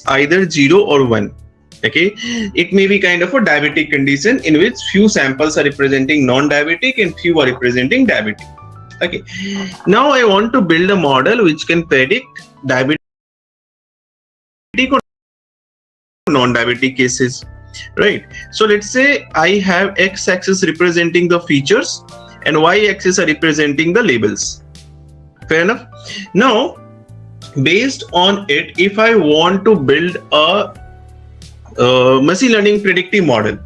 either 0 or 1. Okay, it may be kind of a diabetic condition in which few samples are representing non-diabetic and few are representing diabetic. Okay, now I want to build a model which can predict diabetic or non-diabetic cases, right? So let's say I have x-axis representing the features and y-axis are representing the labels. Fair enough. Now, based on it, if I want to build a machine learning predictive model,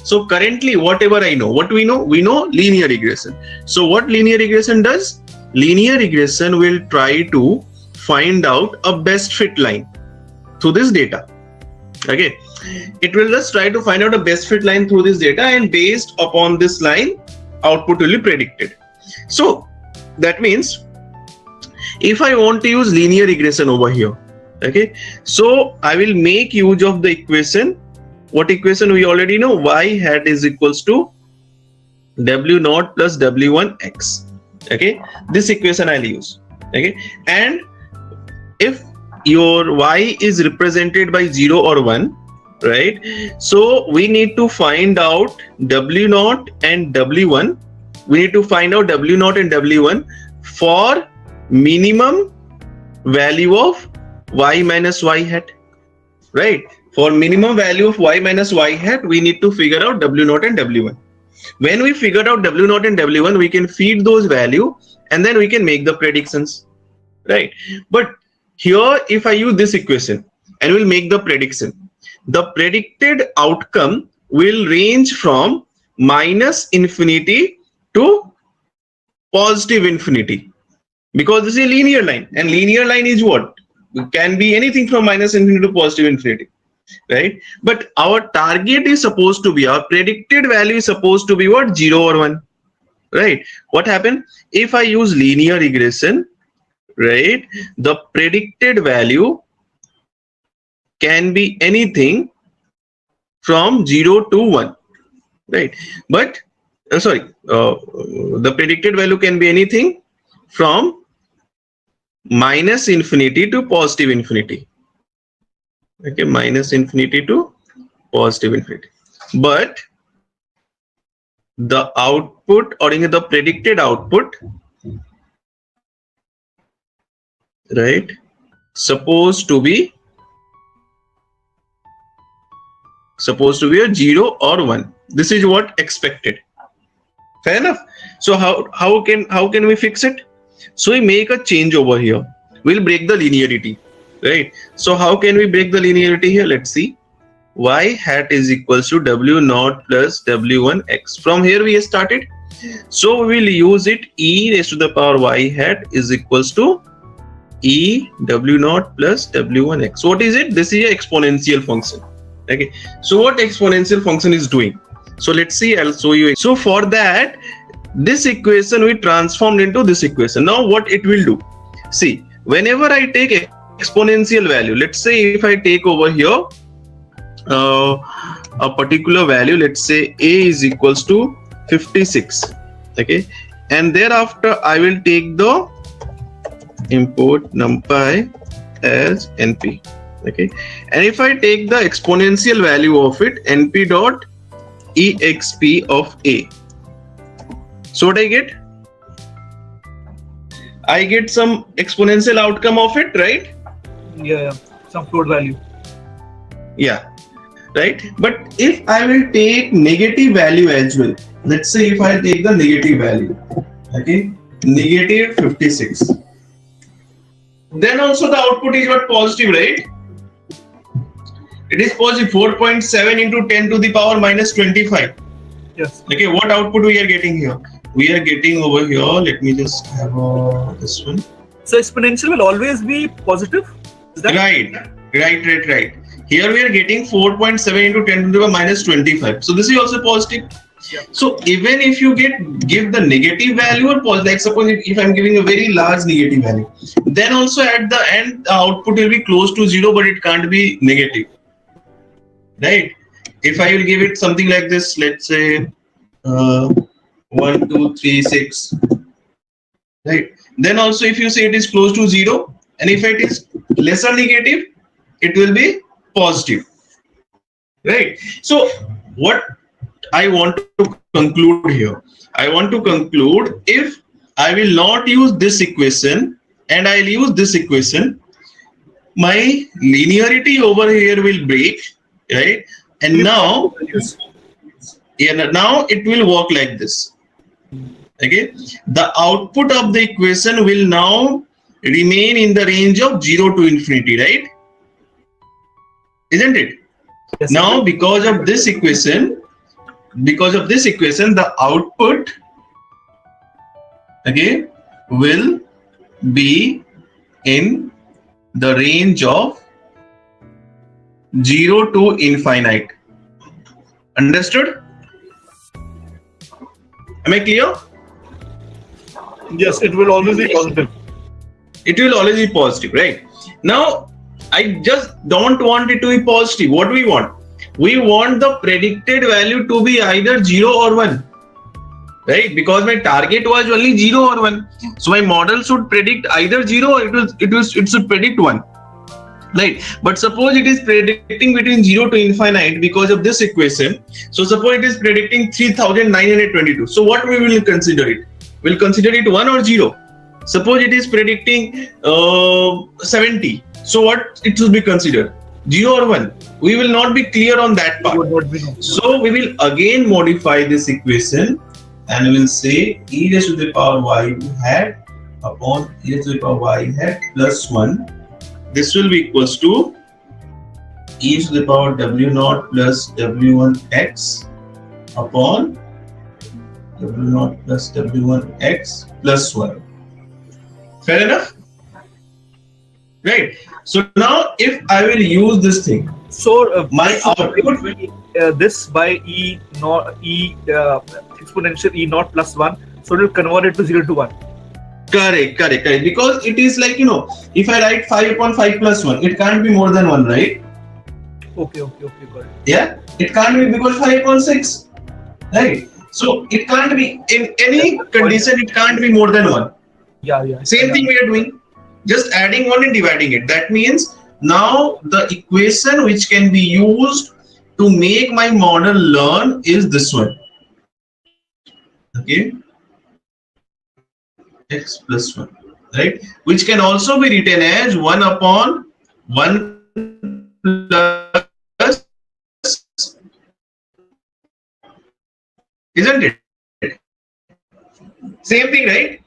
so currently whatever I know, what we know linear regression. So what linear regression does? Linear regression will try to find out a best fit line through this data. Okay, it will just try to find out a best fit line through this data, and based upon this line, output will be predicted. So that means if I want to use linear regression over here, okay, so I will make use of the equation. What equation we already know? Y hat is equals to W naught plus W1x. Okay, this equation I'll use. Okay, and if your y is represented by 0 or 1, right? So we need to find out W naught and W1. We need to find out W naught and W1 for minimum value of y minus y hat, right? For minimum value of y minus y hat, we need to figure out W naught and W1. When we figured out W naught and W1, we can feed those value and then we can make the predictions, right? But here, if I use this equation and will make the prediction, the predicted outcome will range from minus infinity to positive infinity, because this is a linear line, and linear line is what? It can be anything from minus infinity to positive infinity, right? But our target is supposed to be, our predicted value is supposed to be what? 0 or 1, right? What happened? If I use linear regression, right, the predicted value can be anything from 0 to 1, right? But the predicted value can be anything from minus infinity to positive infinity. Okay, minus infinity to positive infinity. But the output, or the predicted output, right, supposed to be a 0 or 1. This is what expected. Fair enough. So how can we fix it? So we make a change over here. We'll break the linearity, right? So how can we break the linearity here? Let's see. Y hat is equals to W naught plus W1x. From here we started. So we will use it. E raised to the power y hat is equals to E W naught plus W1x. What is it? This is an exponential function. Okay. So what exponential function is doing? So let's see. I'll show you. So for that, this equation we transformed into this equation. Now what it will do? See, whenever I take exponential value, let's say if I take over here a particular value, let's say a is equals to 56, okay, and thereafter I will take the import numpy as np, okay, and if I take the exponential value of it, np dot exp of a, so what I get? I get some exponential outcome of it, right? Yeah, some float value. Yeah, right. But if I will take negative value as well, let's say if I take the negative value, okay, negative 56, then also the output is what? Positive, right? It is positive. 4.7 into 10 to the power minus 25. Yes. Okay, what output we are getting here? We are getting over here, let me just have this one. So exponential will always be positive? Is that Right. Here we are getting 4.7 into 10 to the power minus 25. So this is also positive. Yeah. So even if you give the negative value or positive, like suppose if I'm giving a very large negative value, then also at the end the output will be close to 0, but it can't be negative. Right? If I will give it something like this, let's say 1, 2, 3, 6, right? Then also if you say it is close to 0, and if it is lesser negative, it will be positive, right? So what I want to conclude here, I want to conclude, if I will not use this equation and I'll use this equation, my linearity over here will break, right? And now, now it will work like this. Okay, the output of the equation will now remain in the range of 0 to infinity, right? Isn't it? Yes, now, because of this equation, the output, okay, will be in the range of 0 to infinite. Understood? Am I clear? Yes, it will always be positive. It will always be positive, right? Now, I just don't want it to be positive. What we want? We want the predicted value to be either 0 or 1, right? Because my target was only 0 or 1. So my model should predict either 0 or it should predict 1. Right, but suppose it is predicting between 0 to infinite because of this equation. So suppose it is predicting 3922. So what we will consider it? We'll consider it 1 or 0. Suppose it is predicting 70. So what it should be considered? 0 or 1? We will not be clear on that part. So we will again modify this equation and we will say e raised to the power y hat upon e raised to the power y hat plus 1. This will be equals to e to the power w naught plus w1x upon w naught plus w1x plus 1. Fair enough? Right. So now if I will use this thing, so my output will be this by e naught exponential e naught plus 1. So it will convert it to 0 to 1. Correct. Because it is like, if I write 5 upon 5 plus 1, it can't be more than 1, right? Okay, got it. Yeah, it can't be because 5 upon 6, right? So it can't be in any condition, it can't be more than 1. Yeah. Same thing we are doing, just adding 1 and dividing it. That means now the equation which can be used to make my model learn is this one. Okay. X plus 1, right? Which can also be written as 1 upon 1 plus, isn't it? Same thing, right?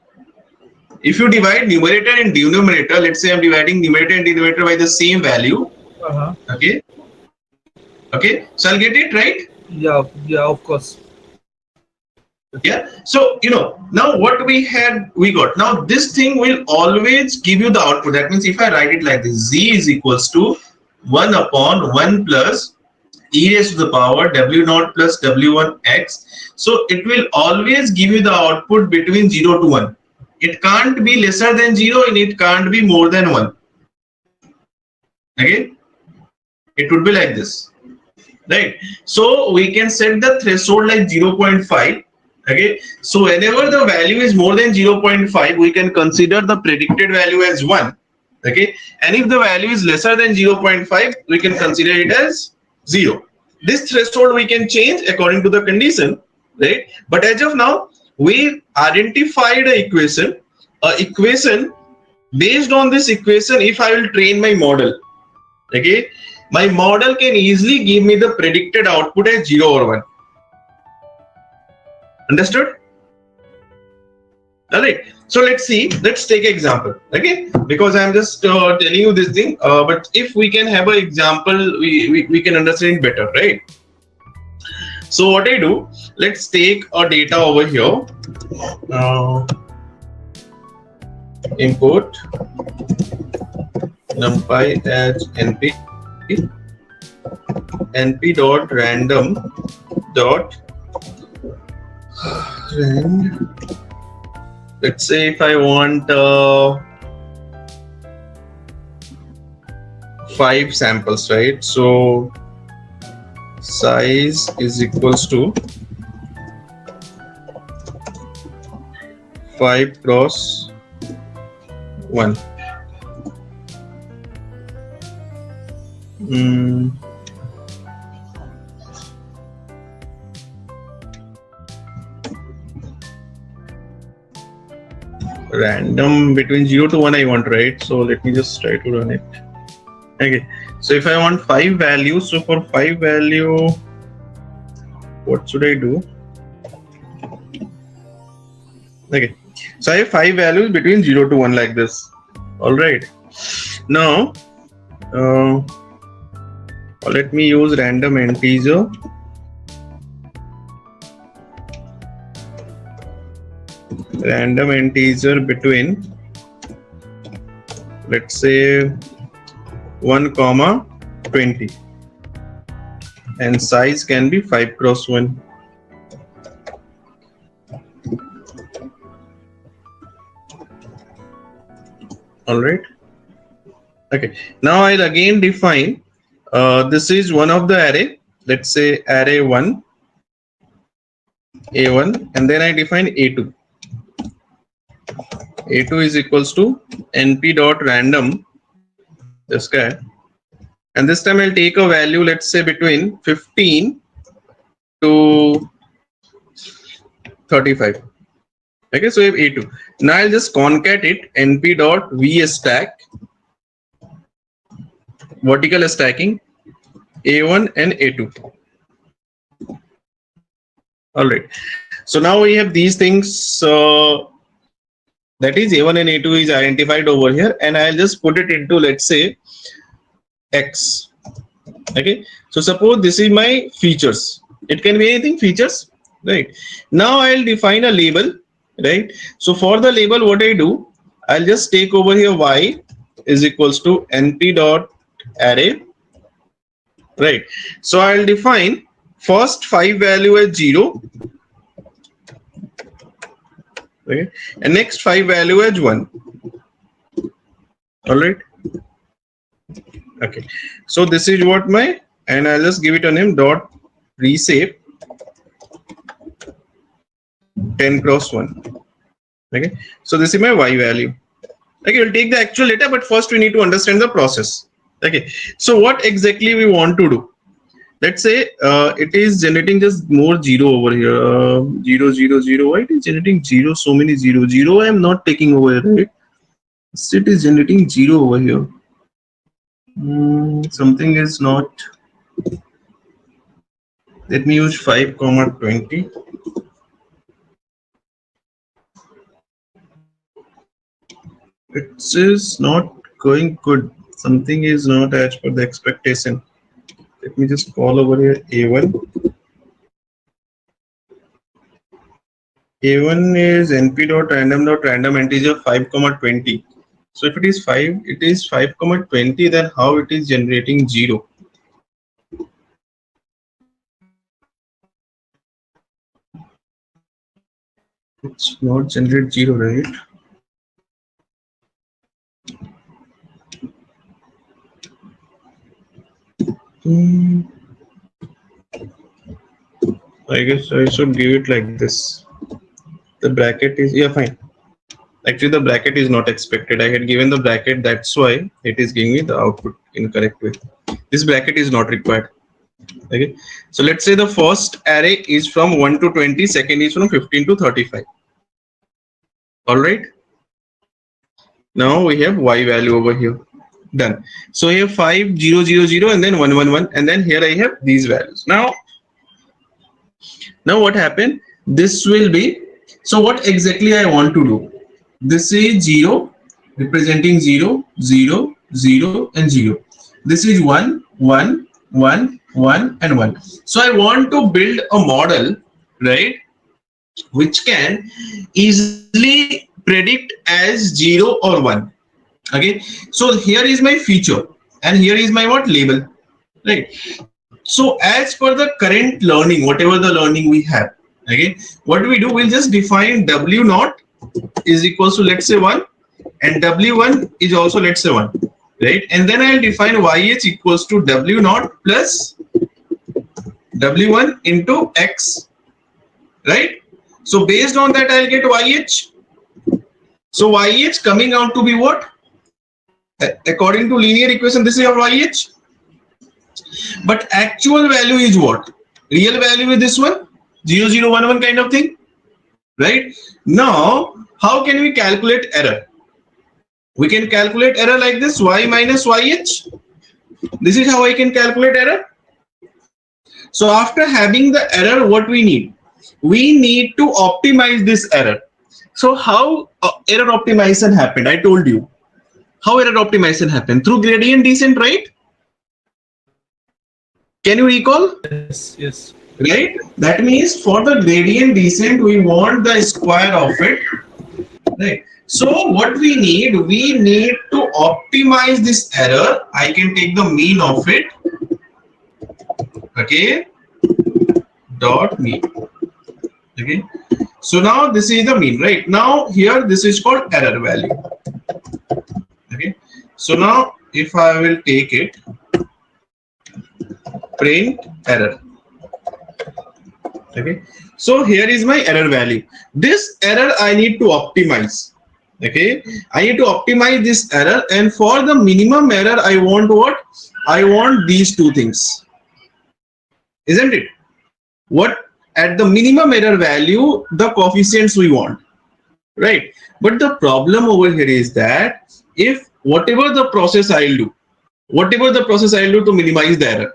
If you divide numerator and denominator, let's say I'm dividing numerator and denominator by the same value. Okay. So I'll get it, right? Yeah, of course. Yeah, so now what we got, now this thing will always give you the output. That means if I write it like this, z is equals to 1 upon 1 plus e raised to the power w naught plus w1x. So it will always give you the output between 0 to 1. It can't be lesser than 0 and it can't be more than 1. Okay, it would be like this, right? So we can set the threshold like 0.5. Okay, so whenever the value is more than 0.5, we can consider the predicted value as 1. Okay, and if the value is lesser than 0.5, we can consider it as 0. This threshold we can change according to the condition, right? But as of now, we identified an equation. Based on this equation, if I will train my model, okay, my model can easily give me the predicted output as 0 or 1. Understood? All right. So let's see. Let's take an example. Okay, because I'm just telling you this thing. But if we can have an example, we can understand it better, right? So what I do? Let's take a data over here. Import numpy as np dot random dot rand. Let's say if I want 5 samples, right? So size is equals to 5 cross 1. Random between 0 to 1 I want, right? So let me just try to run it. Okay, so if I want 5 values, so for 5 value, what should I do? Okay, so I have 5 values between 0 to 1 like this. All right, now let me use random integer. Random integer between, let's say, 1 comma 20, and size can be 5 cross 1. All right. Okay, now I'll again define this is one of the array, let's say array 1, A1, and then I define A2. A2 is equals to np dot random, this guy, and this time I'll take a value, let's say between 15 to 35. Okay, so we have A2. Now I'll just concat it, np dot vstack, vertical stacking, A1 and A2. All right. So now we have these things. That is A1 and A2 is identified over here, and I'll just put it into, let's say, X. Okay. So suppose this is my features. It can be anything, features, right? Now I'll define a label, right? So for the label, what I do, I'll just take over here Y is equals to np dot array, right? So I'll define first 5 value as 0. Okay, and next 5 value as 1. All right. Okay, so this is what my, and I'll just give it a name dot reshape 10 cross 1. Okay, so this is my Y value. Okay, we'll take the actual data, but first we need to understand the process. Okay, so what exactly we want to do? Let's say it is generating just more 0 over here. 0, 0, 0. Why it is generating 0? So many 0. 0 I am not taking over here, right? So it is generating 0 over here. Something is not. Let me use 5 comma 20. It is not going good. Something is not as per the expectation. Let me just call over here A1. A1 is np dot random integer 5 comma 20. So if it is 5, it is 5 comma 20. Then how it is generating 0? It's not generate 0, right? I guess I should give it like this. The bracket is, yeah, fine. Actually, the bracket is not expected. I had given the bracket, that's why it is giving me the output in correct way. This bracket is not required. Okay, so let's say the first array is from 1 to 20, second is from 15 to 35. All right. Now we have Y value over here. Done. So I have 5, 0, 0, 0, and then 1, 1, 1, and then here I have these values. Now what happened? This will be, so what exactly I want to do? This is 0, representing 0, 0, 0, and 0. This is 1, 1, 1, 1, and 1. So I want to build a model, right, which can easily predict as 0 or 1. Okay, so here is my feature, and here is my what label, right? So as per the current learning, whatever the learning we have, okay, what we do, we'll just define W0 is equals to, let's say, 1, and W1 is also, let's say, 1, right? And then I'll define YH equals to W0 plus W1 into X, right? So based on that, I'll get YH. So YH coming out to be what? According to linear equation, this is your YH. But actual value is what? Real value is this one, 0, 0, 1, 1 kind of thing, right? Now, how can we calculate error? We can calculate error like this, y minus yh. This is how I can calculate error. So after having the error, what we need? We need to optimize this error. So how error optimization happened? I told you. How error optimization happened? Through gradient descent, right? Can you recall? Yes, yes. Right? That means for the gradient descent, we want the square of it. Right? So what we need to optimize this error. I can take the mean of it. Okay. Dot mean. Okay. So now this is the mean, right? Now here this is called error value. Okay. So now if I will take it, print error. Okay. So here is my error value. This error I need to optimize. Okay. I need to optimize this error, and for the minimum error, I want what? I want these two things. Isn't it? What at the minimum error value, the coefficients we want, right? But the problem over here is that if whatever the process I'll do to minimize the error,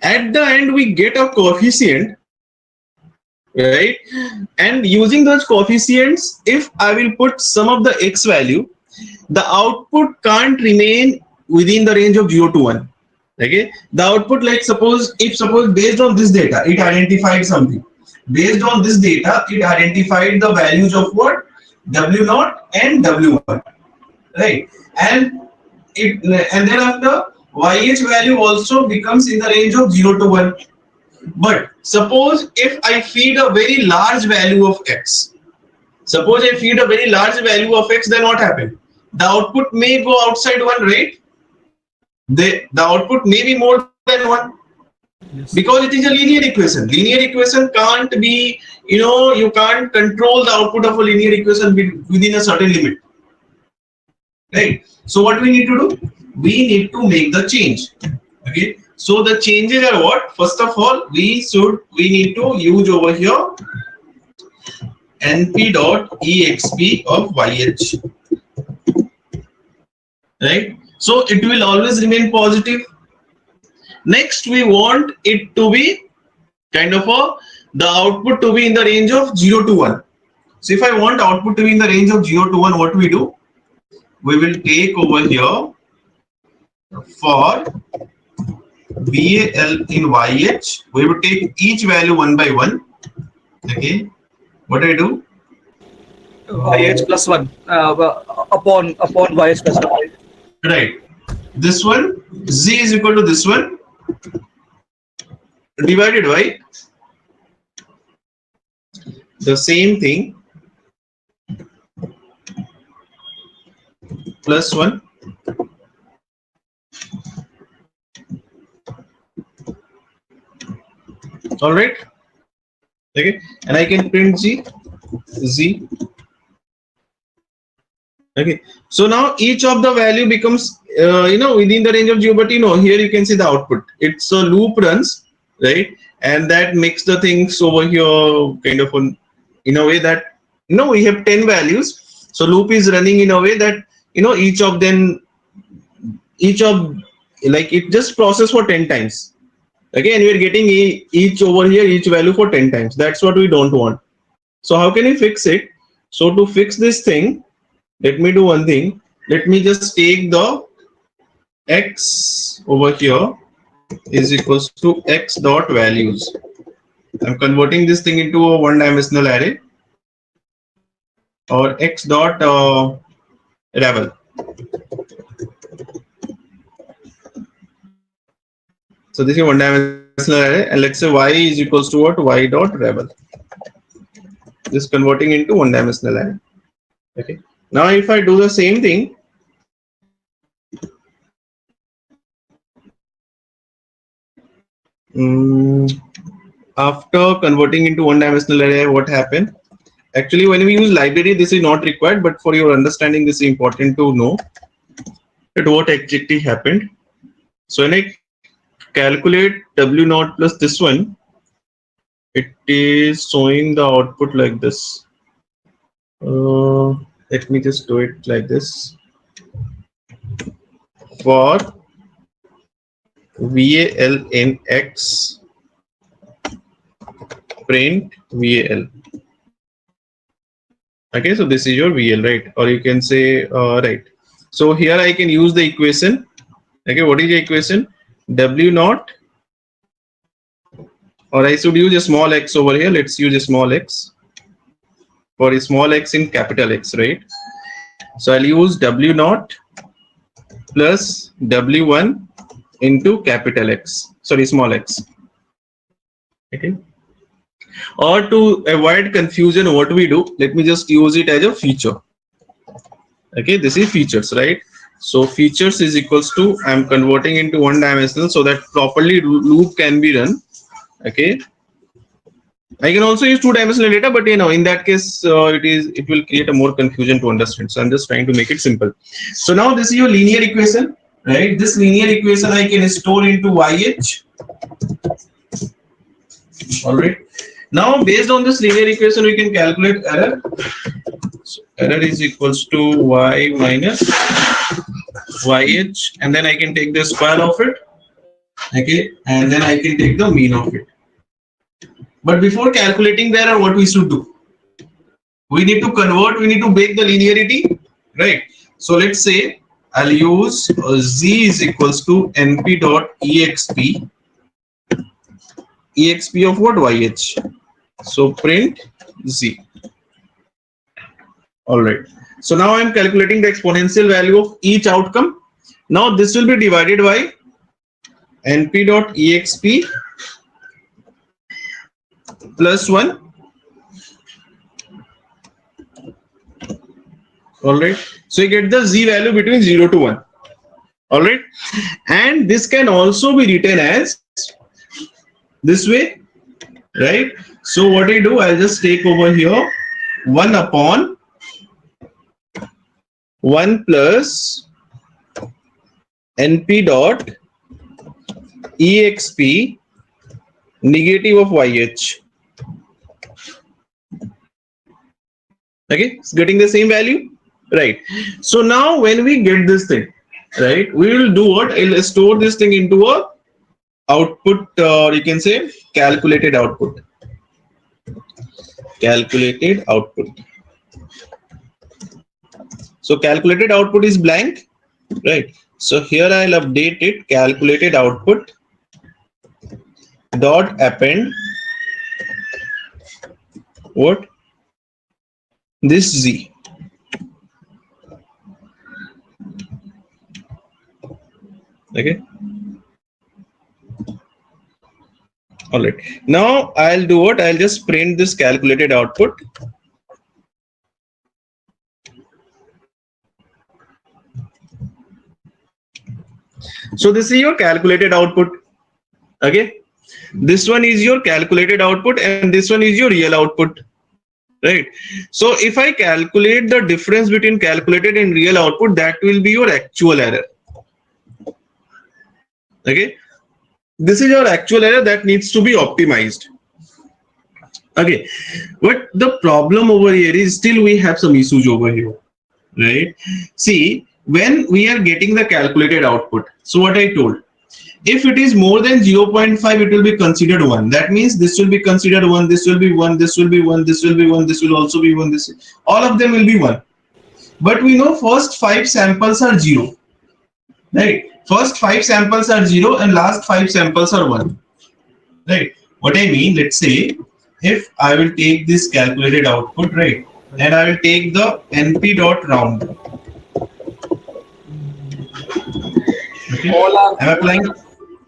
at the end we get a coefficient, right? And using those coefficients, if I will put some of the x value, the output can't remain within the range of 0 to 1. Okay, the output, like suppose based on this data it identified something, based on this data it identified the values of what? W0 and W1, right? And thereafter YH value also becomes in the range of 0 to 1. But suppose if I feed a very large value of x, then what happened? The output may go outside 1, right? The output may be more than 1. Yes. Because it is a linear equation. Linear equation can't be, you can't control the output of a linear equation within a certain limit, right? So what we need to do? We need to make the change. Okay. So the changes are what? First of all, we need to use over here np.exp of YH, right? So it will always remain positive. Next, we want it to be kind of the output to be in the range of 0 to 1. So if I want output to be in the range of 0 to 1, what we do? We will take over here for VAL in YH, we will take each value 1 by 1. Okay. What do I do? YH plus 1 upon YH plus 1. Right? Right. This one, Z is equal to this one, divided by the same thing, plus 1. All right. Okay. And I can print Z. Okay. So now each of the value becomes, within the range of 0, but here you can see the output. It's a loop runs, right? And that makes the things over here kind of in a way that, we have 10 values. So loop is running in a way that, it just process for 10 times. Okay. And we are getting each over here, each value for 10 times. That's what we don't want. So how can we fix it? So to fix this thing, let me do one thing. Let me just take the x over here is equals to x dot values. I'm converting this thing into a one-dimensional array, or x dot ravel. So this is one-dimensional array, and let's say y is equals to what? Y dot ravel. This is converting into one-dimensional array. Okay. Now if I do the same thing, after converting into one-dimensional array, what happened? Actually, when we use library, this is not required, but for your understanding, this is important to know that what exactly happened. So when I calculate W naught plus this one, it is showing the output like this. Let me just do it like this. For VAL in X, print VAL. Okay, so this is your VL, right? Or you can say, right. So here I can use the equation. Okay, what is the equation? W naught, or I should use a small x over here. Let's use a small x. For a small x in capital X, right? So I'll use W naught plus W1 into capital X, sorry, small x. Okay. Or to avoid confusion, what we do, let me just use it as a feature. Okay, this is features, right? So features is equals to, I'm converting into one dimensional so that properly loop can be run. Okay, I can also use two-dimensional data, but you know, in that case, it will create a more confusion to understand. So I'm just trying to make it simple. So now this is your linear equation, right? This linear equation I can store into YH. All right. Now, based on this linear equation, we can calculate error. So error is equals to y minus YH, and then I can take the square of it. Okay, and then I can take the mean of it. But before calculating the error, what we should do? We need to convert, we need to break the linearity, right? So let's say I'll use z is equals to np dot exp. Exp of what? YH. So print z. All right. So now I'm calculating the exponential value of each outcome. Now this will be divided by np dot exp plus 1. All right. So you get the z value between 0 to 1. All right. And this can also be written as this way, right? So what I do, I'll just take over here 1 upon 1 plus np dot exp negative of YH. Okay, it's getting the same value, right? So now when we get this thing, right, we will do what? I'll store this thing into a output, or you can say calculated output. Calculated output. So calculated output is blank, right? So here I'll update it, calculated output dot append what? This z. Okay. All right. Now I'll do what? I'll just print this calculated output. So this is your calculated output. Okay. This one is your calculated output and this one is your real output. Right. So if I calculate the difference between calculated and real output, that will be your actual error. Okay. This is your actual error that needs to be optimized. Okay. But the problem over here is still we have some issues over here. Right. See, when we are getting the calculated output, so what I told, if it is more than 0.5, it will be considered 1. That means this will be considered 1, this will be 1, this will be 1, this will be 1, this will also be 1, this, all of them will be 1. But we know first 5 samples are 0. Right? First 5 samples are 0 and last 5 samples are 1. Right? What I mean, let's say, if I will take this calculated output, right, and I will take the np dot round. Okay. All are I'm applying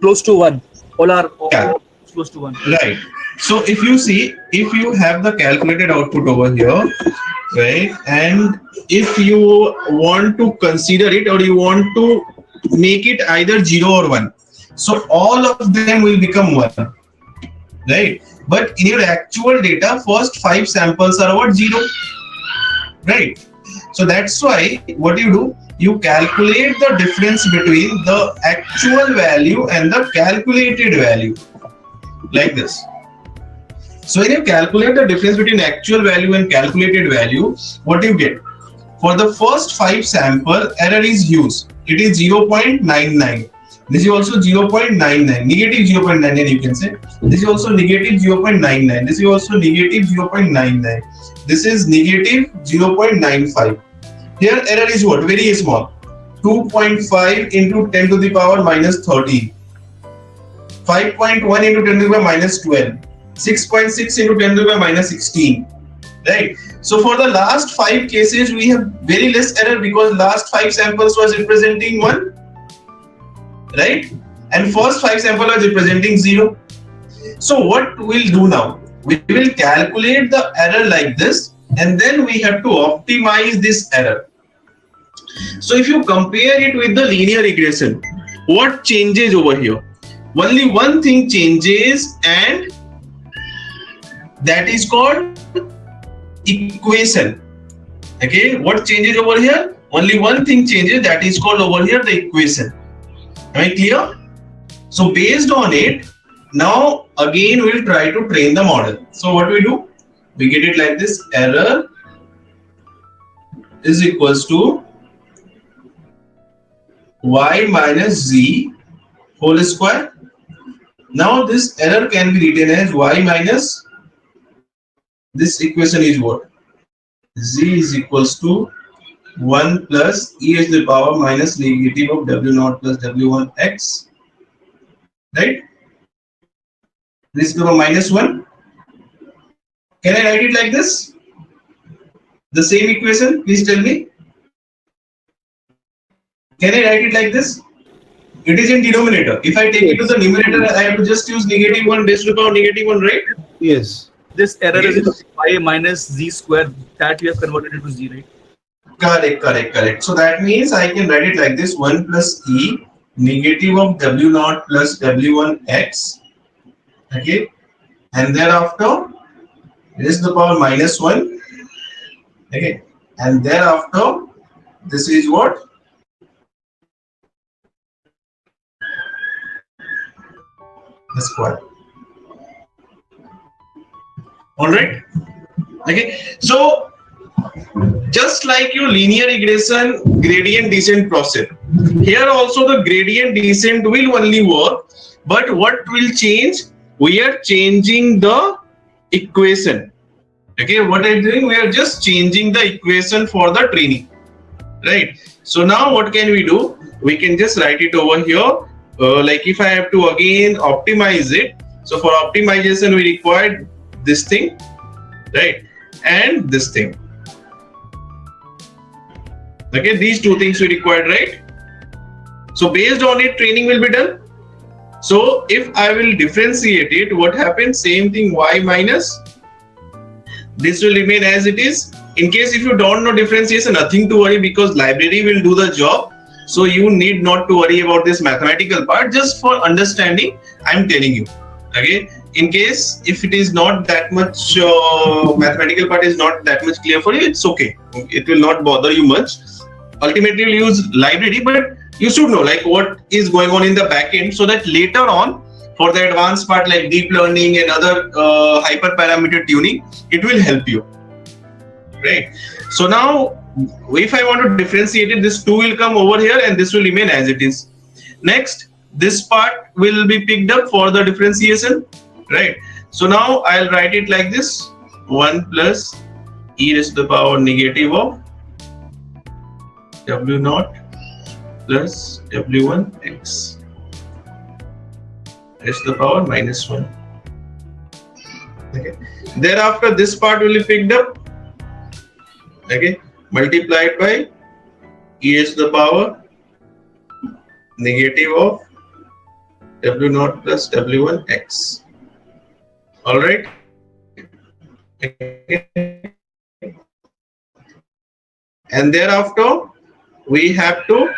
close to 1. All are close to 1. Right. So if you see, if you have the calculated output over here, right, and if you want to consider it or you want to make it either 0 or 1, so all of them will become 1, right? But in your actual data, first 5 samples are about 0, right? So that's why what you do, you calculate the difference between the actual value and the calculated value, like this. So when you calculate the difference between actual value and calculated value, what you get? For the first 5 sample, error is used. It is 0.99. This is also 0.99, negative 0.99 you can say. This is also negative 0.99. This is also negative 0.99. This is negative 0.95. Here error is what? Very small. 2.5 into 10 to the power minus 13. 5.1 into 10 to the power minus 12. 6.6 into 10 to the power minus 16. Right? So for the last 5 cases, we have very less error because last 5 samples was representing 1. Right? And first 5 samples was representing 0. So what we'll do now? We will calculate the error like this, and then we have to optimize this error. So if you compare it with the linear regression, what changes over here? Only one thing changes, and that is called equation. Okay, what changes over here? Only one thing changes, that is called over here the equation. Am I clear? So based on it, now again we'll try to train the model. So what we do? We get it like this: error is equals to y minus z whole square. Now this error can be written as y minus, this equation is what? Z is equals to 1 plus e to the power minus negative of w0 plus w1 x, right? This is the minus 1. Can I write it like this? The same equation, please tell me. Can I write it like this? It is in denominator. If I take it to the numerator, I have to just use negative 1 raised to the power negative 1, right? Yes. This error is y minus z square that we have converted into z, right? Correct. So that means I can write it like this: 1 plus e negative of w0 plus w1 x. Okay, and thereafter raised to the power minus 1. Okay, and thereafter this is what? The square. All right. Okay, so just like your linear regression gradient descent process, here also the gradient descent will only work, but what will change? We are changing the equation. Okay, what are you doing? We are just changing the equation for the training, right? So now what can we do? We can just write it over here. Like if I have to again optimize it, so for optimization we require this thing, right, and this thing. Okay, these two things we required, right? So based on it, training will be done. So if I will differentiate it, what happens? Same thing, y minus. This will remain as it is. In case if you don't know differentiation, nothing to worry because library will do the job. So you need not to worry about this mathematical part. Just for understanding, I'm telling you. Okay. In case if it is not that much mathematical part is not that much clear for you, it's okay. It will not bother you much. Ultimately, you'll use library, but you should know like what is going on in the back end, so that later on for the advanced part like deep learning and other hyperparameter tuning, it will help you, right? So now if I want to differentiate it, this 2 will come over here and this will remain as it is. Next, this part will be picked up for the differentiation, right? So now I'll write it like this: 1 plus e raised to the power negative of w0 plus w1 x raised to the power minus 1. Okay. Thereafter, this part will be picked up. Okay, multiplied by e raised to the power negative of w0 plus w1 x. All right. And thereafter, we have to,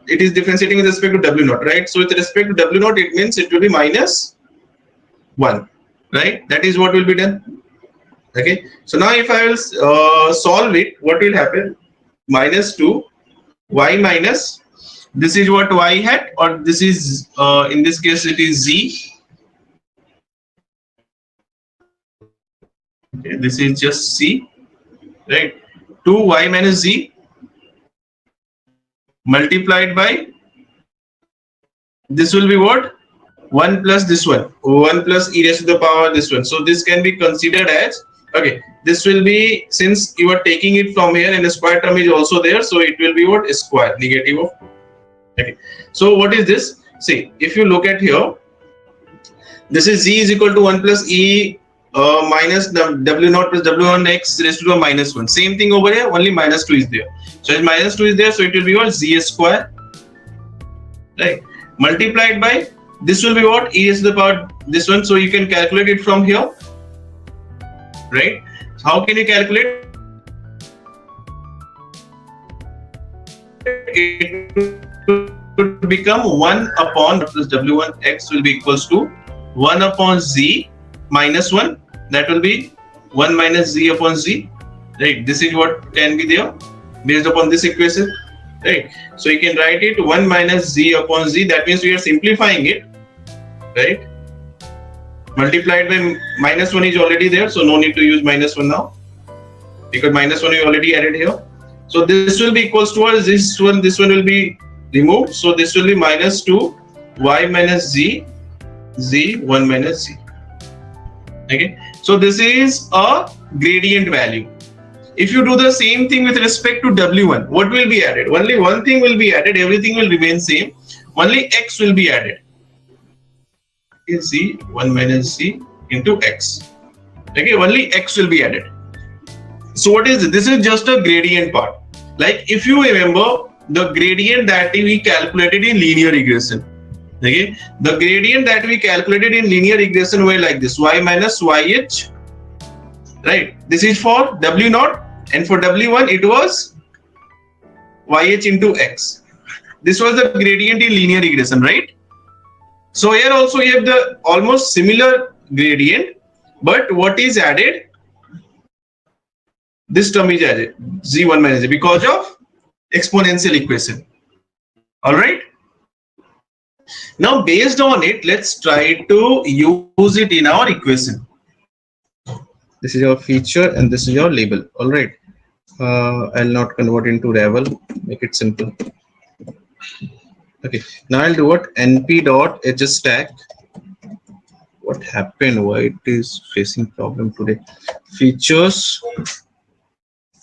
it is differentiating with respect to w0, right? So with respect to w0, it means it will be minus 1, right? That is what will be done. Okay. So now if I will solve it, what will happen? Minus 2 y minus, this is what y hat, or this is in this case it is z. Okay, this is just c, right? 2y minus z multiplied by, this will be what? 1 plus this one, 1 plus e raised to the power this one. So this can be considered as, okay, this will be, since you are taking it from here and the square term is also there, so it will be what? Square, negative of. Okay, so what is this? See, if you look at here, this is z is equal to 1 plus e minus w naught plus w1 x raised to the minus 1. Same thing over here, only minus 2 is there. So as minus 2 is there, so it will be what? Z square, right? Multiplied by, this will be what? E raised to the power this one. So you can calculate it from here, right? How can you calculate? It will become 1 upon plus w1 x will be equals to 1 upon z minus 1. That will be 1 minus z upon z, right? This is what can be there based upon this equation, right? So you can write it 1 minus z upon z. That means we are simplifying it, right? Multiplied by minus 1 is already there, so no need to use minus 1 now, because minus 1 we already added here. So this will be equals to this one will be removed. So this will be minus 2 y minus z 1 minus z. Okay, so this is a gradient value. If you do the same thing with respect to w1, what will be added? Only one thing will be added, everything will remain same. Only x will be added. Okay, z 1 minus z into x. Okay, only x will be added. So what is it? This is just a gradient part. Like if you remember the gradient that we calculated in linear regression. Okay, the gradient that we calculated in linear regression were like this: y minus yh, right? This is for w naught, and for w1 it was yh into x. This was the gradient in linear regression, right? So here also you have the almost similar gradient, but what is added? This term is added, z1 minus z, because of exponential equation. All right. Now, based on it, let's try to use it in our equation. This is your feature and this is your label. All right. I'll not convert into Ravel. Make it simple. Okay. Now I'll do what? np dot hstack. What happened? Why it is facing problem today? Features.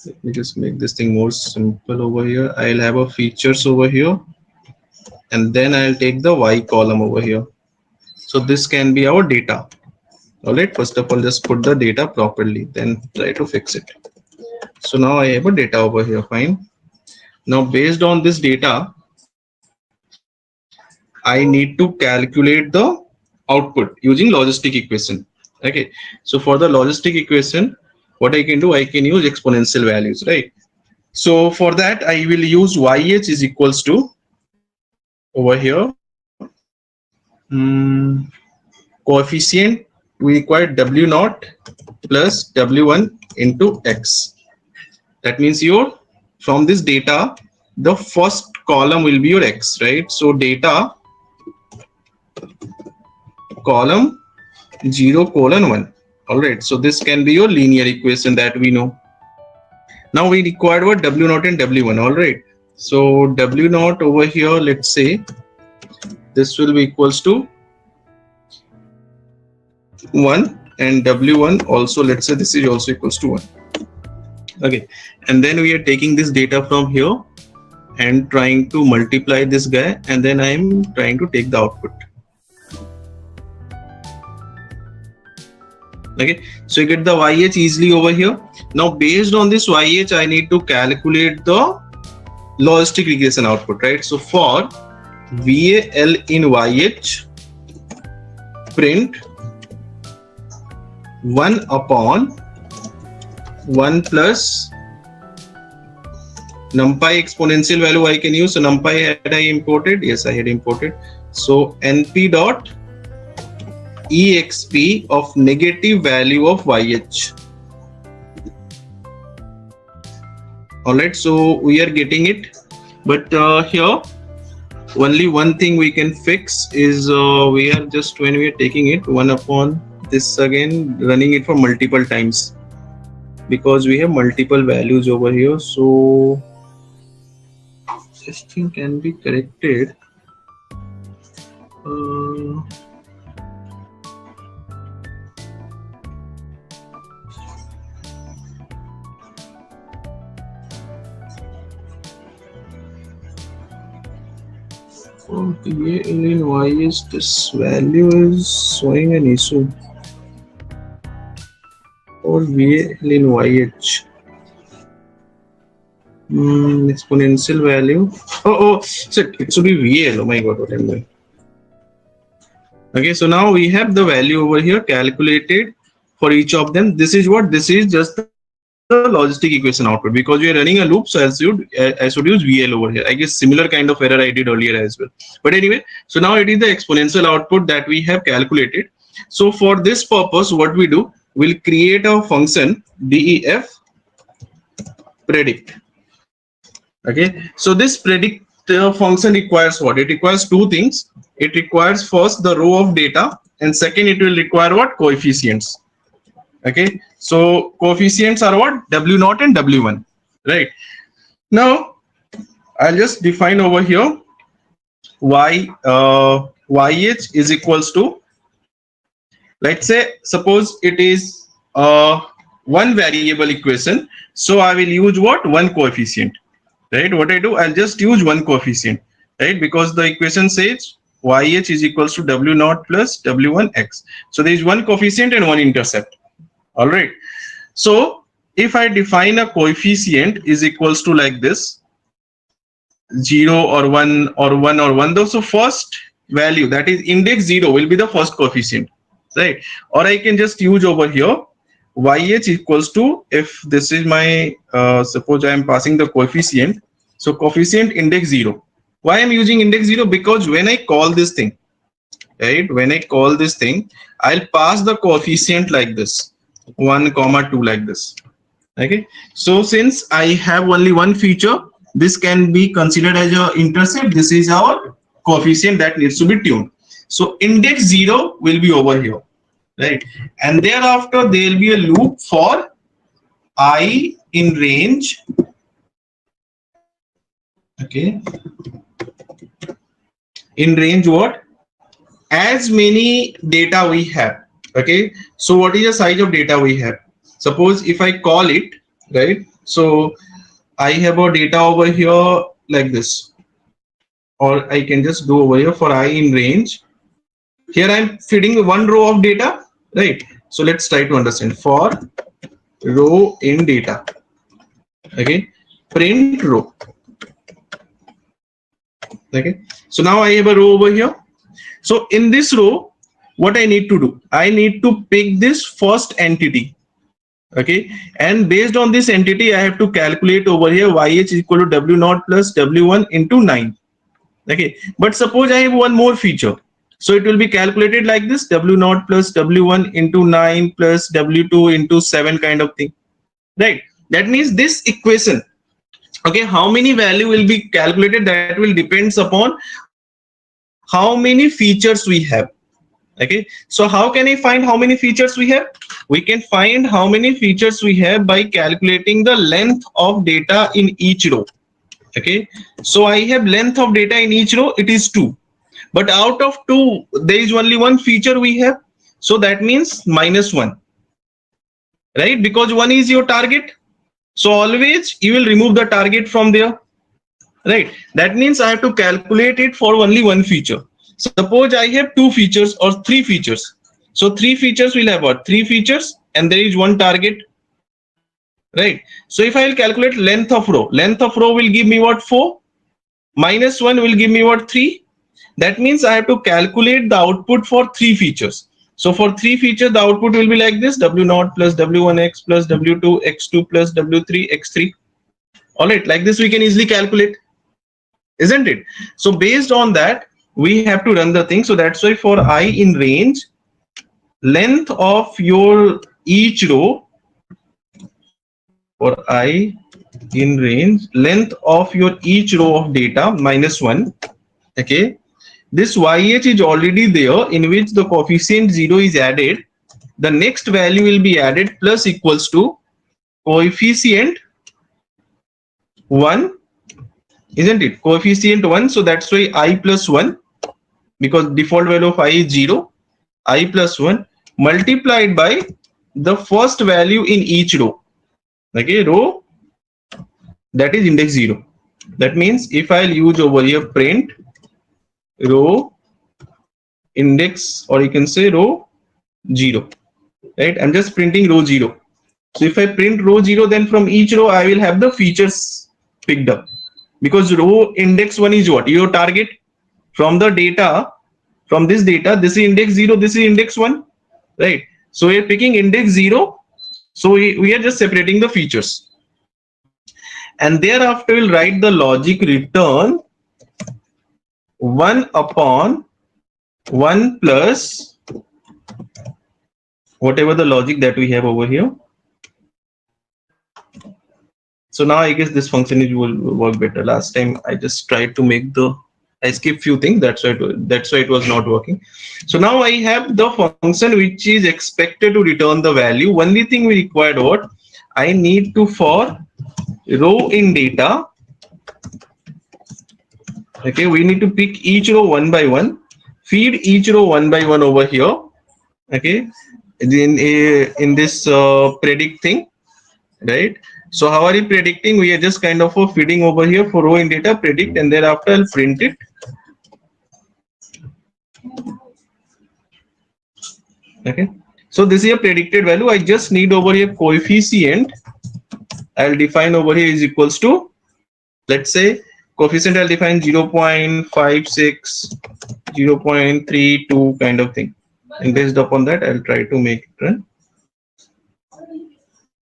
Let me just make this thing more simple over here. I'll have a features over here, and then I'll take the y column over here. So this can be our data. All right, first of all, just put the data properly, then try to fix it. So now I have a data over here, fine. Now based on this data, I need to calculate the output using logistic equation. Okay, so for the logistic equation, what I can do, I can use exponential values, right? So for that, I will use yh is equals to, over here, coefficient, we require w naught plus w1 into x. That means your, from this data, the first column will be your x, right? So data column 0 colon 1. All right, so this can be your linear equation that we know. Now we require what? W naught and w1. All right, so w naught over here, let's say this will be equals to 1, and w1 also, let's say this is also equals to 1. Okay, and then we are taking this data from here and trying to multiply this guy, and then I am trying to take the output. Okay, so you get the yh easily over here. Now based on this yh, I need to calculate the logistic regression output, right? So for val in yh, print 1 upon 1 plus numpy exponential value I can use. So numpy had I imported? Yes, I had imported. So np dot exp of negative value of yh. All right, so we are getting it But here only one thing we can fix is we are just, when we are taking it 1 upon this, again running it for multiple times, because we have multiple values over here. So this thing can be corrected. For the in y is this value is showing an issue. Or VL in YH. Exponential value. Oh, shit, it should be VL. Oh my god, what am I doing? Okay, so now we have the value over here calculated for each of them. This is what? This is just the logistic equation output, because we are running a loop, so I should use VL over here. I guess similar kind of error I did earlier as well. But anyway, so now it is the exponential output that we have calculated. So for this purpose, what we do, we'll create a function def predict. Okay, so this predict function requires what? It requires two things. It requires first the row of data, and second it will require what? Coefficients. Okay, so coefficients are what? W0 and W1, right? Now I'll just define over here YH is equals to, let's say, suppose it is one variable equation, so I will use what? One coefficient, right? What I do, I'll just use one coefficient, right? Because the equation says YH is equals to W0 plus W1X. So there is one coefficient and one intercept. All right. So if I define a coefficient is equals to like this, 0 or 1 or 1 or 1, though, so first value, that is index 0, will be the first coefficient, right? Or I can just use over here YH equals to, if this is my suppose I am passing the coefficient, so coefficient index 0. Why I'm using index 0? Because when I call this thing, right, when I call this thing, I'll pass the coefficient like this, 1, 2, like this. Okay, so since I have only one feature, this can be considered as your intercept. This is our coefficient that needs to be tuned. So index 0 will be over here, right? And thereafter there will be a loop for I in range. Okay, in range what? As many data we have. Okay, so what is the size of data we have? Suppose if I call it, right, so I have a data over here like this, or I can just do over here for I in range. Here I'm feeding one row of data, right? So let's try to understand. For row in data, okay, print row. Okay, so now I have a row over here. So in this row, what I need to do, I need to pick this first entity. Okay, and based on this entity, I have to calculate over here YH equal to W0 plus W1 into 9. Okay, but suppose I have one more feature, so it will be calculated like this, W0 plus W1 into 9 plus W2 into 7 kind of thing, right? That means this equation, okay, how many value will be calculated, that will depends upon how many features we have. Okay, so how can I find how many features we have? We can find how many features we have by calculating the length of data in each row. Okay, so I have length of data in each row, it is 2, but out of 2 there is only one feature we have, so that means -1, right? Because 1 is your target, so always you will remove the target from there, right? That means I have to calculate it for only one feature. Suppose I have 2 features or 3 features, so 3 features will have what? 3 features and there is one target, right? So if I will calculate length of row will give me what? 4, -1 will give me what? 3. That means I have to calculate the output for 3 features. So for 3 features the output will be like this, W0 plus W1X plus W2 X2 plus W3 X3. All right, like this we can easily calculate, isn't it? So based on that we have to run the thing. So that's why for I in range, length of your each row, for I in range, length of your each row of data minus 1. Okay, this YH is already there, in which the coefficient 0 is added. The next value will be added plus equals to coefficient 1, isn't it? Coefficient 1, so that's why I plus 1, because default value of I is 0, I plus 1 multiplied by the first value in each row. Okay, row that is index 0. That means if I'll use over here print row index, or you can say row 0, right? I'm just printing row 0. So if I print row 0, then from each row I will have the features picked up, because row index 1 is what? Your target from the data, from this data, this is index 0, this is index 1, right? So we are picking index 0, so we are just separating the features. And thereafter we'll write the logic return 1 upon 1 plus whatever the logic that we have over here. So now I guess this function will work better. Last time I just tried to make I skipped few things, that's why it was not working. So now I have the function which is expected to return the value. Only thing we required, what I need to, for row in data, okay, we need to pick each row one by one, feed each row one by one over here, okay, in this predict thing, right? So how are you predicting? We are just kind of feeding over here for row in data predict, and thereafter I'll print it. Okay, so this is a predicted value. I just need over here coefficient. I'll define over here is equals to, let's say coefficient I'll define 0.56, 0.32 kind of thing, and based upon that I'll try to make it run.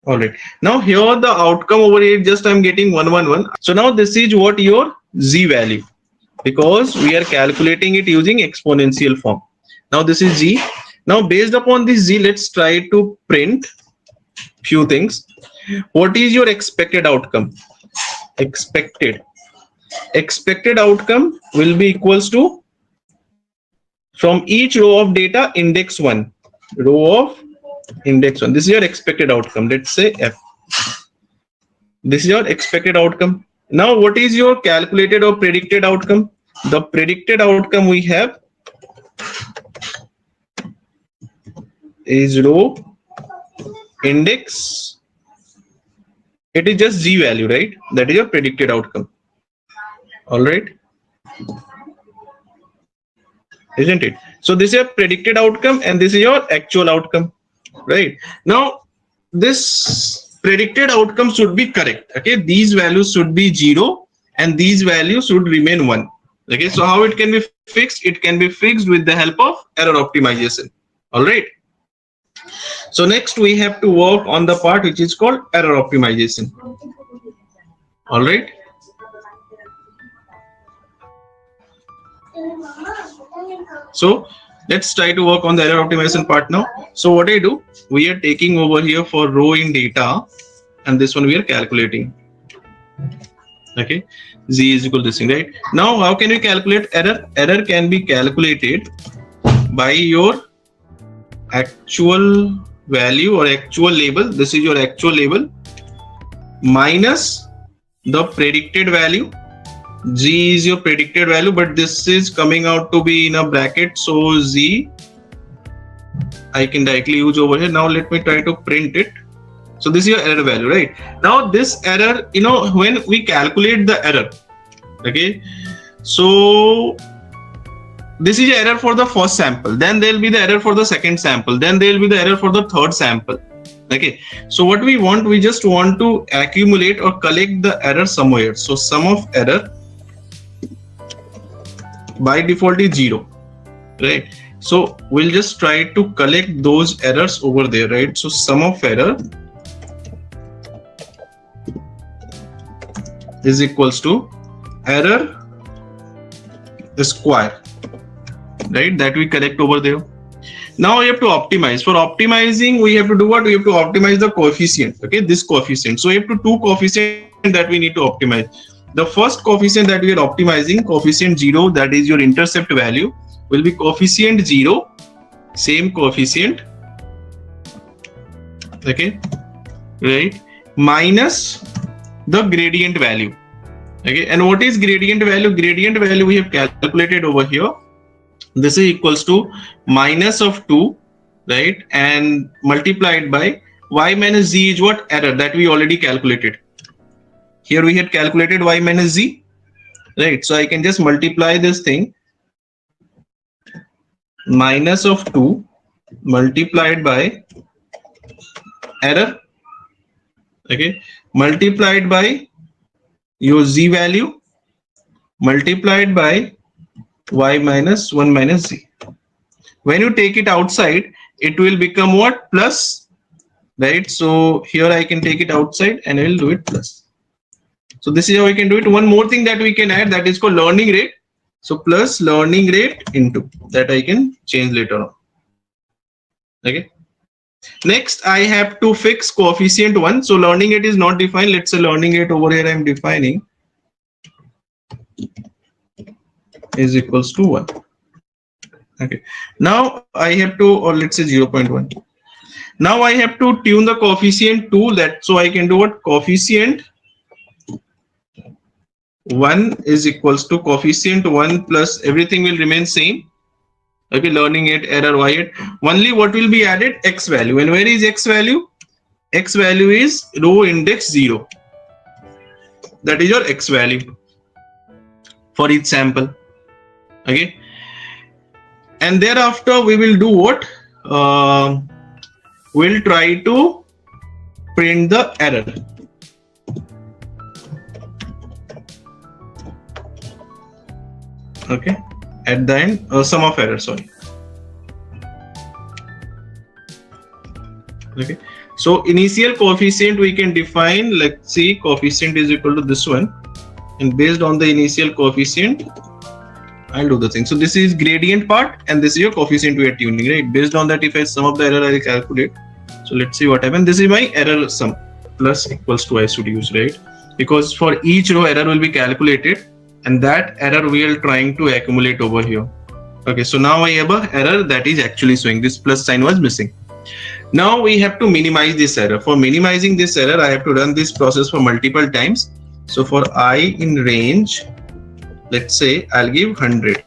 All right, now here the outcome over here, just I'm getting 111. So now this is what your z value, because we are calculating it using exponential form. Now this is z. Now based upon this z, let's try to print few things. What is your expected outcome? Expected outcome will be equals to, from each row of data, index 1, row of index 1. This is your expected outcome. Let's say f. This is your expected outcome. Now what is your calculated or predicted outcome? The predicted outcome we have is row index, it is just z value, right? That is your predicted outcome. All right, isn't it? So this is your predicted outcome and this is your actual outcome, right? Now this predicted outcome should be correct. Okay, these values should be 0 and these values should remain 1. Okay, so how it can be fixed? It can be fixed with the help of error optimization. All right, so next we have to work on the part which is called error optimization. All right, so let's try to work on the error optimization part now. So what I do, we are taking over here for row in data, and this one we are calculating. Okay, z is equal to this thing, right? Now how can we calculate error? Error can be calculated by your actual value or actual label. This is your actual label minus the predicted value. Z is your predicted value, but this is coming out to be in a bracket, so z I can directly use over here. Now let me try to print it. So this is your error value, right? Now this error, you know, when we calculate the error, okay, so this is error for the first sample, then there will be the error for the second sample, then there will be the error for the third sample. Okay, so what we want, we just want to accumulate or collect the error somewhere. So sum of error by default is 0, right? So we'll just try to collect those errors over there, right? So sum of error is equals to error square, right? That we collect over there. Now we have to optimize. For optimizing, we have to do what? We have to optimize the coefficient. Okay, this coefficient. So we have to two coefficient that we need to optimize. The first coefficient that we are optimizing, coefficient 0, that is your intercept value, will be coefficient 0, same coefficient, okay, right, minus the gradient value. Okay, and what is gradient value? Gradient value we have calculated over here. This is equals to minus of 2, right, and multiplied by y minus z is what? Error that we already calculated. Here we had calculated y minus z, right? So I can just multiply this thing, minus of 2 multiplied by error, okay, multiplied by your z value, multiplied by y minus 1 minus z. When you take it outside, it will become what? Plus, right? So here I can take it outside and I will do it plus. So this is how we can do it. One more thing that we can add, that is called learning rate. So plus learning rate into that I can change later on. Okay. Next, I have to fix coefficient 1. So learning rate is not defined. Let's say learning rate over here I am defining is equals to 1. Okay. Now I have to, or let's say 0.1. Now I have to tune the coefficient 2, that so I can do what? Coefficient 1 is equals to coefficient 1 plus everything will remain same. Okay, learning rate, error, y rate. Only what will be added? X value. And where is X value? X value is row index 0. That is your X value for each sample. Okay. And thereafter we will do what? We'll try to print the error. Okay, at the end, sum of error, sorry. Okay, so initial coefficient we can define, let's see, coefficient is equal to this one, and based on the initial coefficient I'll do the thing. So this is gradient part and this is your coefficient we are tuning, right? Based on that, if I sum of the error I'll calculate. So let's see what happens. This is my error sum, plus equals to I should use, right? Because for each row error will be calculated, and that error we are trying to accumulate over here. Okay, so now I have an error that is actually showing. This plus sign was missing. Now we have to minimize this error. For minimizing this error, I have to run this process for multiple times. So for I in range, let's say I'll give 100.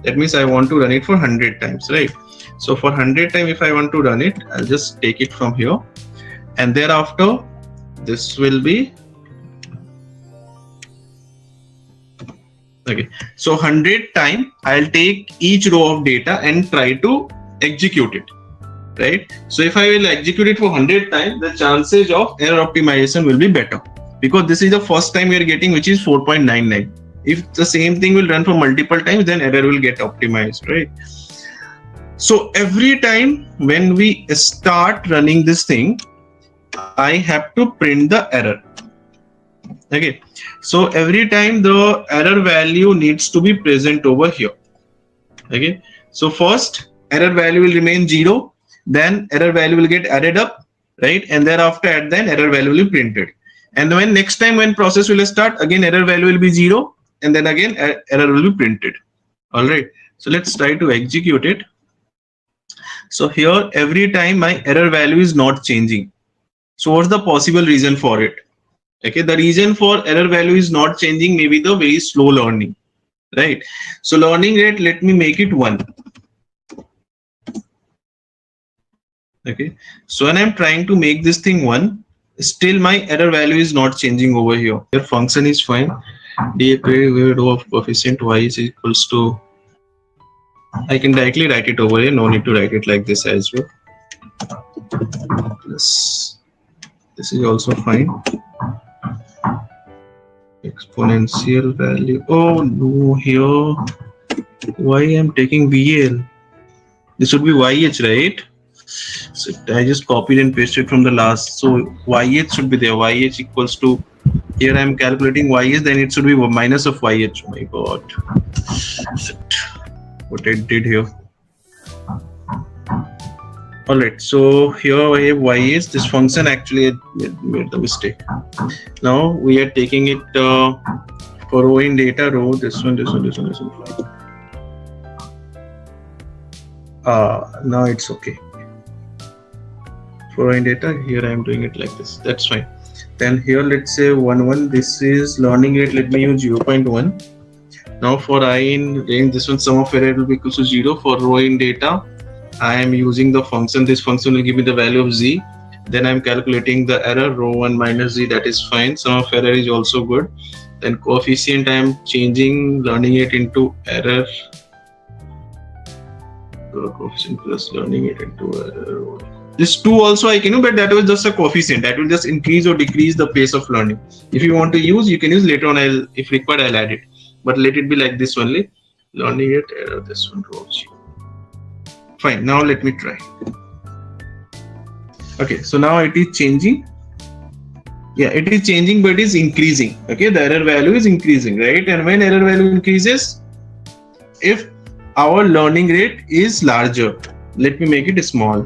That means I want to run it for 100 times, right? So for 100 times, if I want to run it, I'll just take it from here. And thereafter, this will be okay. So 100 times I'll take each row of data and try to execute it, right? So if I will execute it for 100 times, the chances of error optimization will be better, because this is the first time we are getting, which is 4.99. If the same thing will run for multiple times, then error will get optimized, right? So every time when we start running this thing, I have to print the error. Okay, so every time the error value needs to be present over here. Okay, so first error value will remain 0, then error value will get added up, right? And thereafter at then error value will be printed. And when next time when process will start, again error value will be 0, and then again error will be printed. All right, so let's try to execute it. So here every time my error value is not changing. So what's the possible reason for it? Okay, the reason for error value is not changing may be the very slow learning, right? So learning rate, let me make it 1. Okay, so when I'm trying to make this thing 1, still my error value is not changing over here. Your function is fine. Row of coefficient y is equals to, I can directly write it over here, no need to write it like this as well. Plus, this is also fine. Exponential value. Oh no, here why I'm taking VL? This should be YH, right? So I just copied and pasted from the last. So YH should be there. YH equals to, here I'm calculating YH, then it should be minus of YH. Oh my god. What I did here. All right, so here I have y is this function. Actually, I made the mistake. Now we are taking it for row in data row. This one. Now it's okay. For row in data, here I am doing it like this. That's fine. Then here, let's say 1 This is learning rate. Let me use 0.1. Now for I in range, this one sum of error will be equal to 0. For row in data, I am using the function. This function will give me the value of z. Then I'm calculating the error row 1 minus z. That is fine. Sum of error is also good. Then coefficient I am changing, learning it into error. Coefficient plus learning it into error. This 2 also I can do, but that was just a coefficient. That will just increase or decrease the pace of learning. If you want to use, you can use later on. If required, I'll add it. But let it be like this only. Learning it error. This one row g. Fine, now let me try. Okay, so now it is changing. Yeah, it is changing, but it is increasing. Okay, the error value is increasing, right? And when error value increases, if our learning rate is larger, let me make it small.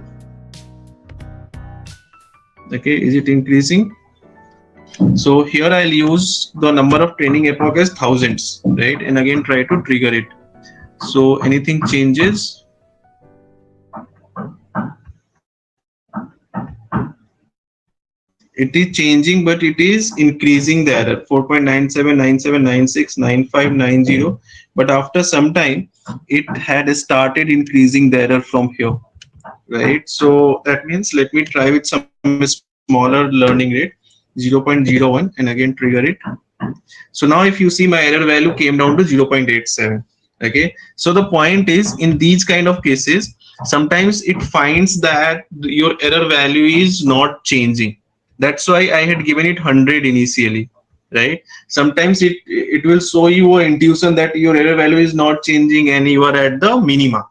Okay, is it increasing? So here I'll use the number of training epoch as thousands, right? And again try to trigger it. So anything changes. It is changing, but it is increasing the error 4.9797969590. But after some time, it had started increasing the error from here, right? So that means let me try with some smaller learning rate 0.01 and again trigger it. So now if you see my error value came down to 0.87. Okay, so the point is in these kind of cases, sometimes it finds that your error value is not changing. That's why I had given it 100 initially, right? Sometimes it will show you an intuition that your error value is not changing and you are at the minima,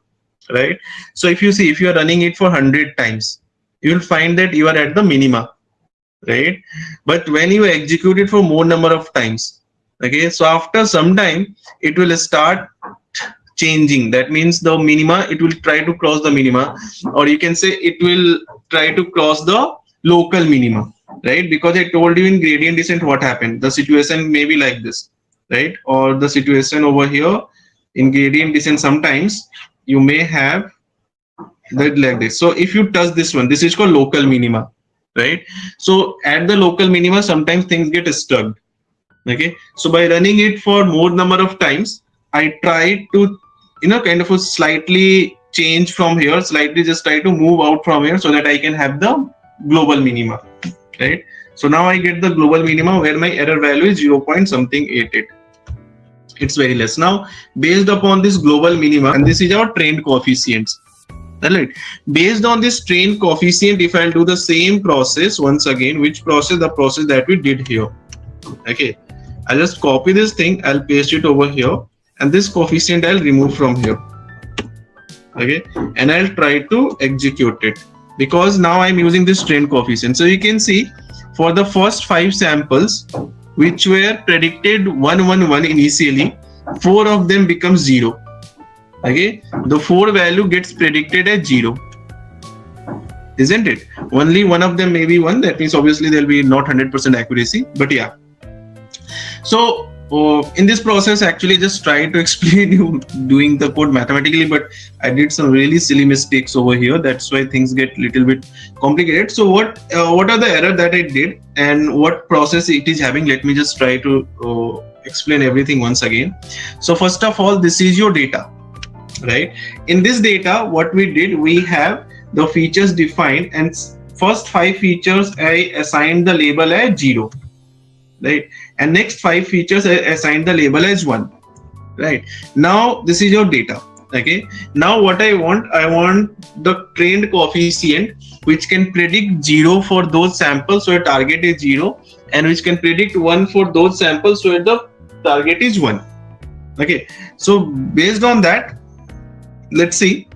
right? So if you see, if you are running it for 100 times, you will find that you are at the minima, right? But when you execute it for more number of times, okay, so after some time, it will start changing. That means the minima, it will try to cross the minima, or you can say it will try to cross the local minima, right? Because I told you in gradient descent what happened. The situation may be like this, right? Or the situation over here in gradient descent, sometimes you may have that like this. So if you touch this one, this is called local minima, right? So at the local minima, sometimes things get stuck. Okay, so by running it for more number of times, I try to, kind of a slightly change from here, slightly just try to move out from here so that I can have the global minima, right? So now I get the global minima where my error value is 0. something 88. It's very less. Now, based upon this global minima, and this is our trained coefficients. Right. Based on this trained coefficient, if I'll do the same process once again, which process? The process that we did here. Okay, I'll just copy this thing, I'll paste it over here, and this coefficient I'll remove from here. Okay, and I'll try to execute it because now I'm using this trained coefficient. So you can see for the first 5 samples which were predicted 111 initially, 4 of them become 0. Okay, the 4 value gets predicted as 0, isn't it? Only one of them may be 1. That means obviously there'll be not 100% accuracy, but yeah. So in this process, actually just try to explain you doing the code mathematically, but I did some really silly mistakes over here. That's why things get a little bit complicated. So what are the error that I did and what process it is having? Let me just try to explain everything once again. So first of all, this is your data, right? In this data, what we did, we have the features defined, and first 5 features I assigned the label as 0. Right, and next 5 features I assigned the label as 1. Right, now this is your data. Okay, now what I want the trained coefficient which can predict 0 for those samples so your target is 0, and which can predict 1 for those samples so the target is 1. Okay, so based on that, let's see,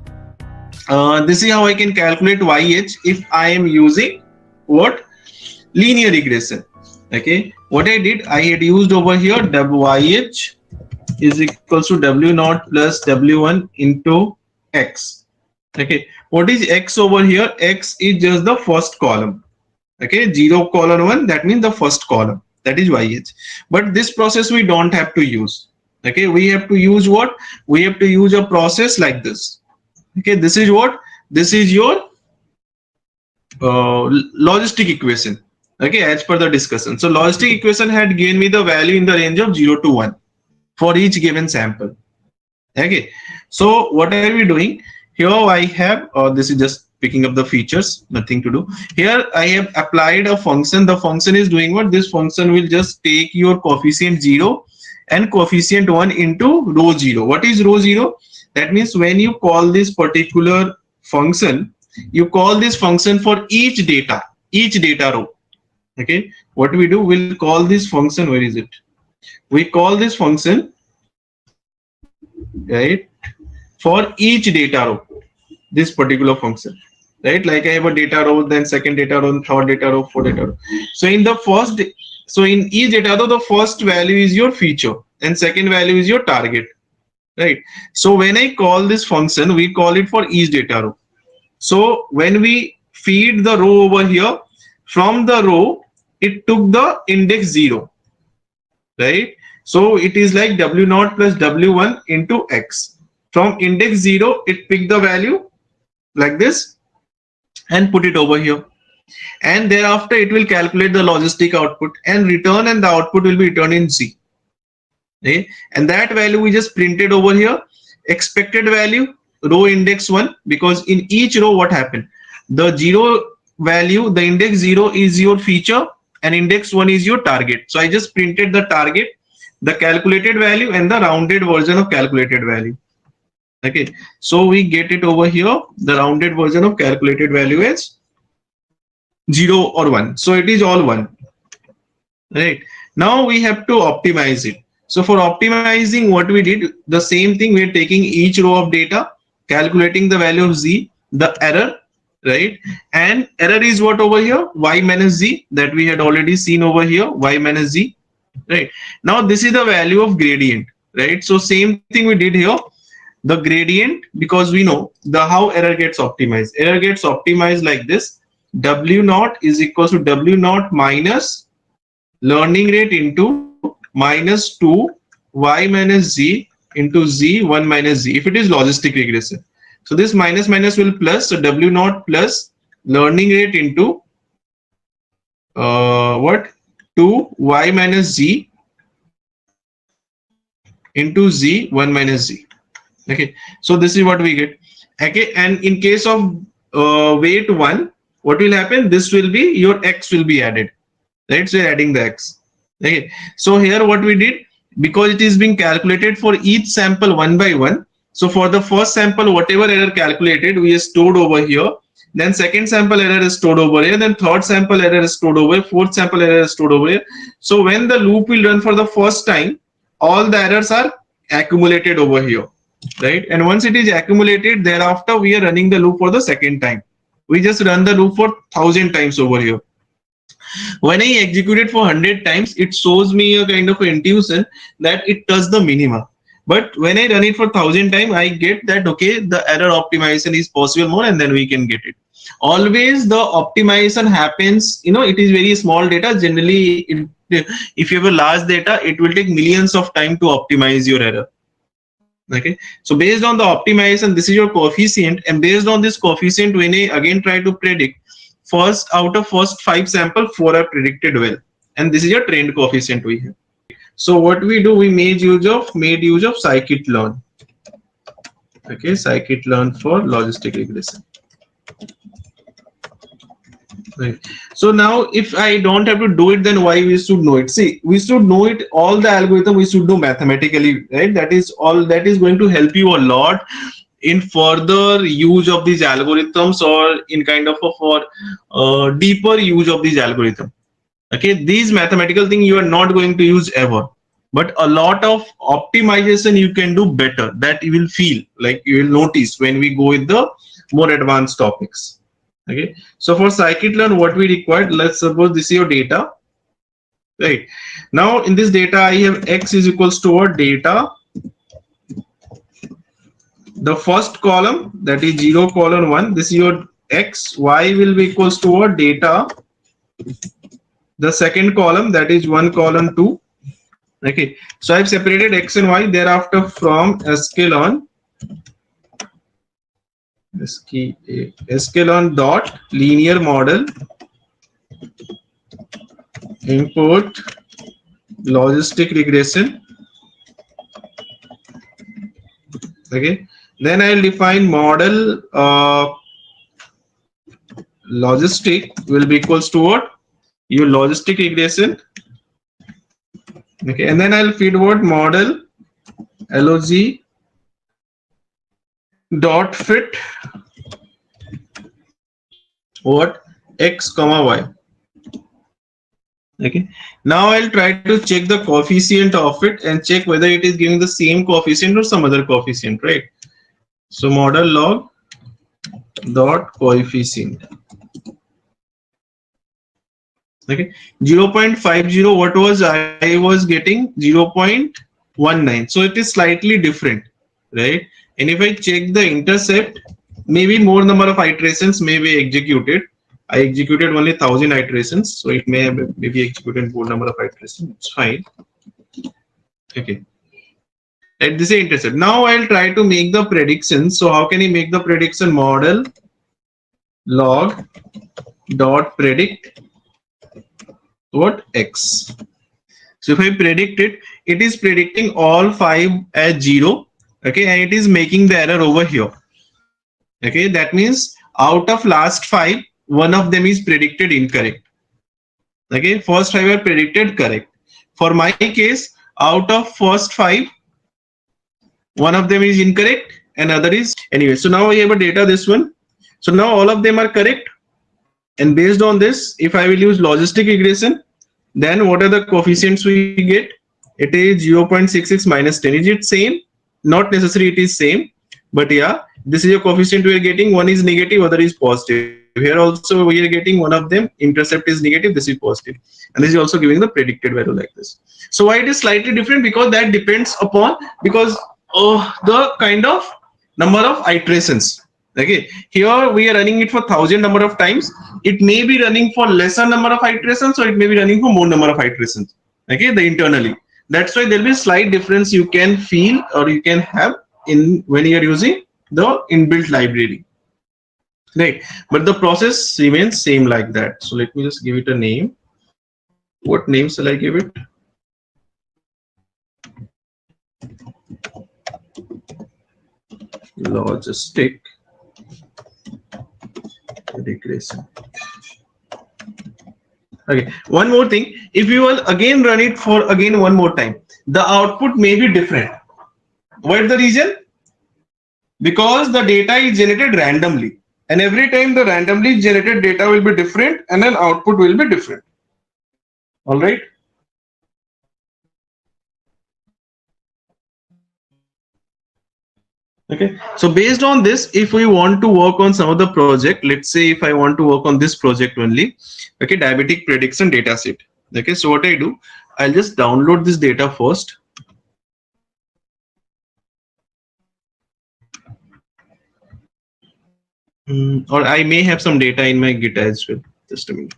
this is how I can calculate YH if I am using what? Linear regression. Okay, what I did, I had used over here YH is equals to W0 plus W1 into X. Okay, what is X over here? X is just the first column. Okay, 0 colon 1, that means the first column, that is YH. But this process we don't have to use. Okay, we have to use what? We have to use a process like this. Okay, this is what? This is your logistic equation. Okay, as per the discussion. So logistic equation had given me the value in the range of 0 to 1 for each given sample. Okay, so what are we doing here? I have this is just picking up the features, nothing to do here. I have applied a function. The function is doing what? This function will just take your coefficient 0 and coefficient 1 into row 0. What is row 0? That means when you call this particular function, you call this function for each data row. Okay, what we do, we'll call this function, where is it? We call this function, right, for each data row, this particular function, right? Like I have a data row, then second data row, third data row, fourth data row. So in the first, so in each data row, the first value is your feature and second value is your target, right? So when I call this function, we call it for each data row. So when we feed the row over here, from the row it took the index 0, right? So it is like W0 plus W1 into X. From index 0, it picked the value like this and put it over here. And thereafter, it will calculate the logistic output and return, and the output will be returned in Z. Okay? And that value we just printed over here. Expected value, row index 1, because in each row, what happened? The 0 value, the index 0 is your feature and index 1 is your target. So I just printed the target, the calculated value, and the rounded version of calculated value. Okay, so we get it over here. The rounded version of calculated value is 0 or 1. So it is all 1. Right. Now we have to optimize it. So for optimizing, what we did, the same thing, we are taking each row of data, calculating the value of Z, the error, right? And error is what over here? Y minus Z, that we had already seen over here, Y minus Z, right? Now this is the value of gradient, right? So same thing we did here. The gradient, because we know the how error gets optimized. Error gets optimized like this. W0 is equal to W0 minus learning rate into minus 2 Y minus Z into Z 1 minus Z, if it is logistic regression. So this minus minus will plus, so W0 plus learning rate into what? 2 Y minus Z into Z 1 minus Z. Okay, so this is what we get. Okay, and in case of weight 1, what will happen? This will be your X will be added, right? So you're adding the X. Okay, so here what we did, because it is being calculated for each sample one by one. So for the first sample, whatever error calculated, we have stored over here. Then second sample error is stored over here. Then third sample error is stored over here. Fourth sample error is stored over here. So when the loop will run for the first time, all the errors are accumulated over here, right? And once it is accumulated, thereafter we are running the loop for the second time. We just run the loop for 1000 times over here. When I execute it for 100 times, it shows me a kind of intuition that it does the minima. But when I run it for 1000 times, I get that, okay, the error optimization is possible more, and then we can get it. Always the optimization happens, you know, it is very small data. Generally, if you have a large data, it will take millions of time to optimize your error. Okay, so based on the optimization, this is your coefficient, and based on this coefficient, when I again try to predict, first out of first 5 sample, 4 are predicted well, and this is your trend coefficient we have. So what we do, we made use of Scikit-Learn. Okay, Scikit-Learn for logistic regression. Right. So now if I don't have to do it, then why we should know it? See, we should know it, all the algorithm we should do mathematically, right? That is all, that is going to help you a lot in further use of these algorithms, or in kind of a for deeper use of these algorithms. Okay, these mathematical things you are not going to use ever, but a lot of optimization you can do better, that you will feel like, you will notice when we go with the more advanced topics. Okay, so for Scikit-Learn, what we required, let's suppose this is your data, right? Now in this data, I have X is equals to our data the first column, that is 0 colon 1, this is your x, y will be equals to what? Data. The second column, that is 1 colon 2. Okay, so I've separated x and y. Thereafter, from sklearn dot linear model import logistic regression. Okay, then I'll define model logistic will be equals to what? Your logistic regression. Okay, and then I'll feed what? Model log dot fit what? X comma y. Okay, now I'll try to check the coefficient of it and check whether it is giving the same coefficient or some other coefficient, right? So model log dot coefficient. Okay, 0.50, what was I was getting? 0.19, so it is slightly different, right? And if I check the intercept, maybe more number of iterations may be executed. I executed only 1000 iterations, so it may have maybe executed more number of iterations. It's fine. Okay, let this is intercept. Now I'll try to make the prediction. So how can you make the prediction? Model log dot predict what? X. So if I predict it, it is predicting all 5 as 0. Okay, and it is making the error over here. Okay, that means out of last 5, one of them is predicted incorrect. Okay, first 5 are predicted correct. For my case, out of first 5, one of them is incorrect, another is anyway. So now we have a data, this one. So now all of them are correct. And based on this, if I will use logistic regression, then what are the coefficients we get? It is 0.66 minus 10. Is it same? Not necessarily it is same, but yeah, this is a coefficient we are getting. One is negative, other is positive. Here also we are getting one of them, intercept is negative, this is positive. And this is also giving the predicted value like this. So why it is slightly different? Because that depends upon, because the kind of number of iterations. Okay, here we are running it for 1000 number of times. It may be running for lesser number of iterations, or it may be running for more number of iterations. Okay, the internally. That's why there will be a slight difference you can feel or you can have in when you are using the inbuilt library. Right, but the process remains same like that. So let me just give it a name. What name shall I give it? Logistic regression. Okay, one more thing. If you will again run it for again one more time, the output may be different. What is the reason? Because the data is generated randomly, and every time the randomly generated data will be different, and then output will be different. All right. Okay, so based on this, if we want to work on some of the project, let's say if I want to work on this project only, okay, diabetic prediction data set. Okay, so what I do, I'll just download this data first. Or I may have some data in my Git as well. Just a minute.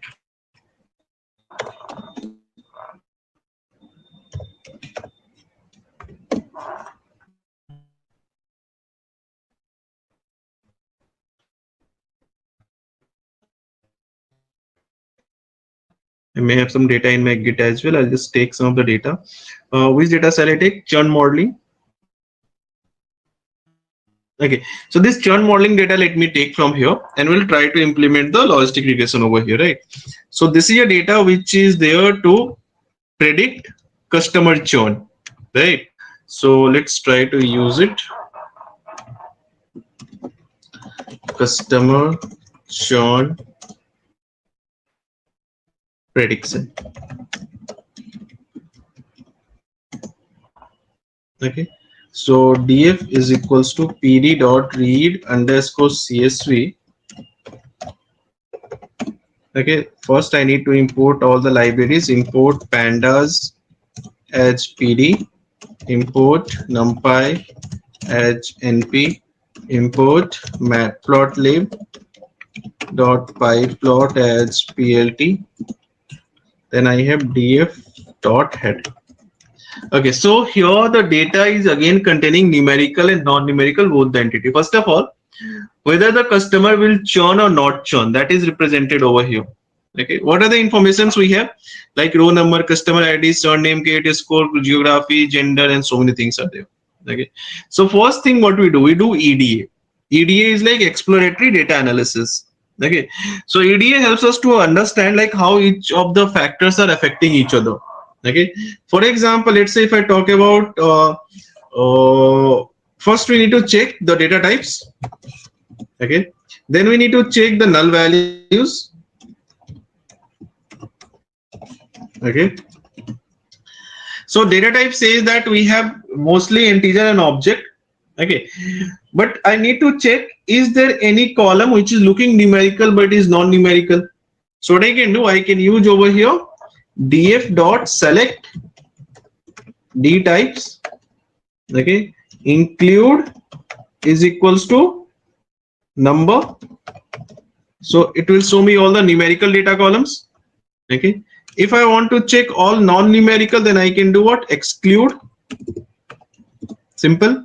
I may have some data in my Git as well. I'll just take some of the data. Which data shall I take? Churn modeling. Okay, so this churn modeling data, let me take from here, and we'll try to implement the logistic regression over here, right? So this is a data which is there to predict customer churn, right? So let's try to use it. Customer churn prediction. Okay, so df is equals to pd dot read underscore csv. Okay, first I need to import all the libraries. Import pandas as pd, import numpy as np, import matplotlib dot pyplot as plt. Then I have df dot head. Okay, so here the data is again containing numerical and non-numerical both the entity. First of all, whether the customer will churn or not churn, that is represented over here. Okay, what are the informations we have? Like row number, customer ID, surname, credit score, geography, gender, and so many things are there. Okay, so first thing what we do EDA. EDA is like exploratory data analysis. Okay, so EDA helps us to understand like how each of the factors are affecting each other. Okay, for example, let's say if I talk about first we need to check the data types. Okay, then we need to check the null values. Okay, so data type says that we have mostly integer and object. Okay, but I need to check, is there any column which is looking numerical but is non-numerical? So what I can do, I can use over here df dot select d types. Okay, include is equals to number, so it will show me all the numerical data columns. Okay, if I want to check all non-numerical, then I can do what? Exclude. Simple,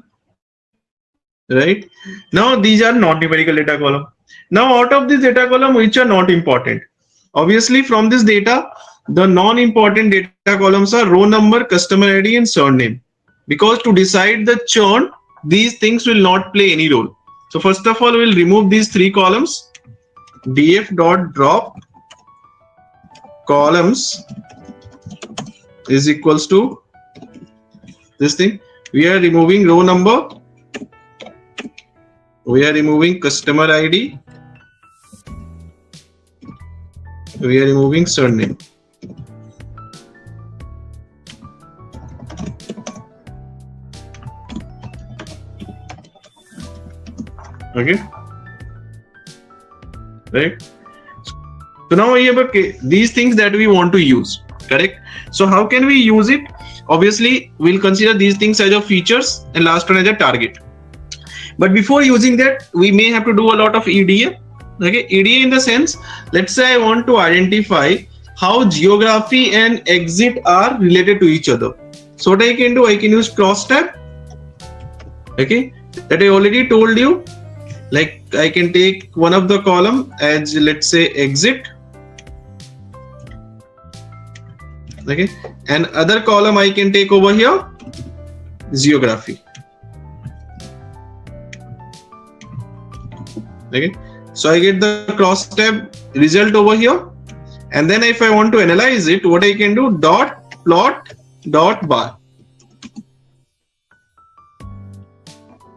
right? Now these are non-numerical data column. Now out of this data column, which are not important, obviously from this data, the non-important data columns are row number, customer ID, and surname, because to decide the churn, these things will not play any role. So first of all, we'll remove these three columns. Df dot drop columns is equals to this thing. We are removing row number, we are removing customer ID, we are removing surname. Okay, right? So now we have these things that we want to use, correct? So how can we use it? Obviously, we'll consider these things as a features and last one as a target. But before using that, we may have to do a lot of EDA. Okay, EDA in the sense, let's say I want to identify how geography and exit are related to each other. So what I can do, I can use cross tab. Okay, that I already told you. Like I can take one of the column as, let's say, exit. Okay, and other column I can take over here geography. Okay, so I get the cross tab result over here, and then if I want to analyze it, what I can do, dot plot dot bar.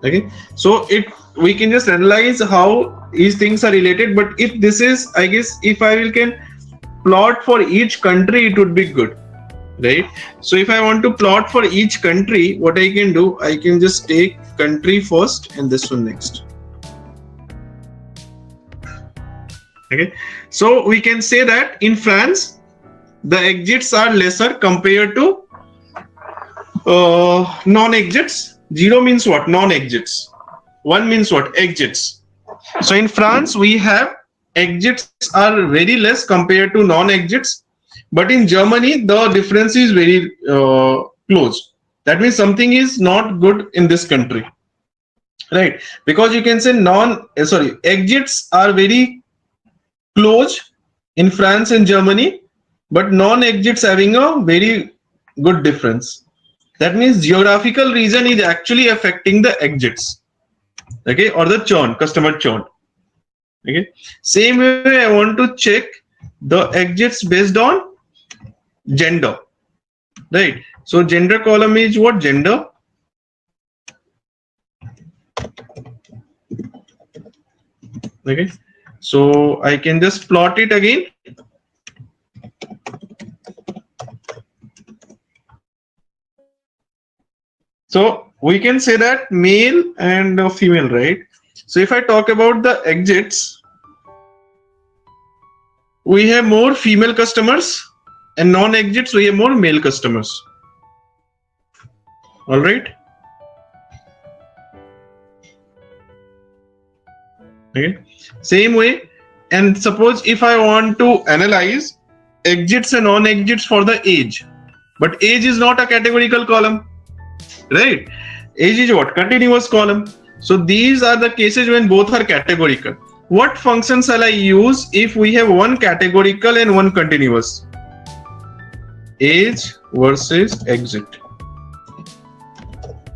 Okay, so we can just analyze how these things are related. But if this is, I guess, if I can plot for each country, it would be good, right? So if I want to plot for each country, what I can do, I can just take country first and this one next. Okay, so we can say that in France, the exits are lesser compared to non-exits. 0 means what? Non-exits. 1 means what? Exits. So in France, we have exits are very less compared to non-exits. But in Germany, the difference is very close. That means something is not good in this country, right? Because you can say exits are very close in France and Germany, but non-exits having a very good difference. That means geographical region is actually affecting the exits, okay, or the churn, customer churn. Okay, same way I want to check the exits based on gender, right? So gender column is what? Gender. Okay, so I can just plot it again. So we can say that male and female, right? So if I talk about the exits, we have more female customers, and non-exits we have more male customers. All right. Okay, same way. And suppose if I want to analyze exits and non-exits for the age, but age is not a categorical column, right? Age is what? Continuous column. So these are the cases when both are categorical. What function shall I use if we have one categorical and one continuous? Age versus exit.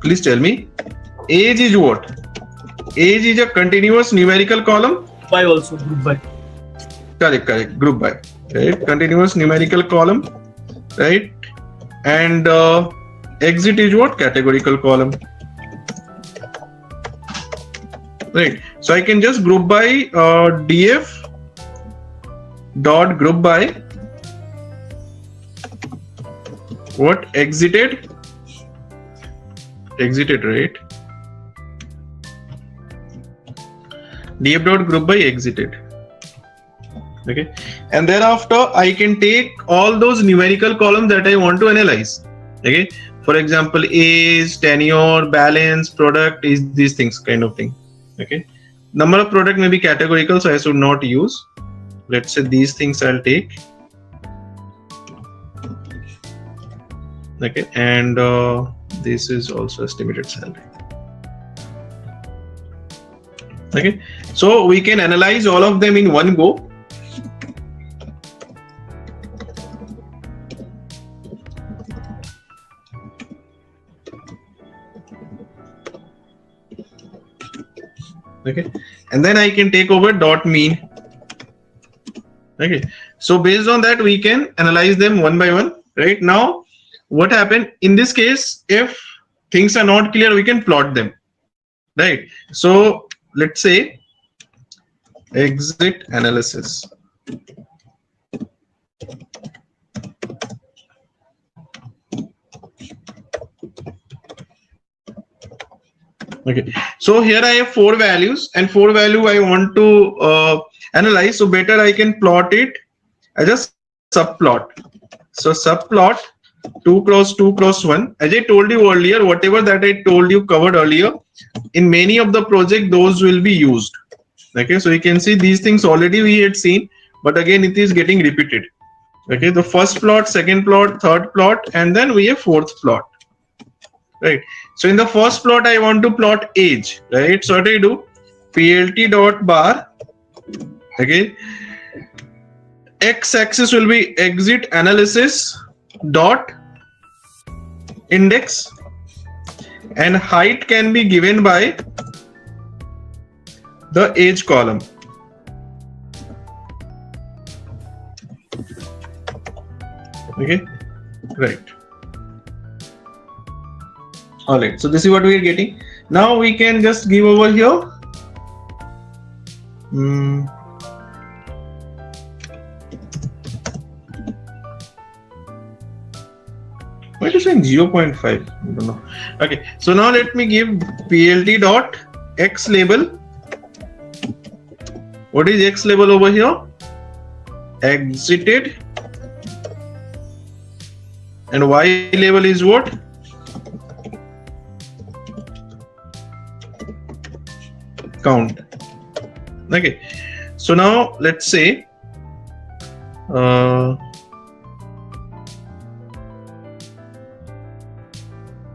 Please tell me. Age is what? Age is a continuous numerical column. By also group by. Correct. Group by. Right. Continuous numerical column. Right. And exit is what? Categorical column. Right. So I can just group by df dot group by what? Exited, right? Df dot group by exited. Okay, and thereafter I can take all those numerical columns that I want to analyze. Okay, for example, age, tenure, balance, product, is these things kind of thing. Okay, number of product may be categorical, so I should not use. Let's say these things I'll take. Okay, and this is also estimated salary. Okay, so we can analyze all of them in one go. Okay, and then I can take over dot mean. Okay, so based on that we can analyze them one by one. Right now, what happened in this case? If things are not clear, we can plot them. Right. So let's say exit analysis. Okay, so here I have 4 values and 4 value I want to analyze. So better I can plot it as a subplot. So subplot 2 cross 2 cross 1. As I told you earlier, whatever that I told you covered earlier, in many of the project those will be used. Okay, so you can see these things already we had seen, but again it is getting repeated. Okay, the first plot, second plot, third plot, and then we have fourth plot. Right. So in the first plot, I want to plot age. Right. So what do I do? PLT dot bar. Okay. X-axis will be exit analysis dot index, and height can be given by the age column. Okay. Right. All right, so this is what we are getting. Now we can just give over here. Why is it saying 0.5? I don't know. Okay, so now let me give PLT dot X label. What is X label over here? Exited. And Y label is what? Count. Okay, so now let's say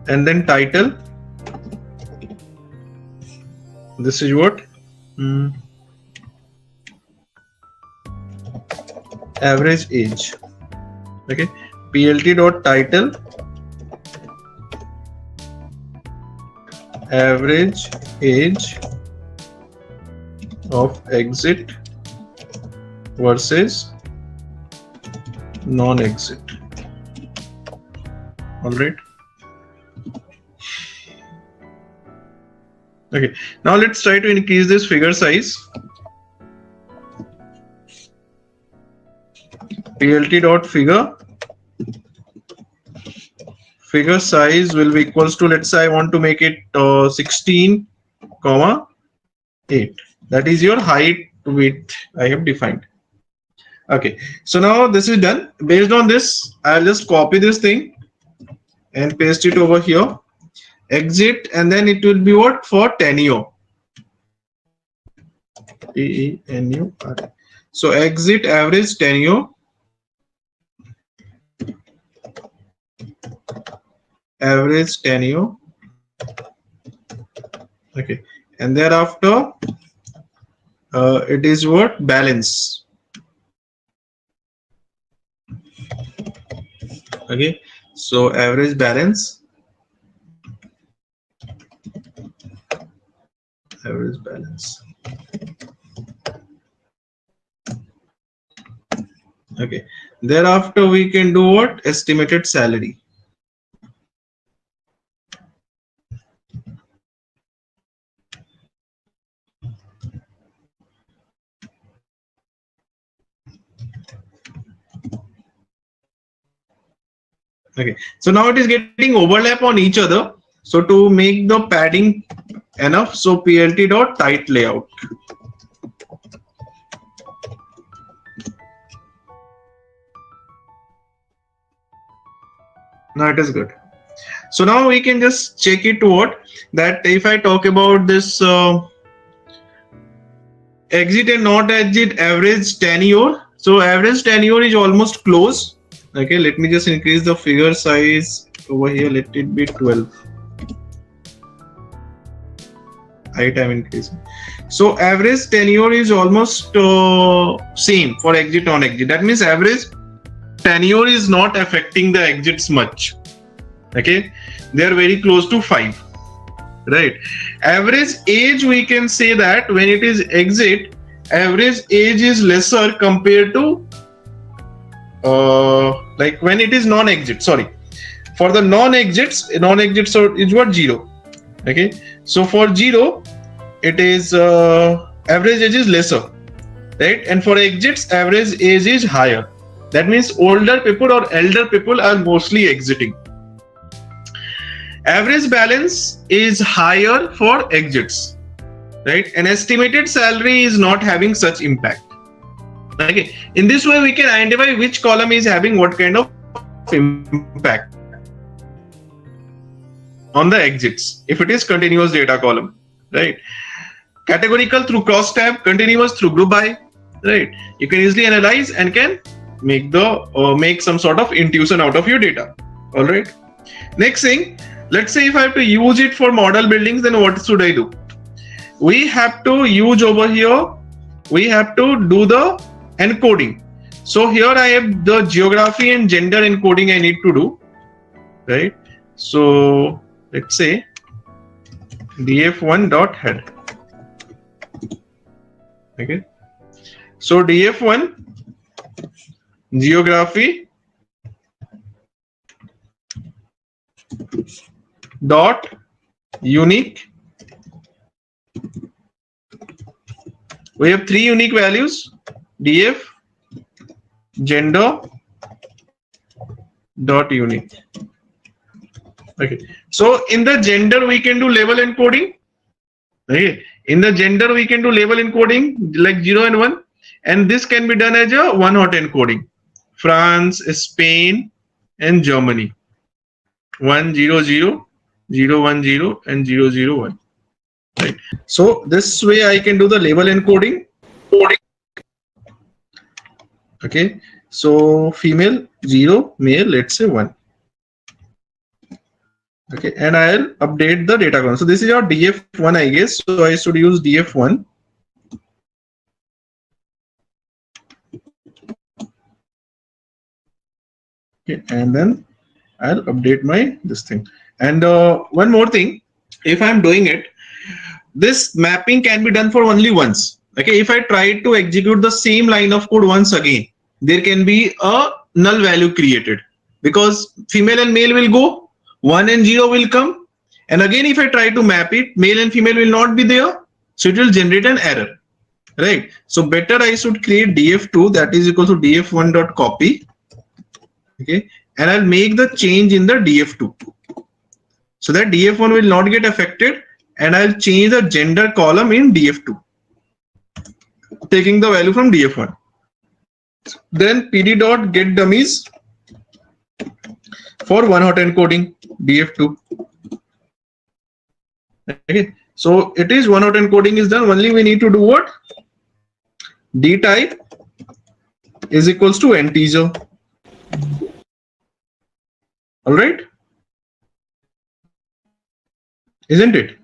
and then title. This is what? Average age. Okay, PLT dot title average age of exit versus non-exit. All right. Okay, now let's try to increase this figure size. PLT dot figure. Figure size will be equals to, let's say I want to make it 16, 8. That is your height width I have defined. Okay, so now this is done. Based on this, I'll just copy this thing and paste it over here. Exit, and then it will be what? For tenure. TENUR. So exit average tenure. Average tenure. Okay, and thereafter it is what? Balance. Okay, so average balance. Average balance. Okay, thereafter we can do what? Estimated salary. Okay, so now it is getting overlap on each other. So to make the padding enough, so PLT dot tight layout. Now it is good. So now we can just check it to what, that if I talk about this exit and not exit average tenure. So average tenure is almost close. Okay, let me just increase the figure size over here. Let it be 12. Height I'm increasing. So average tenure is almost same for exit on exit. That means average tenure is not affecting the exits much. Okay, they are very close to 5. Right. Average age, we can say that when it is exit, average age is lesser compared to like when it is non-exit. Sorry, for the non-exits so is what? 0. Okay, so for 0 it is average age is lesser, right? And for exits average age is higher. That means older people or elder people are mostly exiting. Average balance is higher for exits, right? And estimated salary is not having such impact. Okay, in this way we can identify which column is having what kind of impact on the exits if it is continuous data column, right? Categorical through cross tab, continuous through group by, right? You can easily analyze and can make the make some sort of intuition out of your data. All right, next thing, let's say if I have to use it for model buildings, then what should I do? We have to use over here, we have to do the encoding. So here I have the geography and gender encoding I need to do, right? So let's say df1.head. Okay, so df1 geography dot unique. We have 3 unique values: df, gender dot unique. Okay, so in the gender we can do label encoding. Okay, in the gender we can do label encoding like 0 and 1, and this can be done as a one hot encoding: France, Spain, and Germany. 100, 010, and 001. Right. So this way I can do the label encoding. Okay. So female 0, male let's say 1. Okay, and I'll update the data column. So this is your df1, I guess. So I should use df1. Okay, and then I'll update my this thing. And one more thing, if I'm doing it, this mapping can be done for only once. Okay, if I try to execute the same line of code once again, there can be a null value created because female and male will go, 1 and 0 will come, and again if I try to map it, male and female will not be there, so it will generate an error, right? So better I should create df2, that is equal to df1.copy. Okay, and I'll make the change in the df2 so that df1 will not get affected, and I'll change the gender column in df2, taking the value from df1. Then pd.getDummies for one hot encoding df2. Okay, so it is one hot encoding is done. Only we need to do what? D type is equals to integer. All right, isn't it?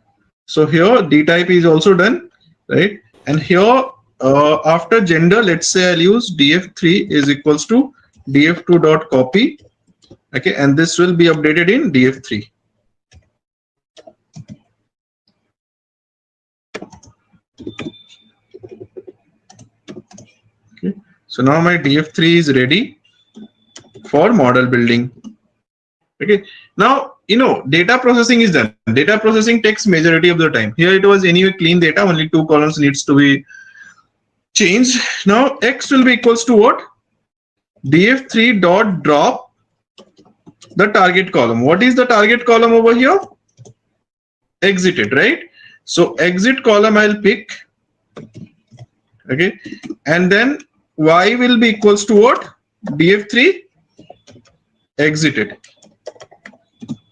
So here D type is also done, right? And here after gender, let's say I'll use df3 is equals to df2 dot copy. Okay, and this will be updated in df3. Okay, so now my df3 is ready for model building. Okay, now data processing is done. Data processing takes majority of the time. Here it was anyway clean data, only 2 columns needs to be changed. Now x will be equals to what? df3 dot drop the target column. What is the target column over here? Exited, right? So exit column I'll pick. Okay, and then y will be equals to what? df3 exited.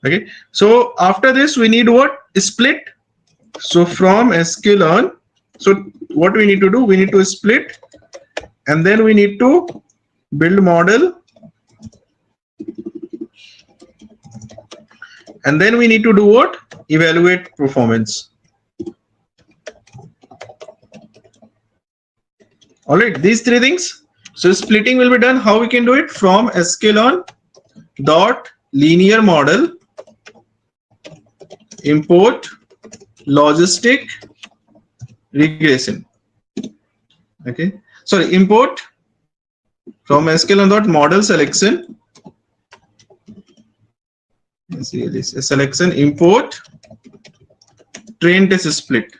Okay, so after this we need what? Split. So from Scikit-Learn, so what we need to do? We need to split, and then we need to build model, and then we need to do what? Evaluate performance. All right, these 3 things. So splitting will be done. How we can do it? From Scikit-Learn dot linear model import logistic regression. Okay, sorry, import from Scikit-Learn dot model selection. Selection import train test split.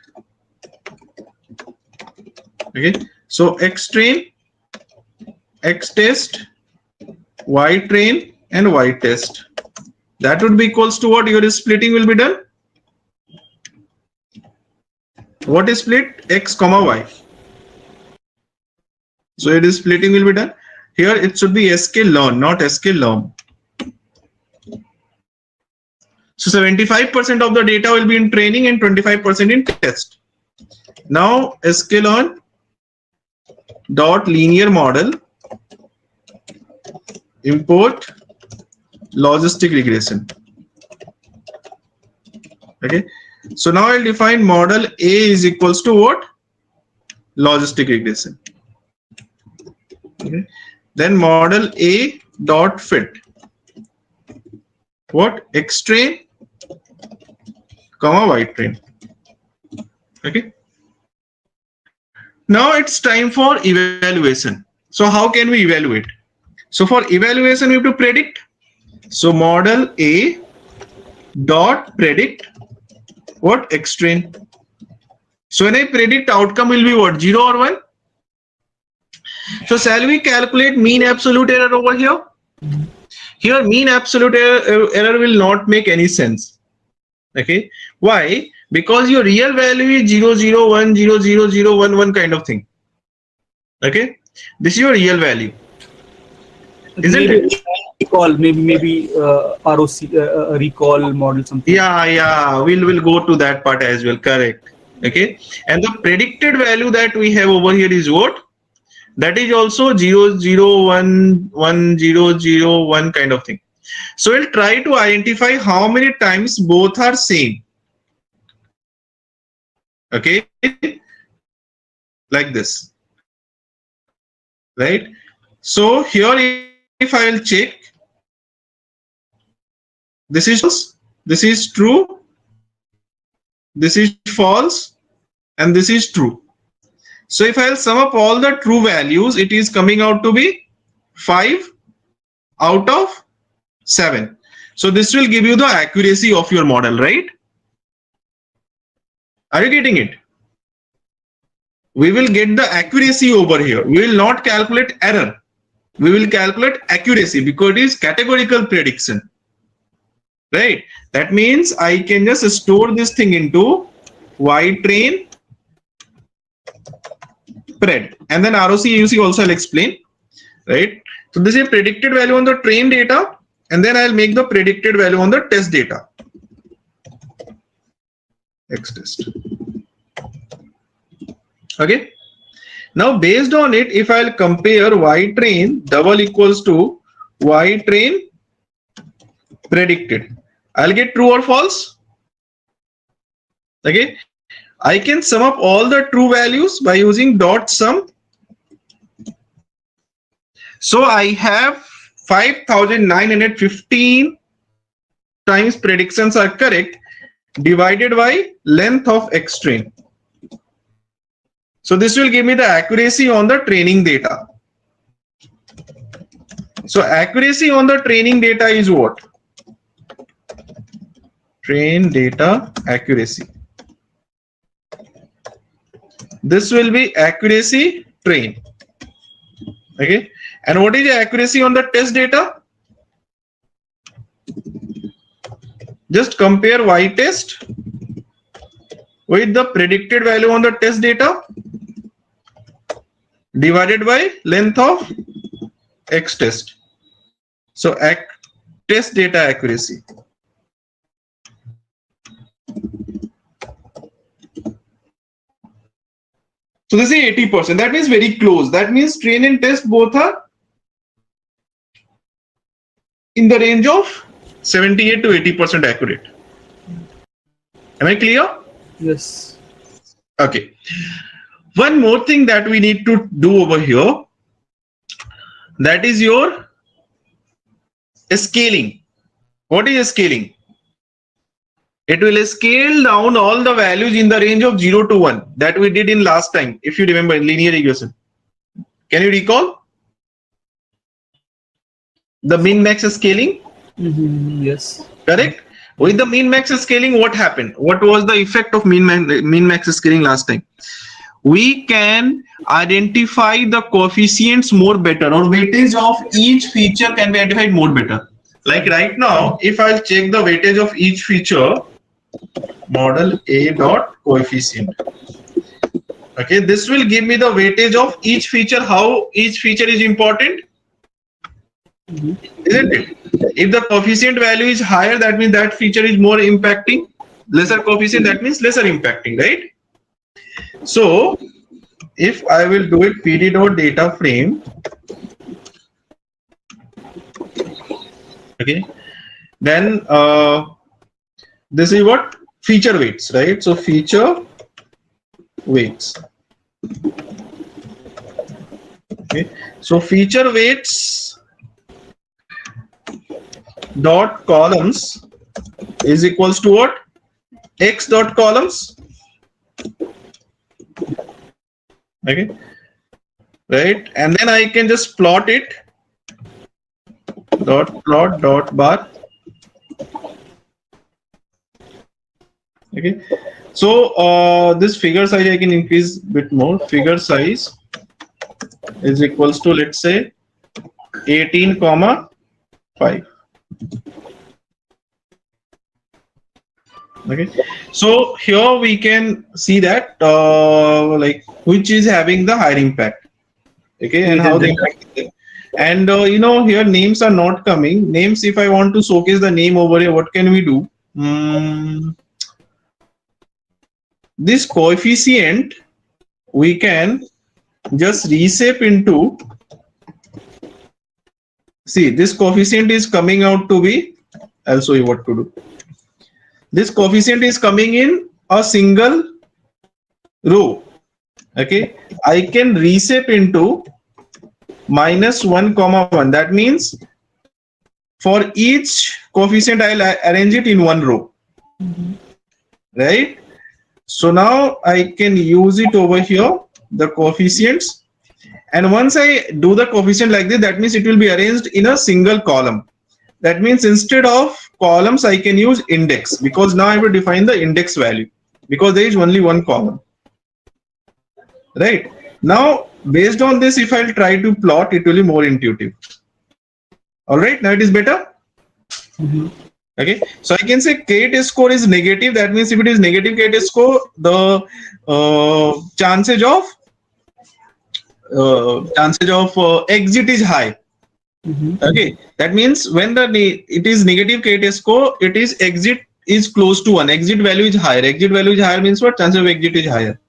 Okay, so x train, x test, y train, and y test. That would be equals to what? Your splitting will be done. What is split? X comma y. So it is splitting will be done. Here it should be Scikit-Learn, not Scikit-Learn. So 75% of the data will be in training and 25% in test. Now Scikit-Learn dot linear model import logistic regression. Okay, so now I'll define model A is equals to what? Logistic regression. Okay, then model A dot fit what? X train comma y train. Okay, now it's time for evaluation. So how can we evaluate? So for evaluation we have to predict. So model A dot predict what? X train. So when I predict, outcome will be what? 0 or 1. So shall we calculate mean absolute error over here? Here mean absolute error will not make any sense. Okay, why? Because your real value is 0 0 1 0 0 0 1 1 kind of thing. Okay, this is your real value, isn't it? Recall, maybe ROC recall model something. Yeah, we'll go to that part as well. Correct. Okay, and the predicted value that we have over here is what? That is also 0 0 1 1 0 0 1 kind of thing. So we'll try to identify how many times both are same. Okay, like this, right? So here if I will check, this is true, this is false, and this is true. So if I'll sum up all the true values, it is coming out to be 5 out of 7. So this will give you the accuracy of your model, right? Are you getting it? We will get the accuracy over here. We will not calculate error. We will calculate accuracy because it is categorical prediction, right? That means I can just store this thing into Y train pred, and then ROC-AUC also I'll explain, right? So this is a predicted value on the train data, and then I'll make the predicted value on the test data. X test. Okay. Now based on it, if I'll compare y train double equals to y train predicted, I'll get true or false. Okay, I can sum up all the true values by using dot sum. So I have 5915 times predictions are correct divided by length of x train. So this will give me the accuracy on the training data. So accuracy on the training data is what? Train data accuracy. This will be accuracy train. Okay. And what is the accuracy on the test data? Just compare y test with the predicted value on the test data divided by length of x test. So test data accuracy. So this is 80%. That means very close. That means train and test both are in the range of 78 to 80% accurate. Am I clear? Yes. Okay. One more thing that we need to do over here, that is your scaling. What is scaling? It will scale down all the values in the range of 0 to 1 that we did in last time, if you remember, in linear regression. Can you recall? The min-max scaling? Yes. Correct? With the min-max scaling, what happened? What was the effect of min-max scaling last time? We can identify the coefficients more better, or weightage of each feature can be identified more better. Like right now, if I'll check the weightage of each feature, model A dot coefficient. Okay, this will give me the weightage of each feature, how each feature is important. Isn't it? If the coefficient value is higher, that means that feature is more impacting. Lesser coefficient, that means lesser impacting, right? So if I will do it PD dot data frame, okay, then this is what? Feature weights, right? So feature weights. Okay, so feature weights dot columns is equals to what? X dot columns. Okay, right? And then I can just plot it. Dot plot dot bar. Okay, so this figure size I can increase a bit more. Figure size is equals to, let's say, 18,5. Okay, so here we can see that like which is having the higher impact. Okay, and how the impact is there. And you know, here names are not coming. Names, if I want to showcase the name over here, what can we do? This coefficient we can just reshape into, see, this coefficient is coming out to be, I'll show you what to do. This coefficient is coming in a single row. Okay, I can reshape into -1, that means for each coefficient I'll arrange it in one row. Right? So now I can use it over here, the coefficients, and once I do the coefficient like this, that means it will be arranged in a single column. That means instead of columns I can use index, because now I will define the index value, because there is only one column. Right? Now based on this, if I'll try to plot, it will be more intuitive. All right, now it is better. Okay, so I can say k-test score is negative. That means if it is negative k-test score, the chances of exit is high. Okay, that means when it is negative k-test score, it is exit is close to 1. Exit value is higher. Exit value is higher means what? Chance of exit is higher.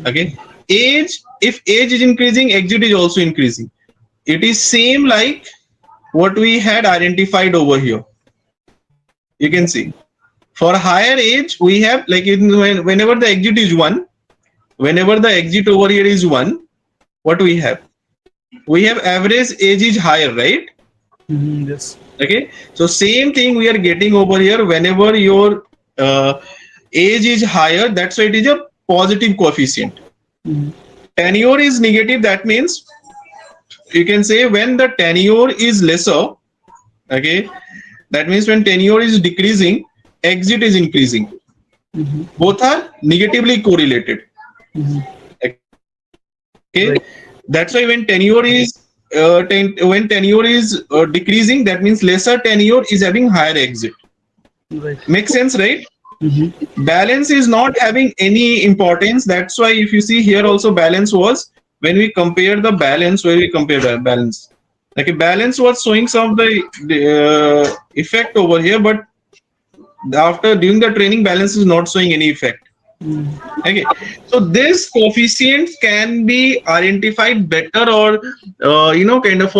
Okay, age if age is increasing, exit is also increasing. It is same like what we had identified over here. You can see for higher age, we have like whenever the exit is 1, whenever the exit over here is 1, what we have? We have average age is higher, right? Yes. Okay. So same thing we are getting over here. Whenever your age is higher, that's why it is a positive coefficient. Tenure is negative. That means you can say when the tenure is lesser, okay, that means when tenure is decreasing, exit is increasing. Both are negatively correlated. Okay, Right. that's why when tenure is decreasing, that means lesser tenure is having higher exit. Right. Makes sense, right? Balance is not having any importance. That's why if you see here also balance was when we compare the balance, where we compare the balance. Like a balance was showing some of the effect over here, but after doing the training, balance is not showing any effect. Okay, so this coefficient can be identified better, or kind of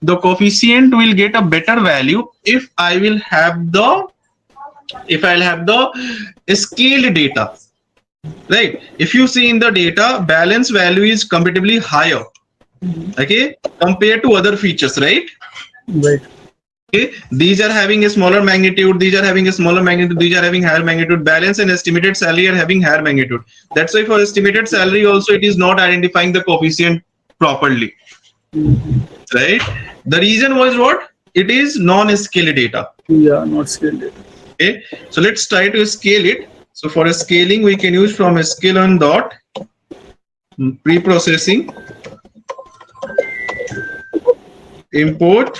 the coefficient will get a better value if I'll have the scaled data, right? If you see in the data, balance value is comparatively higher, okay, compared to other features, right? Right. Okay, these are having a smaller magnitude, these are having a smaller magnitude, these are having higher magnitude. Balance and estimated salary are having higher magnitude. That's why for estimated salary also it is not identifying the coefficient properly, right? The reason was what? It is non-scale data. Yeah, not scaled data. Okay, so let's try to scale it. So for a scaling, we can use from a Scikit-Learn dot pre-processing import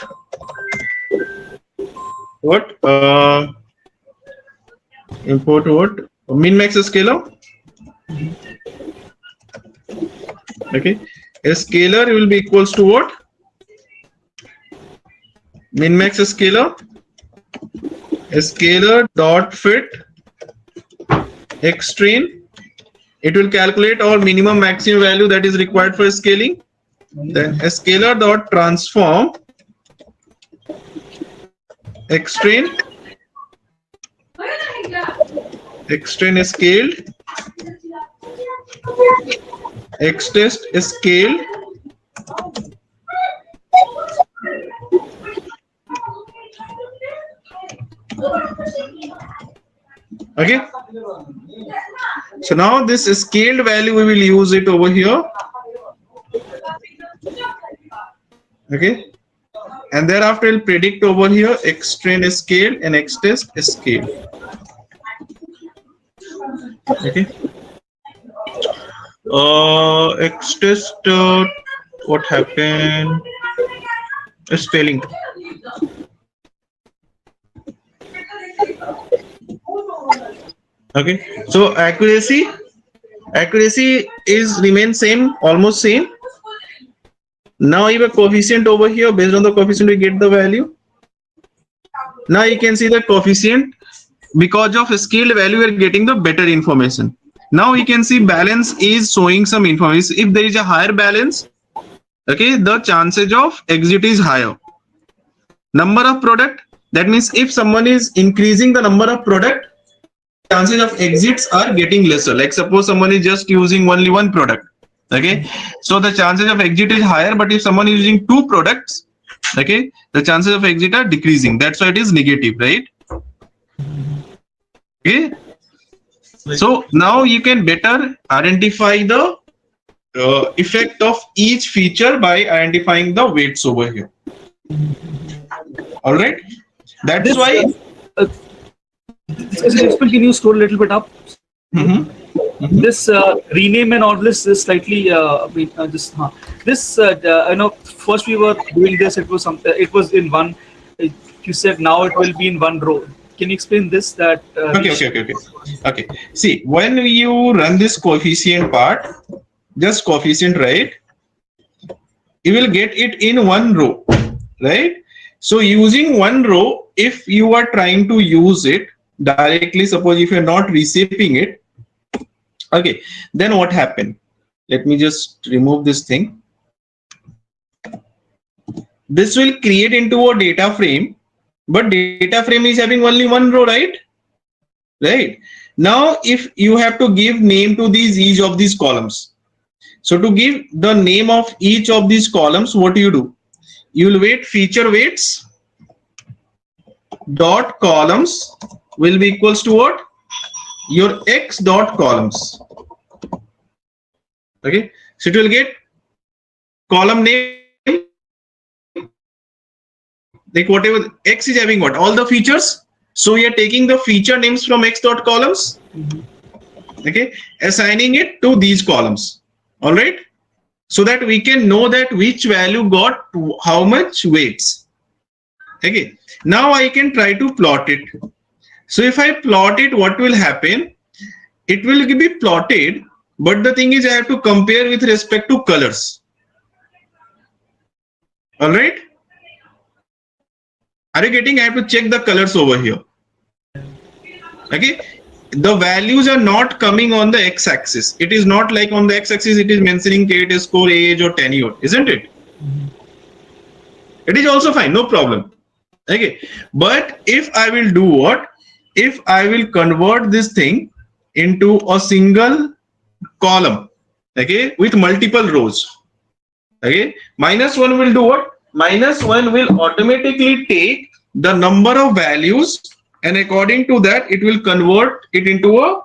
what import what min max scalar. Okay, a scalar will be equals to what? Min max scalar. A scalar dot fit xtrain. It will calculate our minimum maximum value that is required for scaling. Then a scalar dot transform xtrain. Xtrain is scaled. Xtest is scaled. Okay, so now this scaled value we will use it over here. Okay, and thereafter we'll predict over here xtrain is scaled and xtest is scaled. Okay, xtest what happened is failing. Okay, so accuracy is remain same, almost same. Now you have a coefficient over here. Based on the coefficient we get the value. Now you can see the coefficient, because of a scaled value we are getting the better information. Now we can see balance is showing some information. If there is a higher balance, okay, the chances of exit is higher. Number of product, that means if someone is increasing the number of product, chances of exits are getting lesser. Like suppose someone is just using only one product, okay, so the chances of exit is higher. But if someone is using 2 products, okay, the chances of exit are decreasing. That's why it is negative, right? Okay, so now you can better identify the effect of each feature by identifying the weights over here. All right, that's This, why can you scroll a little bit up? This rename and all this is slightly this first we were doing this, it was something, it was in one, you said now it will be in one row. Can you explain this? That okay, see, when you run this coefficient part, just coefficient, right, you will get it in one row, right? So using one row, if you are trying to use it directly, suppose if you're not reshaping it, okay, then what happened? let me just remove this thing. This will create into a data frame, but data frame is having only one row, right? Right. Now, if you have to give name to each of these columns. So to give the name of each of these columns, what do? You will wait feature weights dot columns will be equals to what? Your x dot columns. Okay. So it will get column name, like whatever x is having what? All the features. So we are taking the feature names from x dot columns. Okay. Assigning it to these columns. All right. So that we can know that which value got how much weights. Okay. Now I can try to plot it. So if I plot it, what will happen? It will be plotted, but the thing is I have to compare with respect to colors. All right. Are you getting? I have to check the colors over here. Okay. The values are not coming on the x-axis. It is not like on the x-axis it is mentioning credit score, age or tenure, isn't it? It is also fine, no problem. Okay. But if I will do what? If I will convert this thing into a single column, okay, with multiple rows, okay, -1 will do what? -1 will automatically take the number of values, and according to that it will convert it into a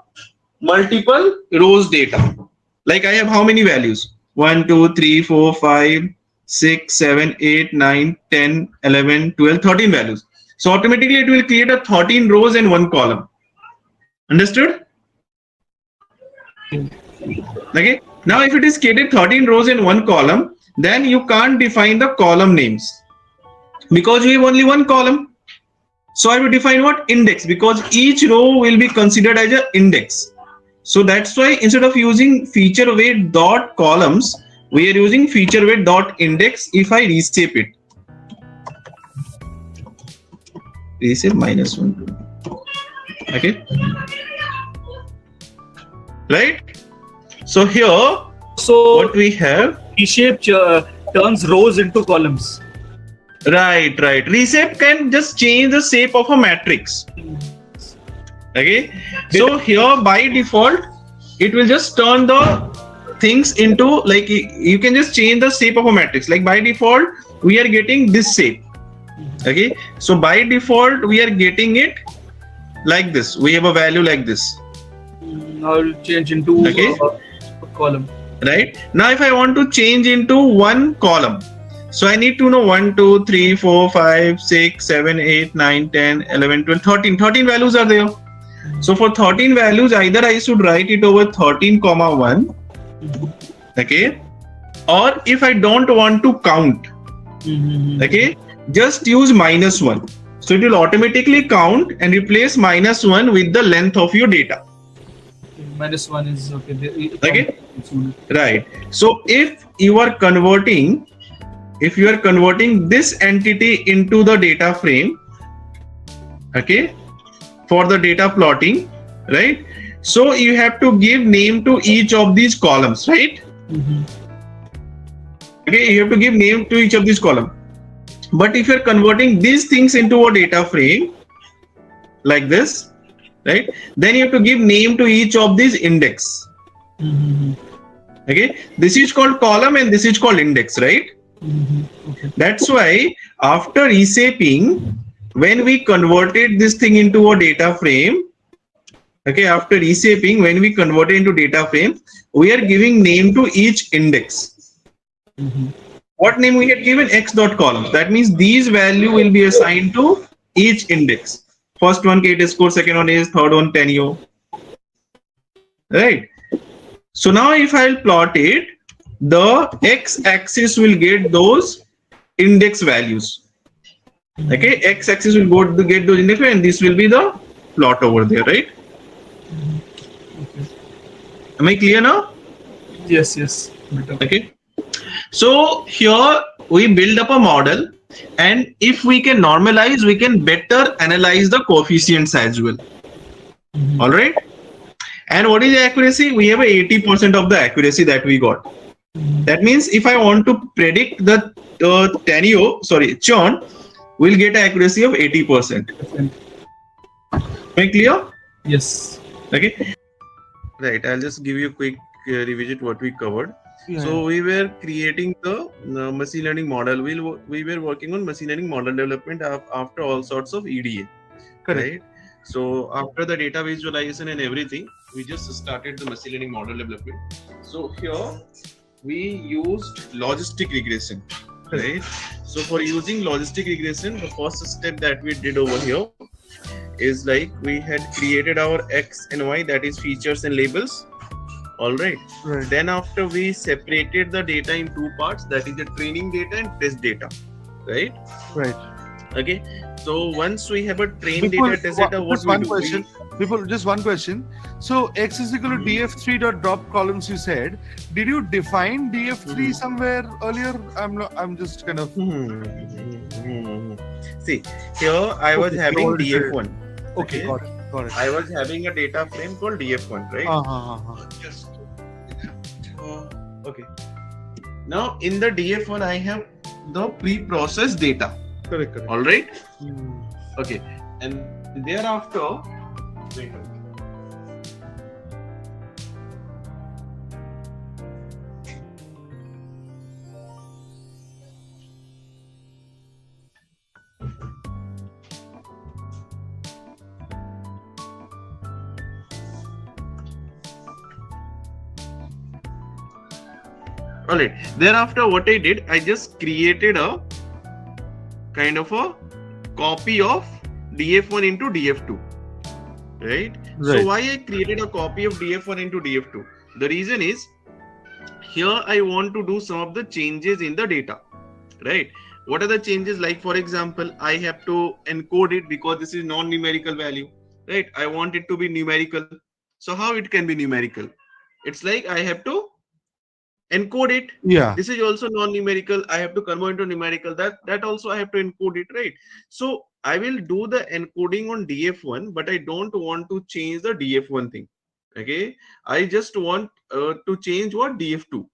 multiple rows data. Like I have how many values? 1 2 3 4 5 6 7 8 9 10 11 12 13 values. So automatically it will create a 13 rows and 1 column. Understood? Okay. Now if it is created 13 rows and 1 column, then you can't define the column names because you have only 1 column. So I will define what? Index, because each row will be considered as an index. So that's why instead of using feature weight dot columns, we are using feature weight dot index. If I reshape it, reshape -1. Okay. Right. So here, what we have? Reshape turns rows into columns. Right. Reshape can just change the shape of a matrix. Okay. So here by default, it will just turn the things into, like, you can just change the shape of a matrix. Like by default, we are getting this shape. Okay. So by default, we are getting it like this. We have a value like this. Now it will change into a column. Right. Now if I want to change into 1 column, so I need to know 1 2 3 4 5 6 7 8 9 10 11 12 13 values are there. So for 13 values, either I should write it over 13,1, okay, or if I don't want to count, okay, just use -1. So it will automatically count and replace -1 with the length of your data. -1 is okay. Okay. Right. So if you are converting this entity into the data frame, okay, for the data plotting, right? So you have to give name to each of these columns, right? Okay, you have to give name to each of these columns. But if you're converting these things into a data frame like this, right, then you have to give name to each of these index. Okay, this is called column and this is called index, right? Okay. That's why after reshaping, when we converted this thing into a data frame, okay, after reshaping, when we convert it into data frame, we are giving name to each index. What name we had given? X dot columns. That means these value will be assigned to each index. First one credit score, second one is, third one tenure. Right. So now if I'll plot it, the x-axis will get those index values. Okay, x-axis will go to get those index, and this will be the plot over there, right? Okay. Am I clear now? Yes. Okay. So here we build up a model, and if we can normalize, we can better analyze the coefficients as well. All right. And what is the accuracy? We have a 80% of the accuracy that we got. That means if I want to predict the churn, we'll get an accuracy of 80%. Make clear? Yes. Okay. Right. I'll just give you a quick revisit what we covered. Yeah. So we were creating the machine learning model. We were working on machine learning model development after all sorts of EDA. Correct. Right. So after the data visualization and everything, we just started the machine learning model development. So here we used logistic regression. Right. So for using logistic regression, the first step that we did over here is like we had created our X and Y, that is features and labels. All right. Right. Then after we separated the data in two parts, that is the training data and test data. Right. Right. Okay. So once we have a trained data, test data, what we do? Just one question. So X is equal to df3 dot drop columns. You said. Did you define df3 somewhere earlier? I'm just kind of. See, here I was having df1. Okay, got it. I was having a data frame called df1, right? Just okay. Now in the df1, I have the pre-processed data. Correct. All right. Okay, and thereafter. Wait a minute. Alright, thereafter what I did, I just created a kind of a copy of df1 into df2. Right? So why I created a copy of df1 into df2? The reason is, here I want to do some of the changes in the data. Right? What are the changes? Like for example, I have to encode it because this is non-numerical value. Right? I want it to be numerical. So how it can be numerical? It's like I have to encode it. Yeah. This is also non-numerical. I have to convert into numerical. That also I have to encode it, right? So I will do the encoding on df1, but I don't want to change the df1 thing. Okay, I just want to change what df2.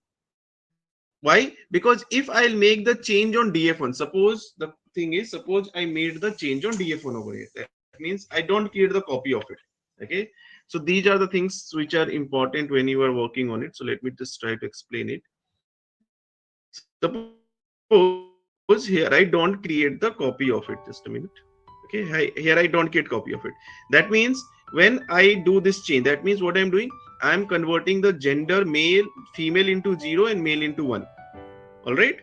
Why? Because if I'll make the change on df1, suppose the thing is, suppose I made the change on df1 over here. That means I don't create the copy of it. Okay. So these are the things which are important when you are working on it. So let me just try to explain it. Suppose here I don't create the copy of it. Just a minute. Okay, here I don't create copy of it. That means when I do this change, that means what I'm doing, I'm converting the gender female into 0 and male into 1. All right.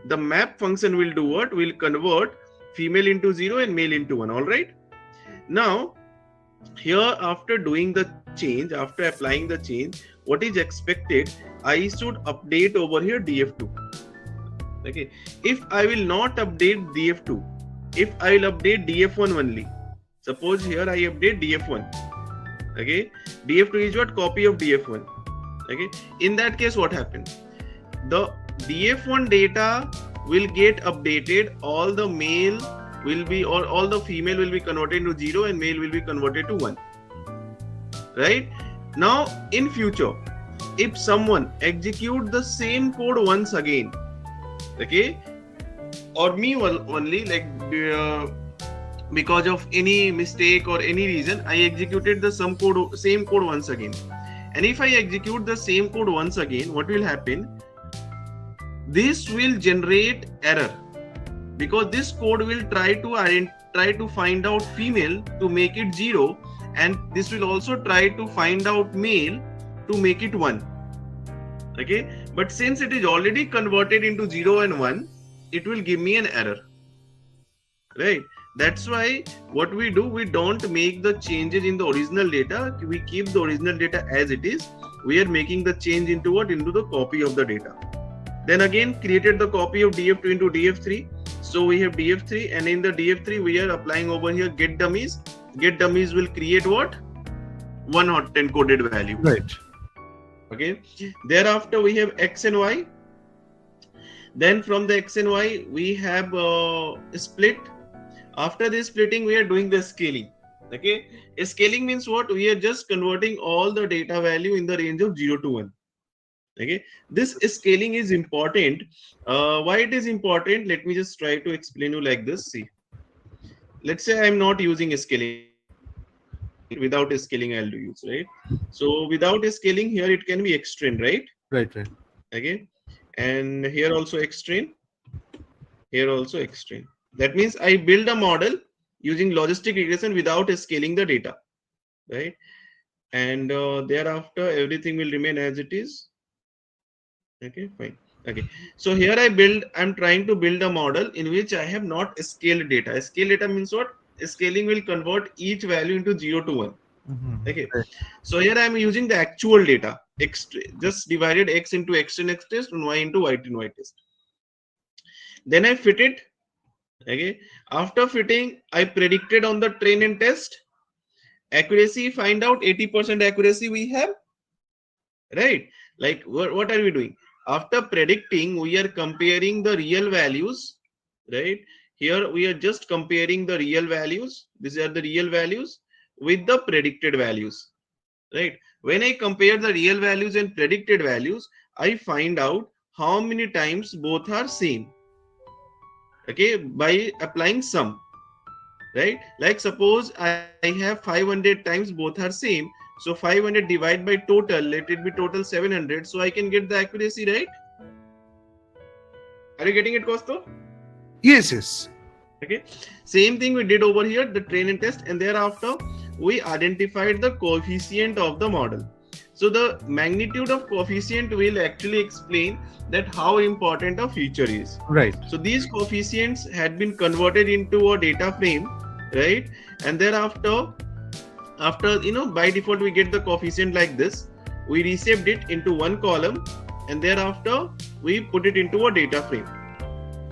The map function will do what? Will convert female into 0 and male into 1. All right. Now, here after doing the change, after applying the change, what is expected? I should update over here df2. Okay, if I will not update df2, if I will update df1 only, suppose here I update df1. Okay, df2 is what? Copy of df1. Okay, in that case what happens? The df1 data will get updated. All the male will be, or all the female will be converted into 0 and male will be converted to 1. Right? Now in future, if someone execute the same code once again, okay, or me only, like because of any mistake or any reason, I executed the same code once again, and if I execute the same code once again, what will happen? This will generate error, because this code will try to find out female to make it 0, and this will also try to find out male to make it 1. Okay, but since it is already converted into 0 and 1, it will give me an error. Right? That's why what we do, we don't make the changes in the original data. We keep the original data as it is. We are making the change into what? Into the copy of the data. Then again created the copy of df2 into df3. So we have df3, and in the df3 we are applying over here get dummies. Get dummies will create what? One hot encoded value. Right. Okay. Thereafter we have x and y. Then from the x and y we have split. After this splitting, we are doing the scaling. Okay, scaling means what? We are just converting all the data value in the range of 0 to 1. Okay, this scaling is important. Why it is important? Let me just try to explain you like this. See, let's say I'm not using scaling, without scaling I'll use, right? So without scaling here it can be xtrain, right? Right, right. Okay, and here also xtrain, here also xtrain. That means I build a model using logistic regression without scaling the data, right? And thereafter everything will remain as it is. Okay, fine. Okay, so here I'm trying to build a model in which I have not scaled data. Scale data means what? Scaling will convert each value into 0 to 1. Okay, Right. so here I'm using the actual data, just divided x into x in x test and y into y in y test. Then I fit it. Okay, after fitting, I predicted on the train and test. Accuracy, find out 80% accuracy we have, right? Like what are we doing? After predicting, we are comparing the real values, right? Here we are just comparing the real values. These are the real values with the predicted values, right? When I compare the real values and predicted values, I find out how many times both are same, okay, by applying sum, right? Like suppose I have 500 times both are same, so 500 divided by total, let it be total 700, so I can get the accuracy, right? Are you getting it, Kosto? Yes, yes. Okay, same thing we did over here, the train and test, and thereafter we identified the coefficient of the model. So the magnitude of coefficient will actually explain that how important a feature is. Right. So these coefficients had been converted into a data frame, right? And thereafter, after by default we get the coefficient like this. We reshaped it into one column, and thereafter we put it into a data frame.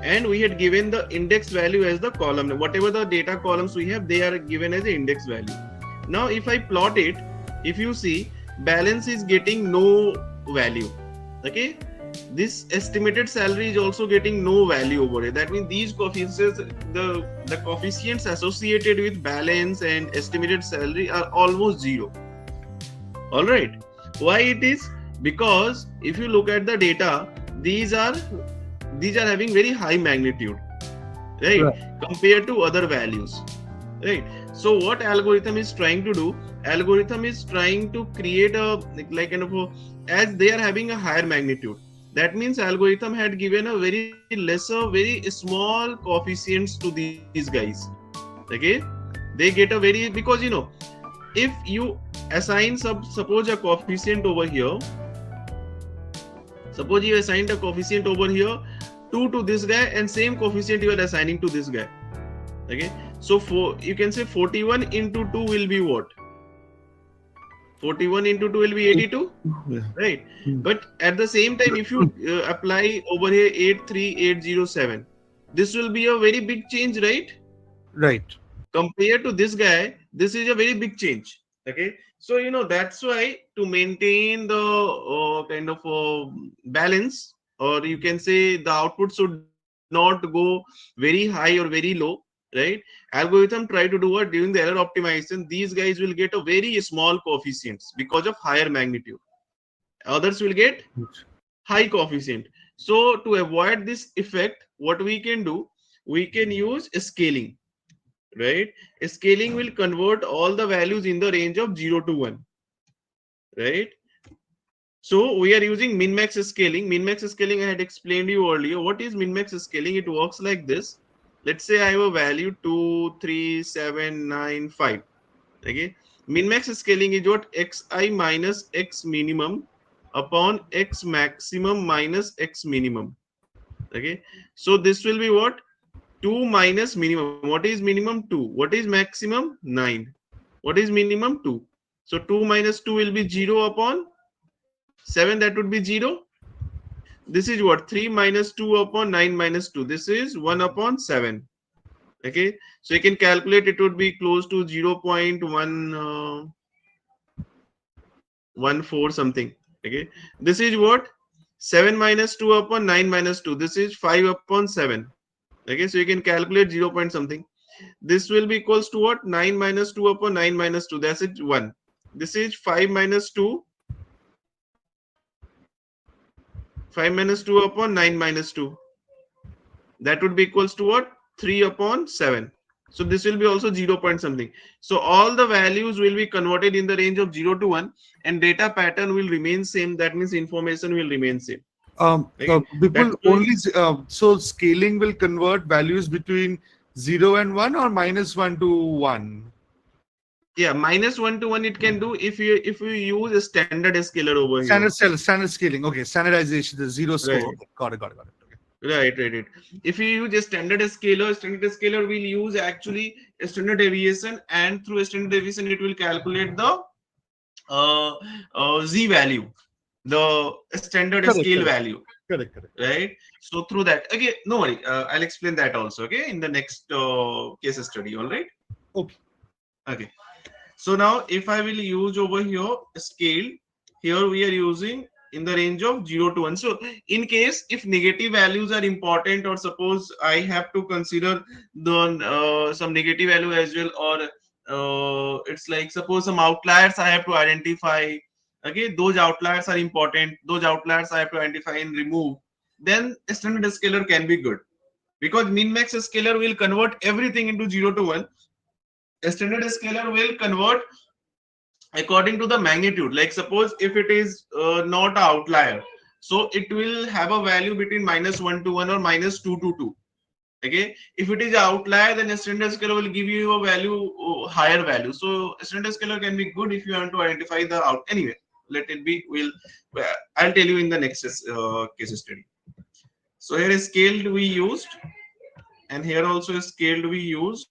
And we had given the index value as the column. Whatever the data columns we have, they are given as the index value. Now if I plot it, if you see, balance is getting no value. Okay, this estimated salary is also getting no value over here. That means these coefficients, the coefficients associated with balance and estimated salary are almost zero. All right, why it is? Because if you look at the data, these are having very high magnitude, right, compared to other values, right? So what algorithm is trying to do? Algorithm is trying to create a like kind of a, as they are having a higher magnitude, that means algorithm had given a very lesser, very small coefficients to these guys. Okay, they get a very, because if you assign suppose a coefficient over here, suppose you assigned a coefficient over here 2 to this guy, and same coefficient you are assigning to this guy. Okay, so you can say 41 into 2 will be what? 41 into 2 will be 82, right? But at the same time, if you apply over here 83807, this will be a very big change, right? Right. Compared to this guy, this is a very big change. Okay, so that's why, to maintain the kind of balance, or you can say the output should not go very high or very low, right? Algorithm try to do what? During the error optimization, these guys will get a very small coefficients because of higher magnitude. Others will get high coefficient. So to avoid this effect, what we can do? We can use scaling, right? Scaling will convert all the values in the range of 0 to 1, right? So we are using min-max scaling. Min-max scaling I had explained you earlier. What is min-max scaling? It works like this. Let's say I have a value 23795. Okay, min-max scaling is what? Xi minus x minimum upon x maximum minus x minimum. Okay, so this will be what? 2 minus minimum. What is minimum? 2. What is maximum? 9. What is minimum? 2. So 2 minus 2 will be 0 upon 7. That would be 0. This is what? 3 minus 2 upon 9 minus 2. This is 1 upon 7. Okay, so you can calculate, it would be close to 0.114 something. Okay, this is what? 7 minus 2 upon 9 minus 2. This is 5 upon 7. Okay, so you can calculate 0 point something. This will be equals to what? 9 minus 2 upon 9 minus 2. That's it, 1. This is 5 minus 2. 5 minus 2 upon 9 minus 2. That would be equals to what? 3 upon 7. So this will be also 0 point something. So all the values will be converted in the range of 0 to 1, and data pattern will remain same. That means information will remain same. People That's only so scaling will convert values between 0 and 1 or minus 1 to 1. Yeah, minus 1 to 1 it can do if you use a standard scaler over here. Standard scaling. Okay, standardization, the zero score. Right. Okay, got it. Okay. Right. If you use a standard scaler will use actually a standard deviation, and through a standard deviation it will calculate the z value, the standard scale value. Correct. Right. So through that, okay, no worry. I'll explain that also. Okay, in the next case study. All right. Okay. So now if I will use over here scale, here we are using in the range of 0 to 1. So in case if negative values are important, or suppose I have to consider the some negative value as well, or it's like suppose some outliers I have to identify. Okay, those outliers are important. Those outliers I have to identify and remove. Then a standard scaler can be good, because min-max scaler will convert everything into 0 to 1. A standard scaler will convert according to the magnitude. Like suppose if it is not an outlier, so it will have a value between minus 1 to 1 or minus 2 to 2. Okay, if it is an outlier, then a standard scaler will give you a value, higher value. So a standard scaler can be good if you want to identify the out. Anyway, let it be. I'll tell you in the next case study. So here is scaled we used, and here also is scaled we used.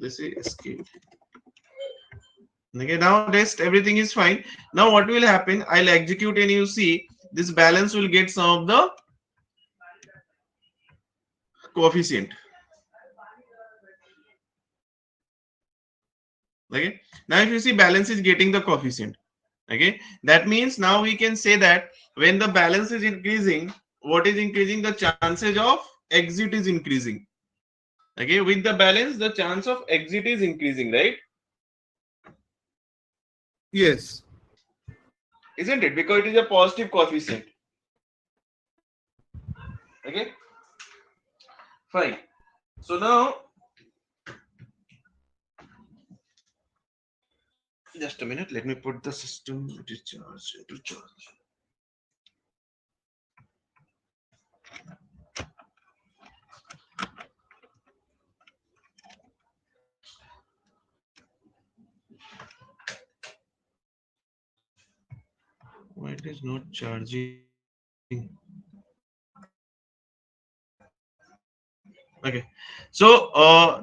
This is scaled. Okay, now rest everything is fine. Now what will happen? I'll execute, and you see this balance will get some of the coefficient. Okay, now if you see balance is getting the coefficient. Okay, that means now we can say that when the balance is increasing, what is increasing? The chances of exit is increasing. Okay, with the balance, the chance of exit is increasing, right? Yes. Isn't it? Because it is a positive coefficient. Okay, fine. So now, just a minute. Let me put the system to charge. Why it is not charging? Okay, so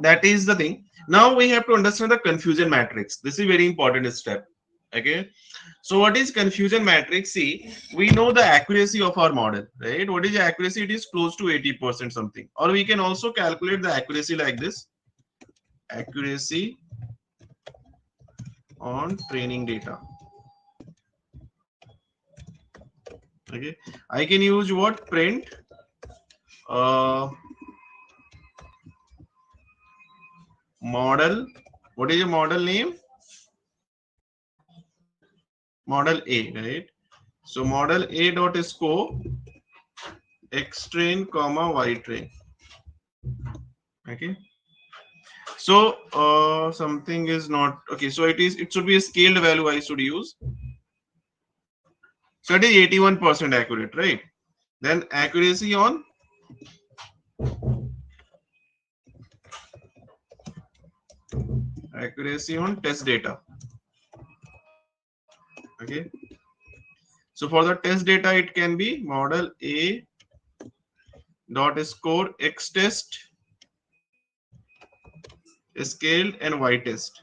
that is the thing. Now we have to understand the confusion matrix. This is very important step. Okay, so what is confusion matrix? See, we know the accuracy of our model, right? What is the accuracy? It is close to 80% something. Or we can also calculate the accuracy like this: accuracy on training data. Okay, I can use what? Print model. What is your model name? Model A, right? So model A dot score x train comma y train. Okay, so something is not okay. So it should be a scaled value I should use. So it is 81% accurate, right? Then accuracy on test data. Okay, so for the test data it can be model A dot score x test scaled and y test.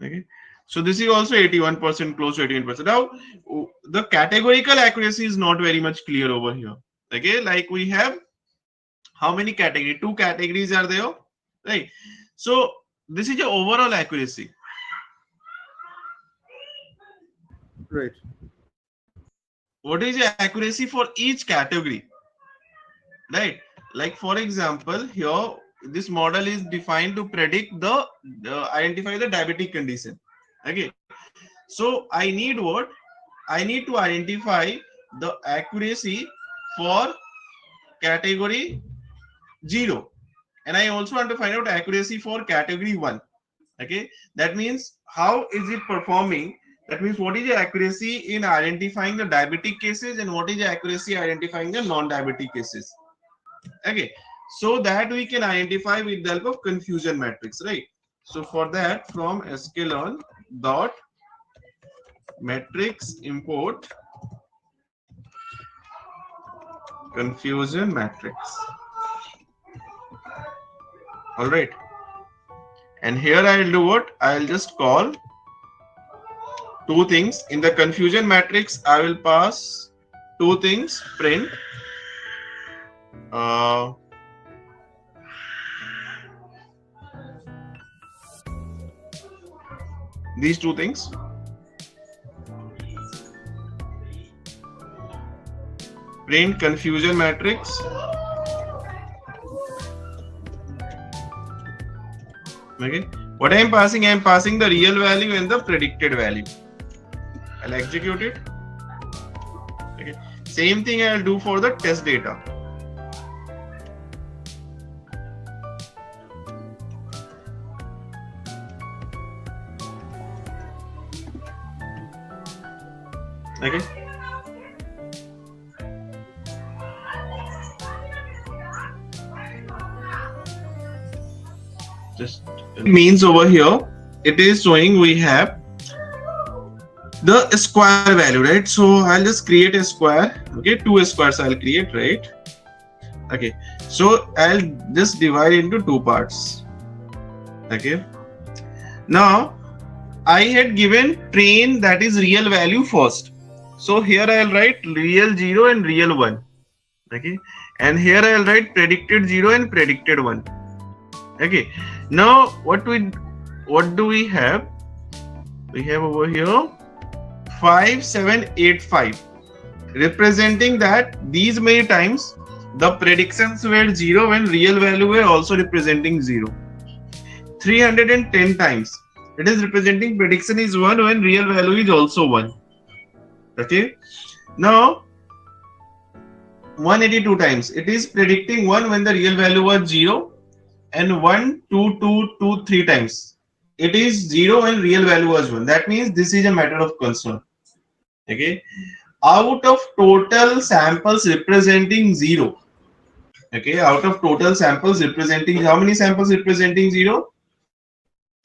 Okay, so this is also 81%, close to 81%. Now the categorical accuracy is not very much clear over here. Okay, like we have how many categories? 2 categories are there, right? So this is the overall accuracy. Right. What is the accuracy for each category? right? Like for example, here this model is defined to predict the identify the diabetic condition. Okay, so I need what? I need to identify the accuracy for category 0, and I also want to find out accuracy for category 1. Okay, that means how is it performing? That means what is the accuracy in identifying the diabetic cases and what is the accuracy identifying the non-diabetic cases. Okay, so that we can identify with the help of confusion matrix, right? So for that, from Scikit-Learn dot matrix import confusion matrix. All right, and here I'll do what? I'll just call two things in the confusion matrix. I will pass two things: print these two things, print confusion matrix, okay. What I am passing the real value and the predicted value. I'll execute it. Okay, same thing I'll do for the test data. Okay, just means over here it is showing we have the square value, right? So I'll just create a square. Okay, two squares I'll create, right? Okay, so I'll just divide into two parts. Okay, now I had given train, that is real value first. So here I'll write real 0 and real 1. Okay, and here I'll write predicted 0 and predicted 1. Okay, now what do we have? We have over here 5785, representing that these many times the predictions were 0 when real value were also representing 0. 310 times it is representing prediction is 1 when real value is also 1. Okay, now 182 times it is predicting 1 when the real value was 0, and 1, 2, 2, 2, 3 times it is 0 when real value was 1. That means this is a matter of concern. Okay, out of total samples representing 0. Okay, out of total samples representing, how many samples representing 0?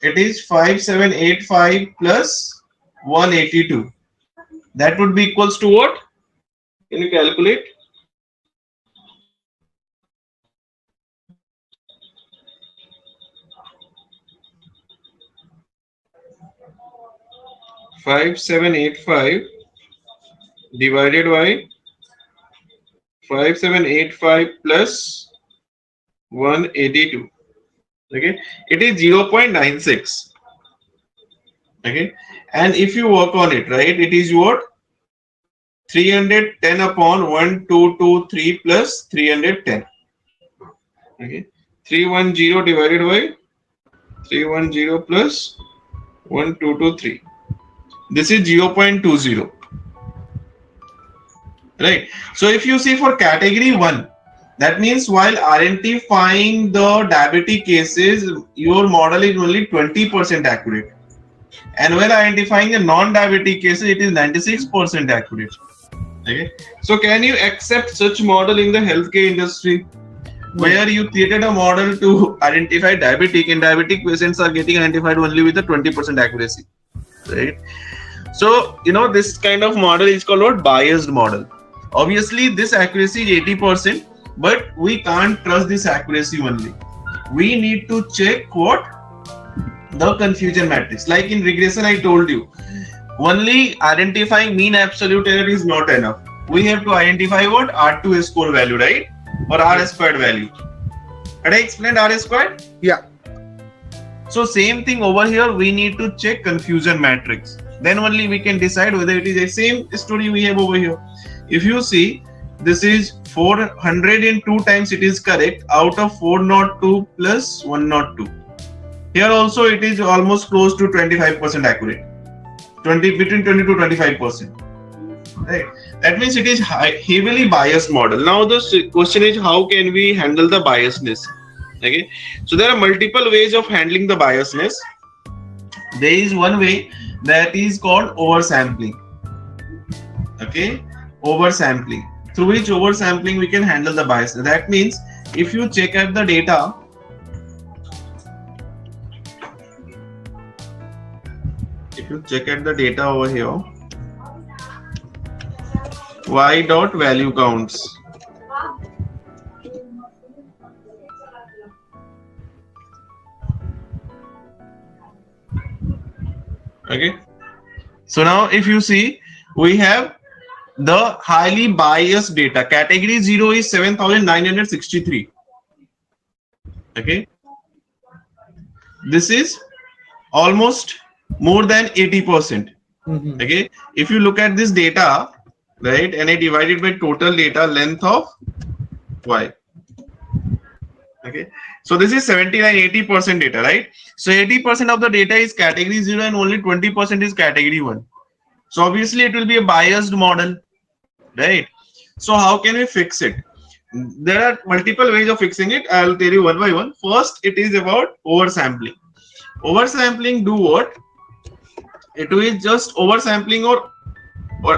It is 5785 plus 182. That would be equals to what? Can you calculate? Five 785 divided by 5785 plus 182. Okay, it is 0.96. Okay, and if you work on it, right, it is what? 310 upon 1223 plus 310. Okay, 310 divided by 310 plus 1223. This is 0.20. Right. So if you see for category 1, that means while identifying the diabetic cases, your model is only 20% accurate. And when identifying the non-diabetic cases, it is 96% accurate. Okay. So can you accept such model in the healthcare industry, where you created a model to identify diabetic, and diabetic patients are getting identified only with a 20% accuracy, right? So this kind of model is called what? Biased model. Obviously, this accuracy is 80%, but we can't trust this accuracy only. We need to check what? The confusion matrix. Like in regression, I told you, only identifying mean absolute error is not enough. We have to identify what? R2 score value, right? Or R squared value. Had I explained R squared? Yeah. So same thing over here, we need to check confusion matrix. Then only we can decide whether it is the same story we have over here. If you see, this is 402 times it is correct out of 402 plus 102. Here also it is almost close to 25% accurate. Between 20 to 25%. Right. That means it is heavily biased model. Now the question is, how can we handle the biasness? Okay. So there are multiple ways of handling the biasness. There is one way that is called oversampling. Okay. Oversampling. Through which oversampling we can handle the bias. That means if you check out the data, over here, y dot value counts. Okay. So now if you see, we have the highly biased data. Category 0 is 7,963. Okay. This is almost more than 80%. Okay. If you look at this data, right, and I divide it by total data length of y. Okay. So this is 79-80% data, right? So 80% of the data is category 0 and only 20% is category 1. So obviously it will be a biased model, right? So how can we fix it? There are multiple ways of fixing it. I'll tell you one by one. First, it is about oversampling. Oversampling do what? It is just oversampling or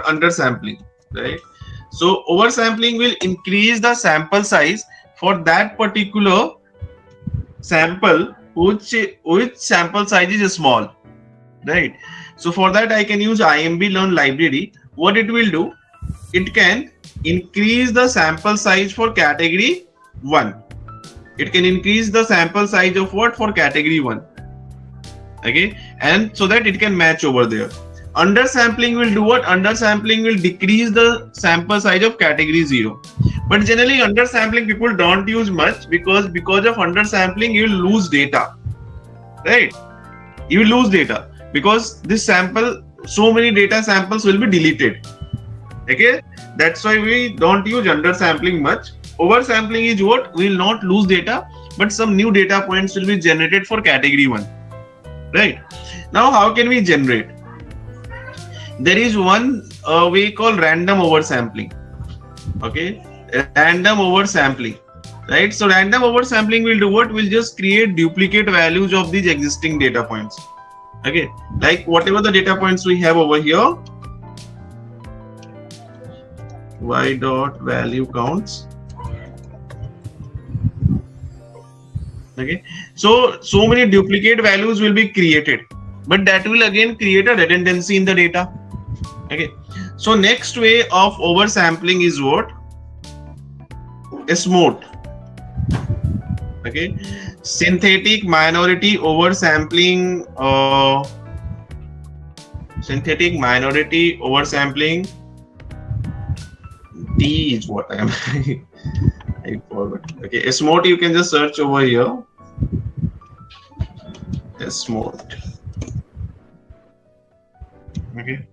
undersampling, right? So oversampling will increase the sample size for that particular sample which sample size is small, right? So for that I can use imbalenced library. What it will do, it can increase the sample size for category 1. It can increase the sample size of what? For category 1. Okay, and so that it can match over there. Undersampling will do what? Undersampling will decrease the sample size of category 0. But generally undersampling people don't use much because of undersampling you will lose data, right? You will lose data because this sample, so many data samples will be deleted. Okay, that's why we don't use undersampling much. Oversampling is what? We will not lose data, but some new data points will be generated for category 1. Right. Now how can we generate? There is one way called random oversampling. Okay, random oversampling, right? So random oversampling will do what? Will just create duplicate values of these existing data points. Okay, like whatever the data points we have over here, y dot value counts. Okay, so many duplicate values will be created, but that will again create a redundancy in the data. Okay, so next way of oversampling is what? SMOT. Okay, synthetic minority oversampling. Synthetic minority oversampling. T is what I am. I forgot. Okay, SMOT you can just search over here. SMOT. Okay.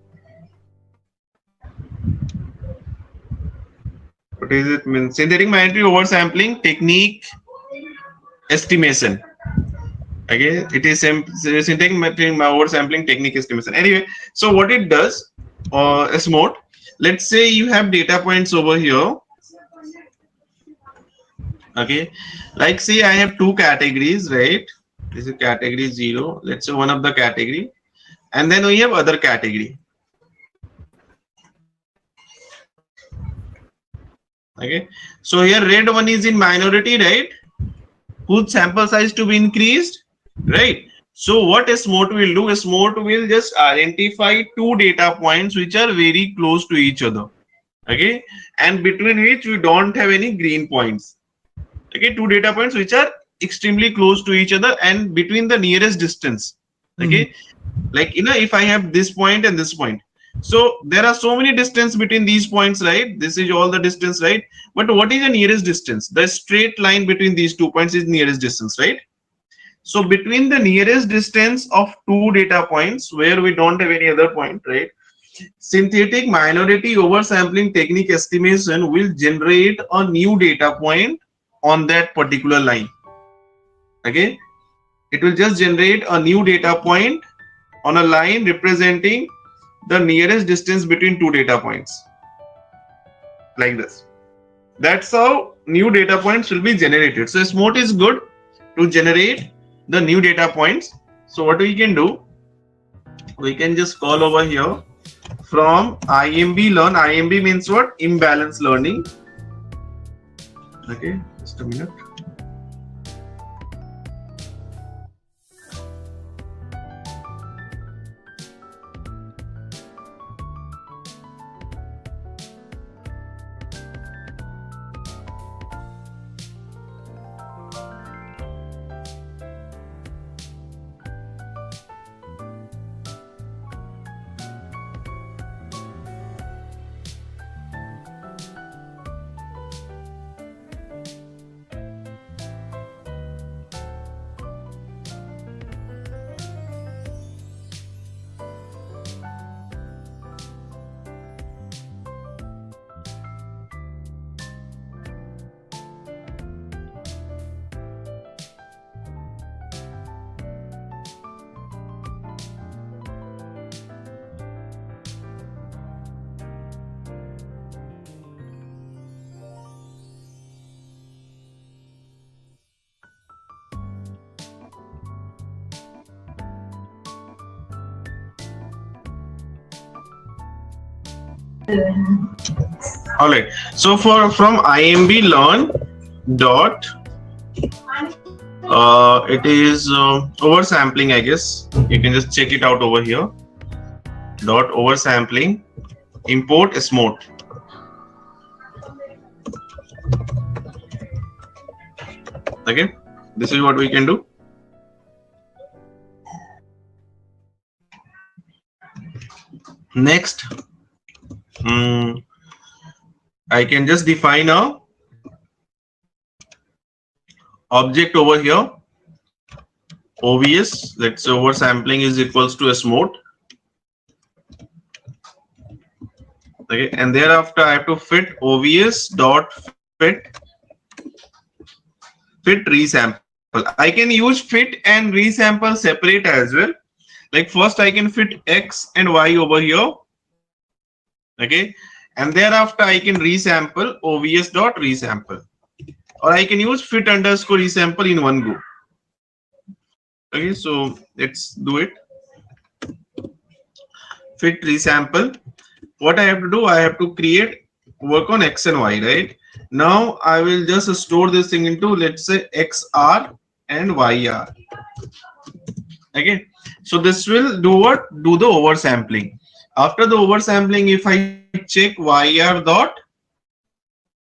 What is it mean? Synthetic minority oversampling technique estimation. Okay, it is synthetic oversampling technique estimation. Anyway, so what it does, SMOT. Let's say you have data points over here. Okay, like say I have two categories, right? This is category 0. Let's say one of the category, and then we have other category. Okay, so here red one is in minority, right? Whose sample size to be increased, right? So what SMOT will do? SMOT will just identify two data points which are very close to each other. Okay, and between which we don't have any green points. Okay, two data points which are extremely close to each other and between the nearest distance. Okay, like if I have this point and this point, so there are so many distance between these points, right? This is all the distance, right? But what is the nearest distance? The straight line between these 2 points is nearest distance, right? So between the nearest distance of two data points where we don't have any other point, right? Synthetic minority oversampling technique estimation will generate a new data point on that particular line. Okay, it will just generate a new data point on a line representing the nearest distance between two data points, like this. That's how new data points will be generated. So Smart is good to generate the new data points. So what we can do, we can just call over here from imblearn. Imb means what? Imbalance learning. Okay, just a minute. All right. So from imblearn dot it is oversampling, I guess. You can just check it out over here. Dot oversampling, import Smart. Okay, this is what we can do. Next, I can just define a object over here. OVS, let's say oversampling is equals to Smart. Okay, and thereafter I have to fit OVS dot fit resample. I can use fit and resample separate as well. Like first I can fit X and Y over here. Okay, and thereafter I can resample OVS dot resample, or I can use fit underscore resample in one go. Okay, so let's do it. Fit resample. What I have to do, I have to work on X and Y, right? Now I will just store this thing into, let's say, XR and YR. Okay, so this will do what? Do the oversampling. After the oversampling, if I check YR dot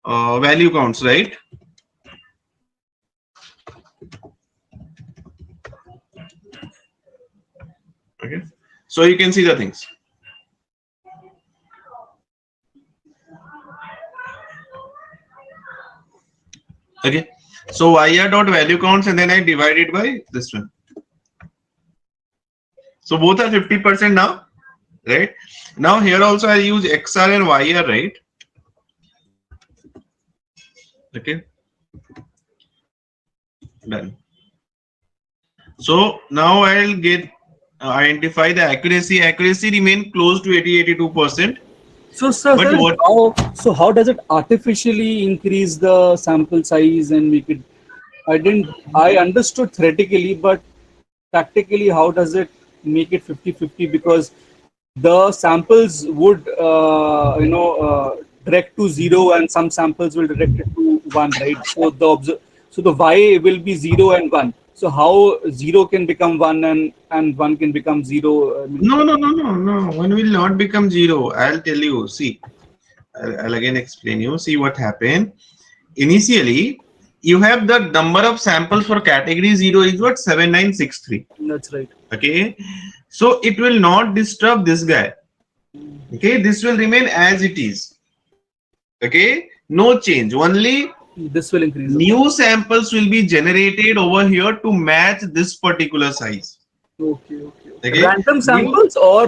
value counts, right? Okay, so you can see the things. Okay, so YR dot value counts, and then I divide it by this one. So both are 50% now, right? Now here also I use XR and YR, right? Okay, done. So now I'll get identify the accuracy. Accuracy remain close to 80-82%. So sir, how does it artificially increase the sample size and make it? I understood theoretically, but practically how does it make it 50-50? Because the samples would direct to 0 and some samples will direct it to 1, right? So the Y will be 0 and 1. So how 0 can become 1 and 1 can become 0? No. 1 will not become 0. I'll tell you. See, I'll again explain you. See what happened. Initially, you have the number of samples for category 0 is what? 7963. That's right. Okay, so it will not disturb this guy. Okay, this will remain as it is. Okay, no change. Only this will increase. New samples will be generated over here to match this particular size. Okay. Random samples or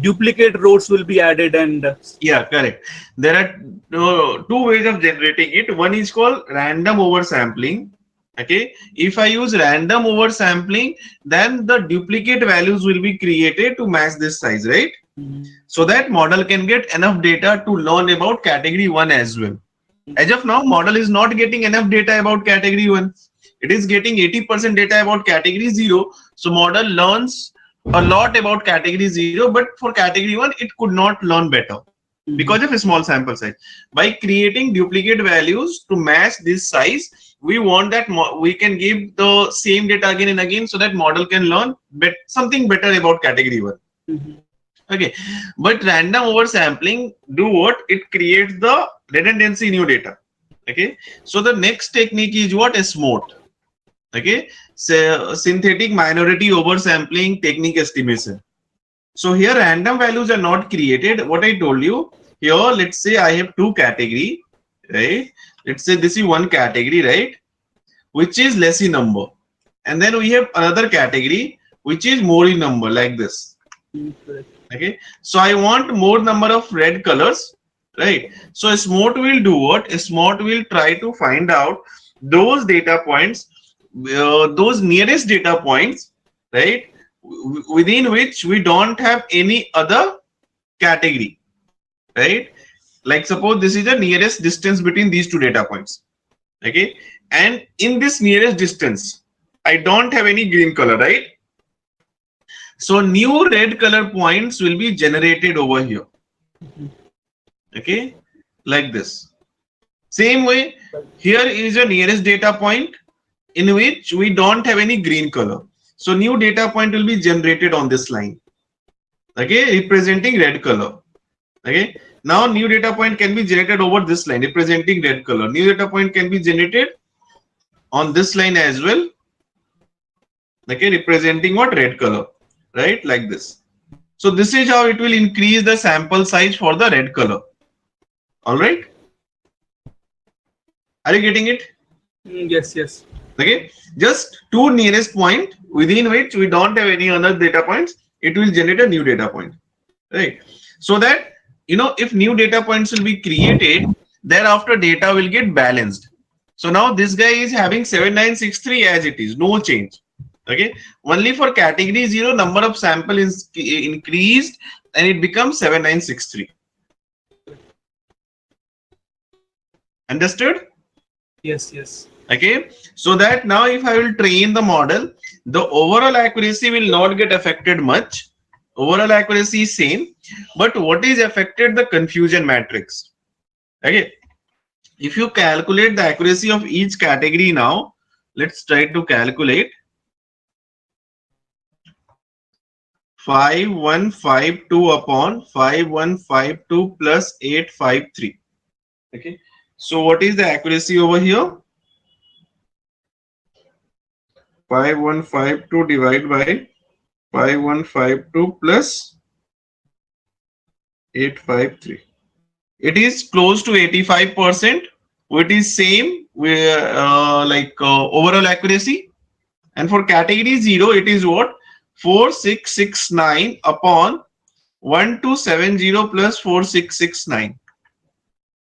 duplicate rows will be added and Yeah, correct. There are two ways of generating it. One is called random oversampling. Okay, if I use random oversampling, then the duplicate values will be created to match this size, right? So that model can get enough data to learn about category 1 as well. As of now, model is not getting enough data about category 1. It is getting 80% data about category 0. So model learns a lot about category 0, but for category 1, it could not learn better because of a small sample size. By creating duplicate values to match this size, we want that we can give the same data again and again so that model can learn something better about category 1. Okay, but random oversampling do what? It creates the redundancy in your data. Okay, so the next technique is what? SMOT. Okay, so synthetic minority oversampling technique estimation. So here random values are not created. What I told you here, let's say I have two category, right? Let's say this is one category, right? Which is less in number, and then we have another category which is more in number, like this. Okay, so I want more number of red colors, right? So SMOT will do what? SMOT will try to find out those data points, those nearest data points, right? Within which we don't have any other category, right? Like suppose this is the nearest distance between these two data points. Okay, and in this nearest distance, I don't have any green color, right? So new red color points will be generated over here. Okay, like this. Same way, here is your nearest data point in which we don't have any green color. So new data point will be generated on this line. Okay, representing red color. Okay, now new data point can be generated over this line representing red color. New data point can be generated on this line as well. Okay, representing what? Red color. Right, like this. So this is how it will increase the sample size for the red color. All right, are you getting it? Yes, yes. Okay, just two nearest point within which we don't have any other data points, it will generate a new data point, right? So that, you know, if new data points will be created, thereafter data will get balanced. So now this guy is having 7963 as it is, no change. Okay, only for category 0 number of sample is increased and it becomes 7963. Understood? Yes, yes. Okay, so that now if I will train the model, the overall accuracy will not get affected much. Overall accuracy is same, but what is affected? The confusion matrix. Okay, if you calculate the accuracy of each category now, let's try to calculate. 5152 upon 5152 plus 853. Okay, so what is the accuracy over here? 5152 divided by 5152 plus 853. It is close to 85%. It is same with overall accuracy. And for category 0, it is what? 4669 upon 1270 plus 4669.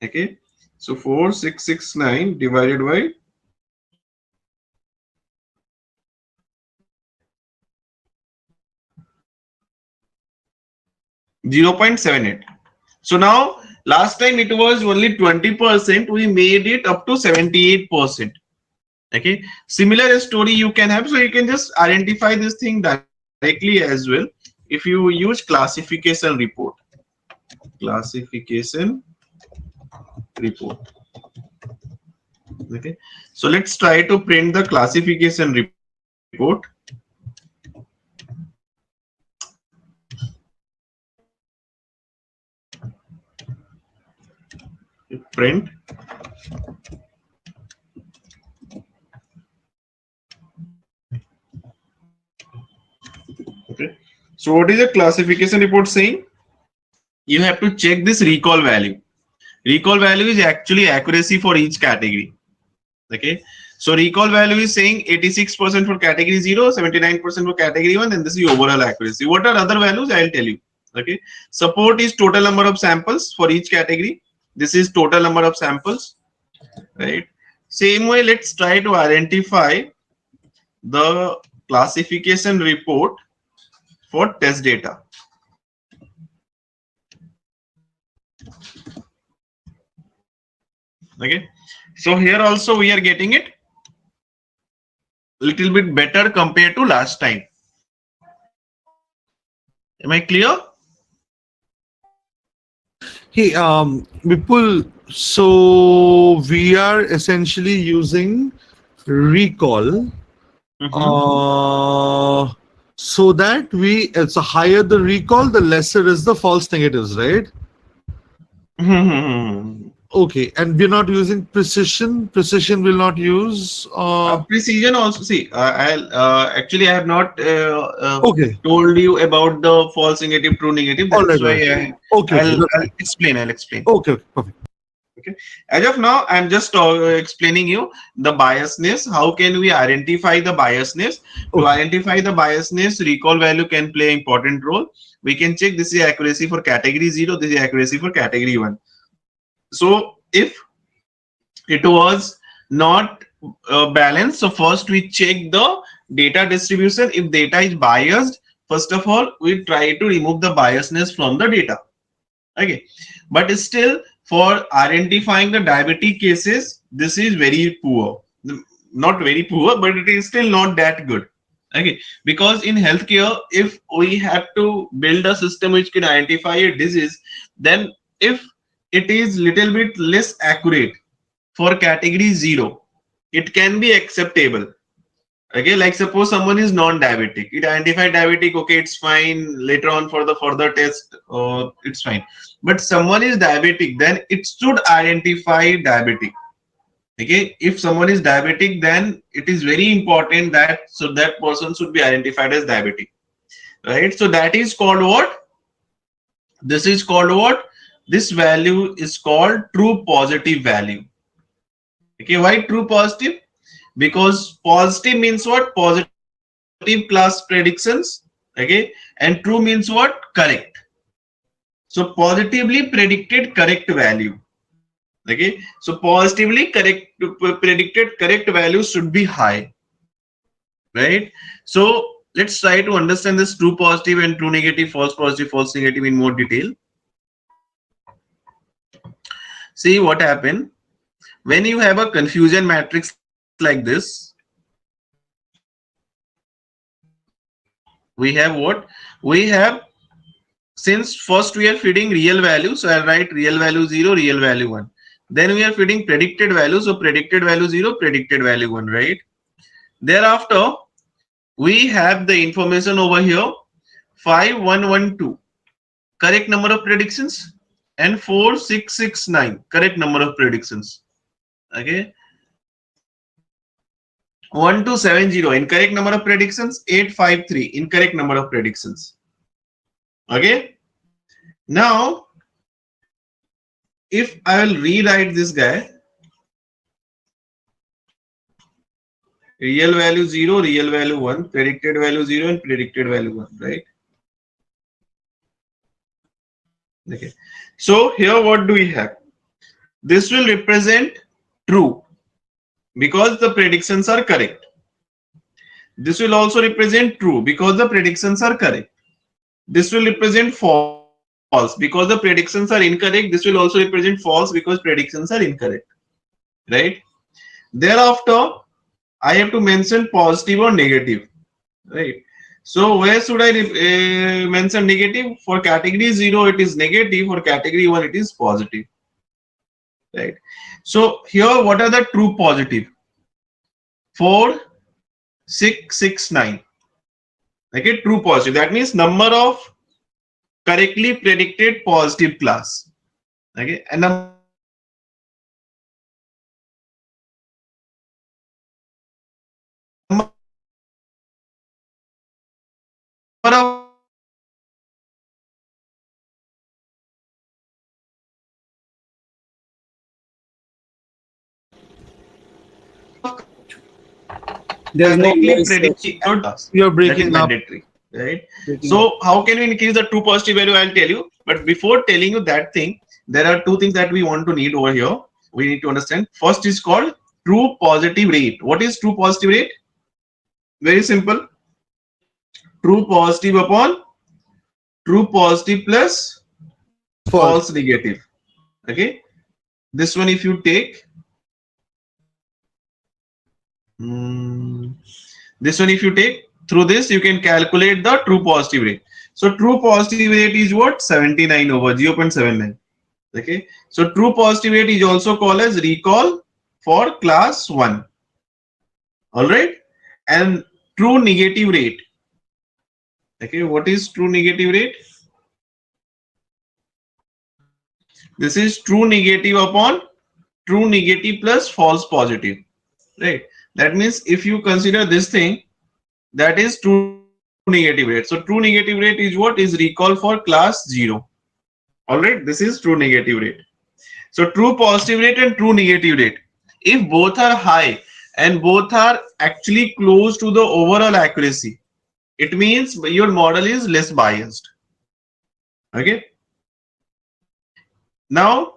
Okay, so 4669 divided by 0.78. So now last time it was only 20%, we made it up to 78%. Okay, similar story you can have, so you can just identify this thing directly as well if you use classification report. Okay, so let's try to print the classification report. Print. Okay, so what is the classification report saying? You have to check this recall value. Recall value is actually accuracy for each category. Okay, so recall value is saying 86% for category 0, 79% for category 1, and this is overall accuracy. What are other values? I'll tell you. Okay, support is total number of samples for each category. This is total number of samples, right? Same way, let's try to identify the classification report for test data. Okay, so here also we are getting it little bit better compared to last time. Am I clear? Hey, Vipul, so we are essentially using recall, so that it's a higher the recall, the lesser is the false negatives, right? Okay, and we're not using precision. Precision will not use. Precision also. See, I'll actually I have not Okay. told you about the false negative, true negative. All That's right, why right. Okay, I'll explain. I'll explain. Okay, perfect. Okay. As of now, I'm just explaining you the biasness. How can we identify the biasness? To identify the biasness, recall value can play an important role. We can check this is accuracy for category 0, this is accuracy for category 1. So if it was not balanced, so first we check the data distribution. If data is biased, first of all, we try to remove the biasness from the data. Okay, but still for identifying the diabetic cases, this is very poor. Not very poor, but it is still not that good. Okay, because in healthcare, if we have to build a system which can identify a disease, then if it is little bit less accurate for category 0, it can be acceptable. Okay, like suppose someone is non-diabetic, it identified diabetic, okay, it's fine. Later on for the further test, it's fine. But someone is diabetic, then it should identify diabetic. Okay, if someone is diabetic, then it is very important that so that person should be identified as diabetic, right? So that is called what? This is called what? This value is called true positive value. Okay, why true positive? Because positive means what? Positive class predictions. Okay, and true means what? Correct. So positively predicted correct value. Okay, so positively predicted correct value should be high, right? So let's try to understand this true positive and true negative, false positive, false negative in more detail. See what happened when you have a confusion matrix like this. We have what? We have, since first we are feeding real value, so I'll write real value 0, real value 1. Then we are feeding predicted value, so predicted value 0, predicted value 1, right? Thereafter, we have the information over here 5112, correct number of predictions, and 4669, correct number of predictions. Okay. 1270, incorrect number of predictions. 853, incorrect number of predictions. Okay. Now, if I will rewrite this guy, real value 0, real value 1, predicted value 0 and predicted value 1, right? Okay. So here what do we have? This will represent true because the predictions are correct. This will also represent true because the predictions are correct. This will represent false because the predictions are incorrect. This will also represent false because predictions are incorrect, right? Thereafter, I have to mention positive or negative, right? So where should I mention negative? For category 0, it is negative. For category 1, it is positive, right? So here, what are the true positive? 4669. Okay, true positive. That means number of correctly predicted positive class. Okay, and number of There's no correctly voice. predicted class. You're That is breaking up. mandatory. right? So how can we increase the true positive value? I'll tell you. But before telling you that thing, there are two things that we want to need over here. We need to understand. First is called true positive rate. What is true positive rate? Very simple. True positive upon true positive plus false negative. Okay. This one, if you take this one, if you take through this, you can calculate the true positive rate. So true positive rate is what? 79 over 0.79. Okay. So true positive rate is also called as recall for class 1. All right. And true negative rate. Okay. What is true negative rate? This is true negative upon true negative plus false positive. Right. That means if you consider this thing, that is true negative rate. So true negative rate is what? Is recall for class 0. All right. This is true negative rate. So true positive rate and true negative rate. If both are high and both are actually close to the overall accuracy, it means your model is less biased. Okay. Now,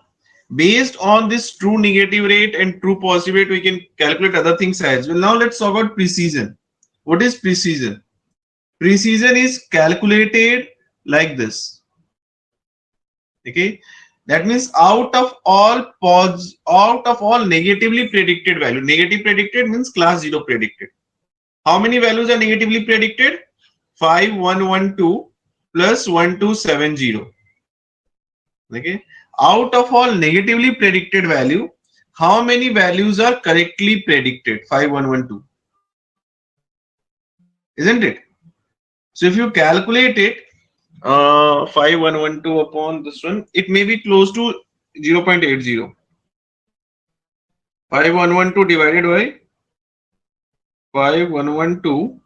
based on this true negative rate and true positive rate, we can calculate other things as well. Now let's talk about precision. What is precision? Precision is calculated like this. Okay. That means out of all negatively predicted value. Negative predicted means class 0 predicted. How many values are negatively predicted? 5112 plus 1270. Okay. Out of all negatively predicted value, how many values are correctly predicted? 5112. Isn't it? So if you calculate it, 5112 upon this one, it may be close to 0.80. 5112 divided by 5112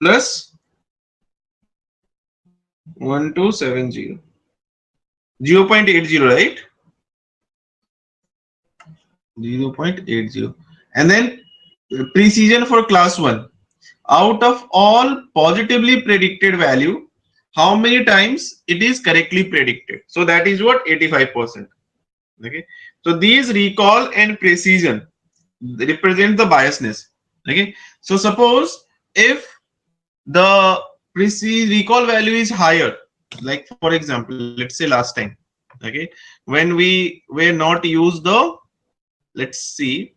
plus 1270. 0.80, right? 0.80. And then precision for class 1. Out of all positively predicted value, how many times it is correctly predicted? So that is what? 85%. Okay. So these recall and precision represent the biasness. Okay. So suppose if the recall value is higher, like for example, let's say last time, okay, when we were not use the, let's see,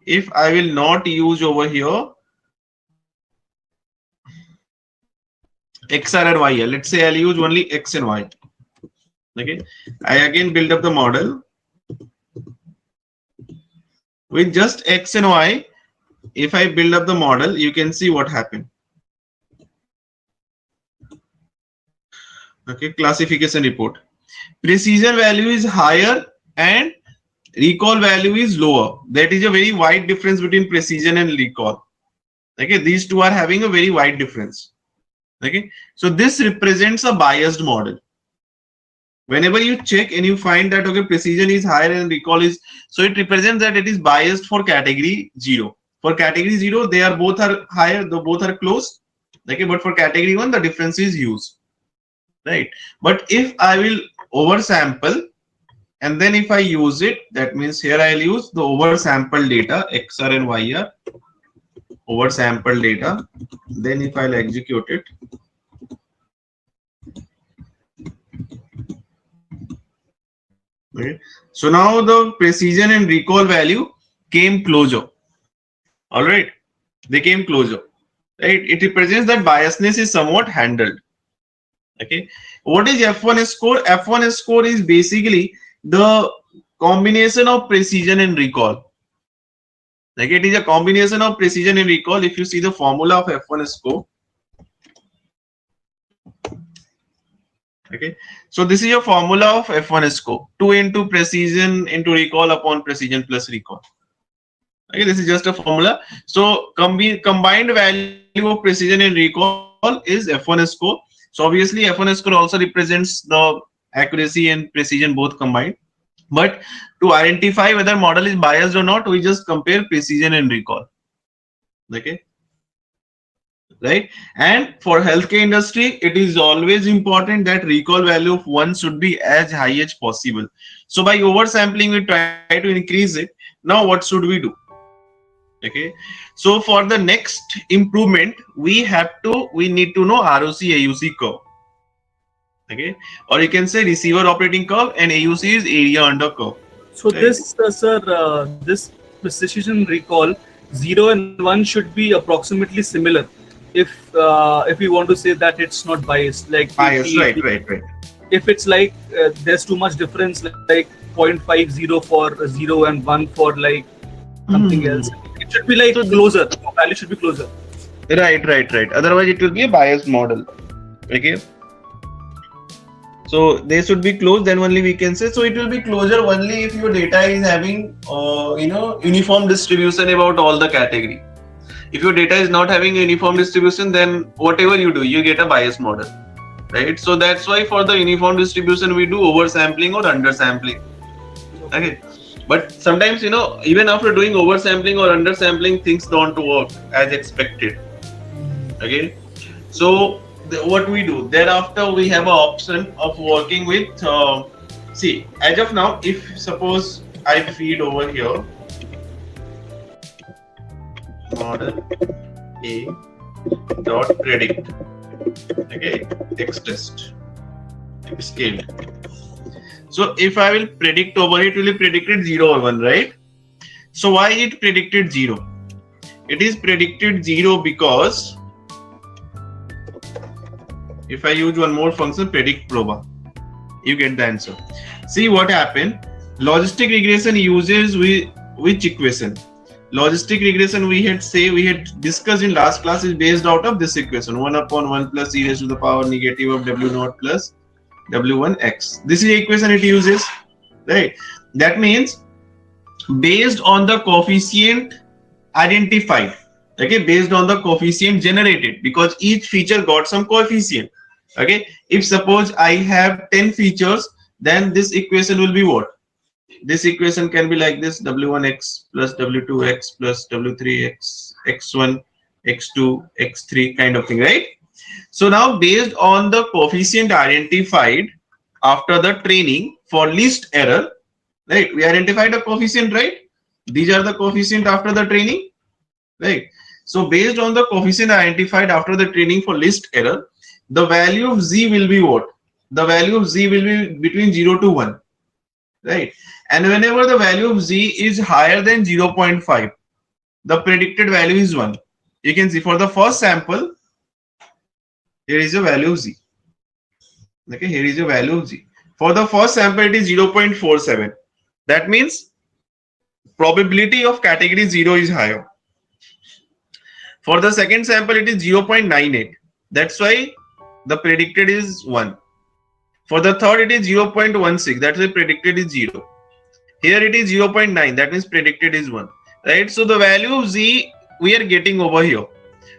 if I will not use over here XR and YR, let's say I'll use only X and Y. Okay, I again build up the model with just X and Y. If I build up the model, you can see what happened. Okay, classification report. Precision value is higher and recall value is lower. That is a very wide difference between precision and recall. Okay, these two are having a very wide difference. Okay, so this represents a biased model. Whenever you check and you find that okay, precision is higher and recall is, so it represents that it is biased for category 0. For category 0, they are both are higher, though both are close. Okay, but for category 1, the difference is huge. Right. But if I will oversample and then if I use it, that means here I'll use the oversample data, XR and YR, oversample data. Then if I'll execute it, okay. So now the precision and recall value came closer. All right, they came closer. Right, it represents that biasness is somewhat handled. Okay, what is F1 score? F1 score is basically the combination of precision and recall. Like it is a combination of precision and recall. If you see the formula of F1 score, okay, so this is your formula of F1 score: 2 into precision into recall upon precision plus recall. Okay, this is just a formula. So combined value of precision and recall is F1 score. So obviously F1 score also represents the accuracy and precision both combined. But to identify whether model is biased or not, we just compare precision and recall. Okay. right? And for healthcare industry, it is always important that recall value of 1 should be as high as possible. So by oversampling, we try to increase it. Now what should we do? Okay, so for the next improvement, we need to know ROC-AUC curve. Okay, or you can say receiver operating curve, and AUC is area under curve. So Right. this, this precision recall 0 and 1 should be approximately similar. If we want to say that it's not biased, like Bias, 80, right. if it's like there's too much difference, like 0.50 for 0 and 1 for like something else, it should be like So closer. The value should be closer. Right. Otherwise, it will be a biased model. Okay. So they should be close. Then only we can say. So it will be closer only if your data is having, uniform distribution about all the category. If your data is not having a uniform distribution, then whatever you do, you get a biased model, right? So that's why for the uniform distribution, we do oversampling or undersampling. Okay. But sometimes, even after doing oversampling or undersampling, things don't work as expected. Okay. So what we do thereafter, we have an option of working with, see, as of now, if suppose I feed over here, model A dot predict, okay, X test, scale. So if I will predict over it, will be predicted 0 or 1, right? So why it predicted 0? It is predicted 0 because if I use one more function, predict proba, you get the answer. See what happened. Logistic regression uses which equation? Logistic regression we had discussed in last class is based out of this equation, 1 upon 1 plus e raised to the power negative of w naught plus w1x. This is the equation it uses, right? That means based on the coefficient identified, okay, based on the coefficient generated, because each feature got some coefficient. Okay, if suppose I have 10 features, then this equation will be what? This equation can be like this: w1x plus w2x plus w3x, x1, x2, x3 kind of thing, right? So now based on the coefficient identified after the training for least error, right? We identified a coefficient, right? These are the coefficient after the training, right? So based on the coefficient identified after the training for least error, the value of z will be what? The value of z will be between 0 to 1, right? And whenever the value of z is higher than 0.5, the predicted value is 1. You can see for the first sample, here is a value of z. Okay, here is a value of z. For the first sample, it is 0.47. That means probability of category 0 is higher. For the second sample, it is 0.98. That's why the predicted is 1. For the third, it is 0.16. That's why predicted is 0. Here it is 0.9. That means predicted is 1. Right? So the value of z we are getting over here.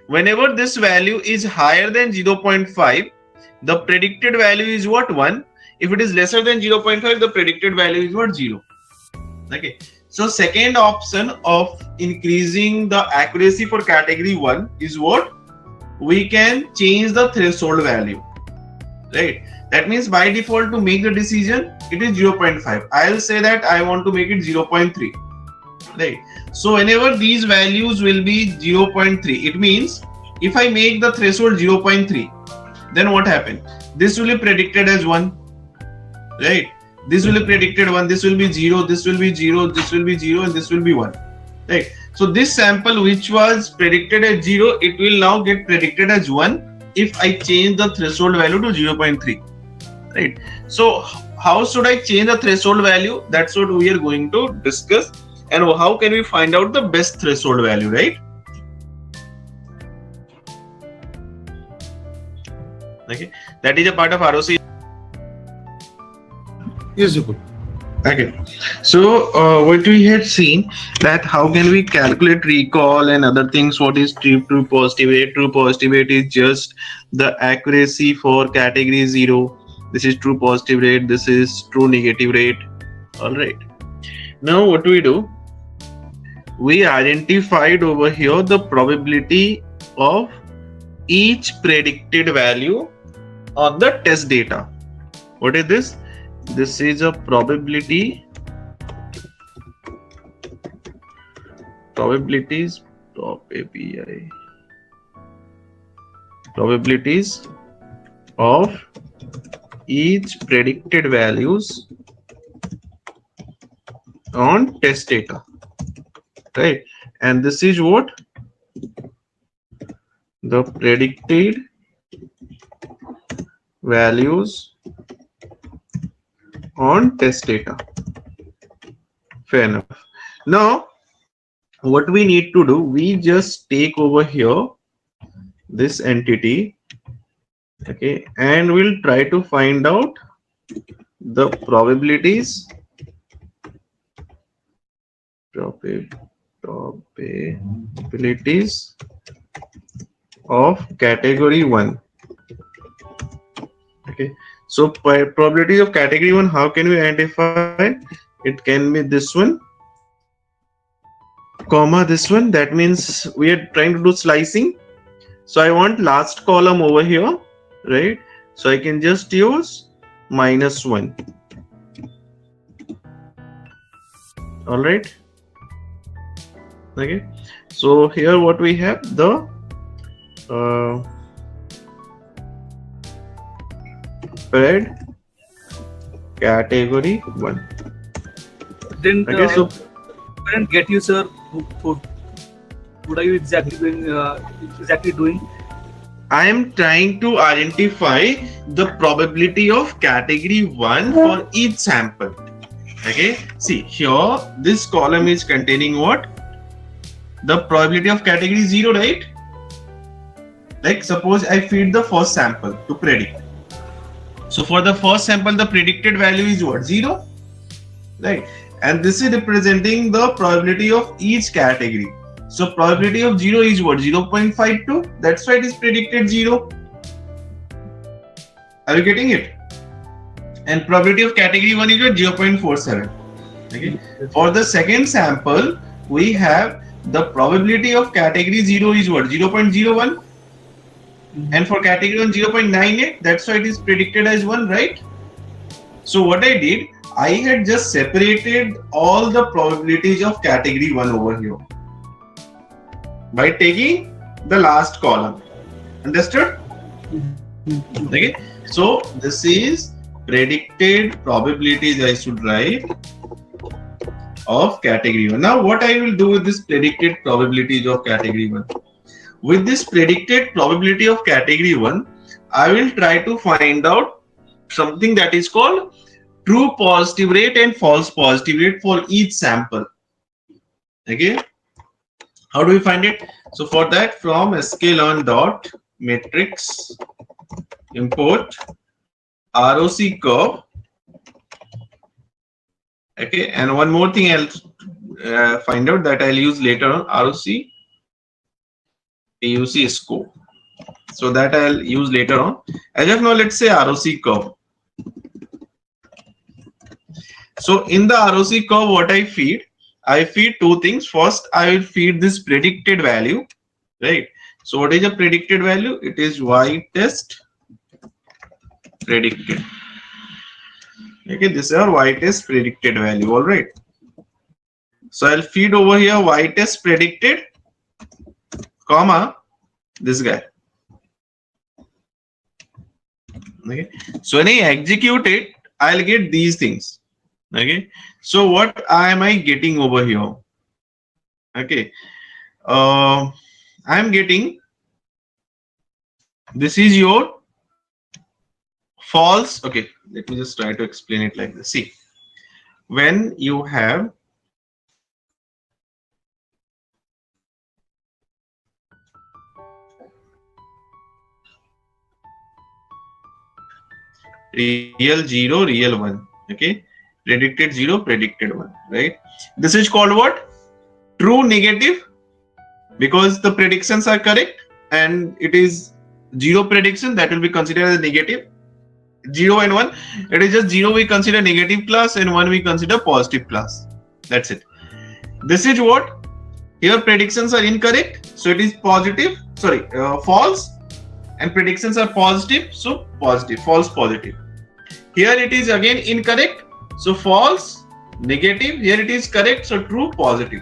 Whenever this value is higher than 0.5, the predicted value is what? 1. If it is lesser than 0.5, the predicted value is what? 0. Okay. So second option of increasing the accuracy for category 1 is what? We can change the threshold value, right? That means by default to make the decision, it is 0.5. I'll say that I want to make it 0.3, right? So whenever these values will be 0.3, it means if I make the threshold 0.3, then what happened? This will be predicted as 1, right? This will be predicted 1, this will be 0, this will be 0, this will be 0, and this will be 1, right? So this sample which was predicted as 0, it will now get predicted as 1 if I change the threshold value to 0.3, right? So how should I change the threshold value? That's what we are going to discuss. And how can we find out the best threshold value, right? Okay, that is a part of ROC. Yes, you could. Okay, so what we had seen that how can we calculate recall and other things. What is true positive rate? True positive rate is just the accuracy for category 0. This is true positive rate. This is true negative rate. All right. Now what do? We identified over here the probability of each predicted value on the test data. What is this? This is a probabilities of each predicted values on test data, right? And this is what the predicted values on test data. Fair enough. Now what we need to do, we just take over here this entity, okay, and we'll try to find out the probabilities of category 1. Okay, so probability of category 1, how can we identify? It can be this one, comma this one. That means we are trying to do slicing. So I want last column over here, right? So I can just use -1. All right. Okay. So here what we have, the spread category 1. Didn't Okay, so couldn't get you, sir. What are you exactly doing? I am trying to identify the probability of category 1 for each sample. Okay, see here, this column is containing what? The probability of category 0, right? Like suppose I feed the first sample to predict. So for the first sample, the predicted value is what? 0, right? And this is representing the probability of each category. So probability of 0 is what? 0.52. That's why it is predicted 0. Are you getting it? And probability of category 1 is what? 0.47. Okay. For the second sample, we have the probability of category 0 is what? 0.01. And for category 1, 0.98. That's why it is predicted as 1, right? So what I did, I had just separated all the probabilities of category 1 over here by taking the last column. Understood? Okay. So this is predicted probabilities, I should write, of category 1. Now what I will do with this predicted probabilities of category 1? With this predicted probability of category 1, I will try to find out something that is called true positive rate and false positive rate for each sample. Okay. How do we find it? So for that, from Scikit-Learn dot matrix import ROC curve. Okay, and one more thing I'll find out that I'll use later on, ROC-AUC score. So that I'll use later on. As of now, let's say ROC curve. So in the ROC curve, what I feed two things. First, I will feed this predicted value, right? So what is a predicted value? It is y test predicted. Okay, this is our y test predicted value. All right. So I'll feed over here y test predicted, comma, this guy. Okay. So when I execute it, I'll get these things. Okay. So what am I getting over here? Okay. I'm getting, this is your false. Okay. Let me just try to explain it like this. See, when you have real 0, real 1. Okay. Predicted 0, predicted 1, right? This is called what? True negative, because the predictions are correct and it is 0 prediction, that will be considered as negative. 0 and 1, it is just 0 we consider negative class and 1 we consider positive class. That's it. This is what? Here predictions are incorrect, so it is positive, sorry, false, and predictions are positive, so positive, false, positive. Here it is again incorrect, so false, negative. Here it is correct, so true, positive.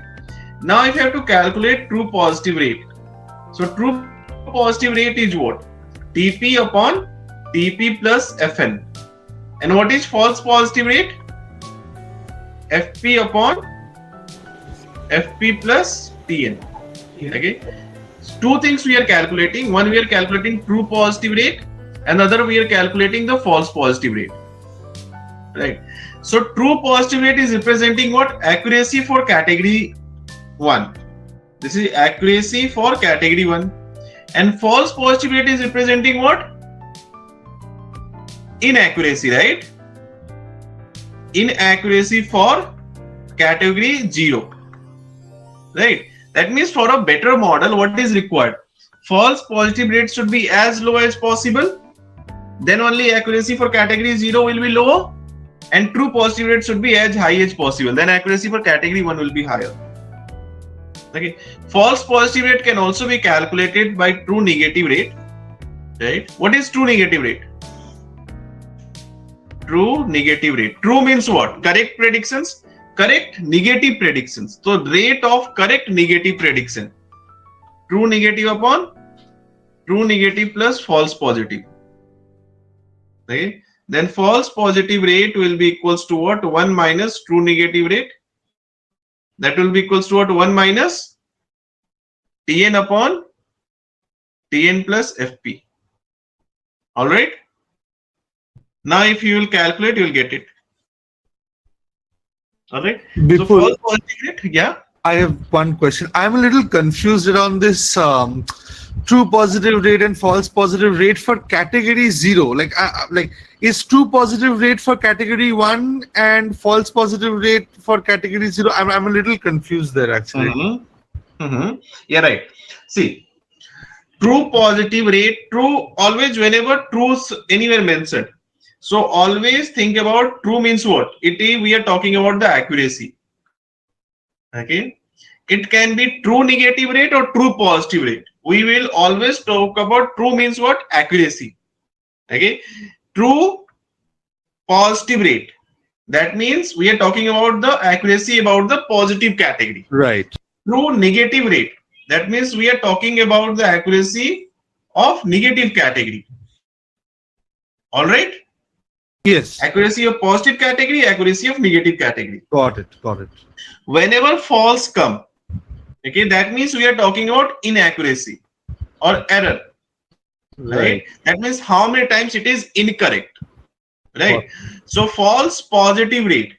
Now if you have to calculate true positive rate, so true positive rate is what? TP upon TP plus Fn. And what is false positive rate? FP upon FP plus Tn. Okay. Two things we are calculating. One, we are calculating true positive rate. Another, we are calculating the false positive rate. Right. So true positive rate is representing what? Accuracy for category 1. This is accuracy for category 1. And false positive rate is representing what? Inaccuracy, right? Inaccuracy for category 0. Right? That means for a better model, what is required? False positive rate should be as low as possible. Then only accuracy for category 0 will be lower. And true positive rate should be as high as possible. Then accuracy for category 1 will be higher. Okay. False positive rate can also be calculated by true negative rate. Right? What is true negative rate? True negative rate. True means what? Correct predictions. Correct negative predictions. So rate of correct negative prediction. True negative upon true negative plus false positive. Okay. Then false positive rate will be equals to what? 1 minus true negative rate. That will be equals to what? 1 minus Tn upon Tn plus Fp. Alright. Now if you will calculate, you will get it. Alright. So false positive rate, yeah. I have one question. I'm a little confused around this true positive rate and false positive rate for category 0. Like is true positive rate for category 1 and false positive rate for category 0? I'm a little confused there actually. Yeah, right. See, true positive rate, true, always whenever truth anywhere mentioned. So always think about true means what? We are talking about the accuracy. Okay. It can be true negative rate or true positive rate. We will always talk about true means what? Accuracy. Okay. True positive rate. That means we are talking about the accuracy about the positive category. Right. True negative rate. That means we are talking about the accuracy of negative category. All right. Yes. Accuracy of positive category, accuracy of negative category. Got it. Got it. Whenever false come, okay, that means we are talking about inaccuracy or error. Right. That means how many times it is incorrect. Right. So false positive rate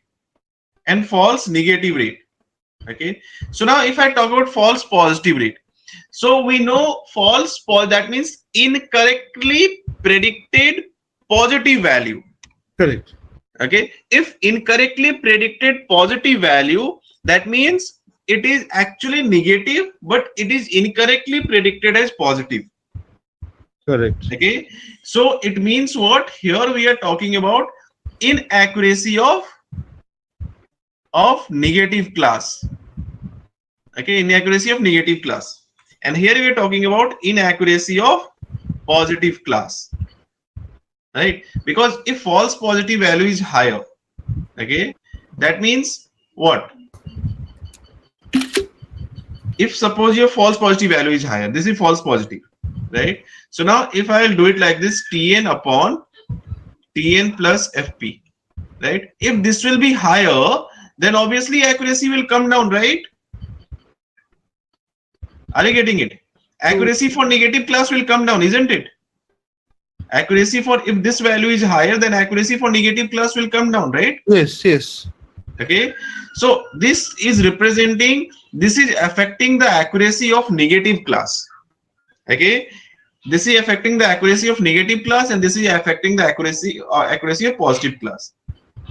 and false negative rate. Okay. So now if I talk about false positive rate, so we know false, that means incorrectly predicted positive value. Correct. Okay. If incorrectly predicted positive value, that means it is actually negative, but it is incorrectly predicted as positive. Correct. Okay. So it means what? Here we are talking about inaccuracy of negative class. Okay. Inaccuracy of negative class. And here we are talking about inaccuracy of positive class. Right? Because if false positive value is higher, okay, that means what? If suppose your false positive value is higher, this is false positive, right? So now if I will do it like this, Tn upon Tn plus Fp, right? If this will be higher, then obviously accuracy will come down, right? Are you getting it? Accuracy for negative class will come down, isn't it? Accuracy for, if this value is higher, then accuracy for negative class will come down, right? Yes, yes. Okay. So this is representing, this is affecting the accuracy of negative class. Okay. This is affecting the accuracy of negative class, and this is affecting the accuracy of positive class.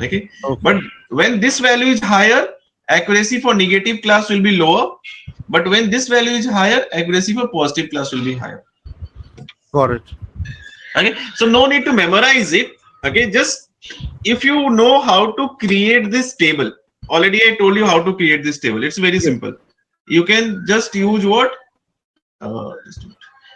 Okay. But when this value is higher, accuracy for negative class will be lower. But when this value is higher, accuracy for positive class will be higher. Got it. Okay, so no need to memorize it. Okay, just if you know how to create this table, already I told you how to create this table. It's very simple. You can just use what?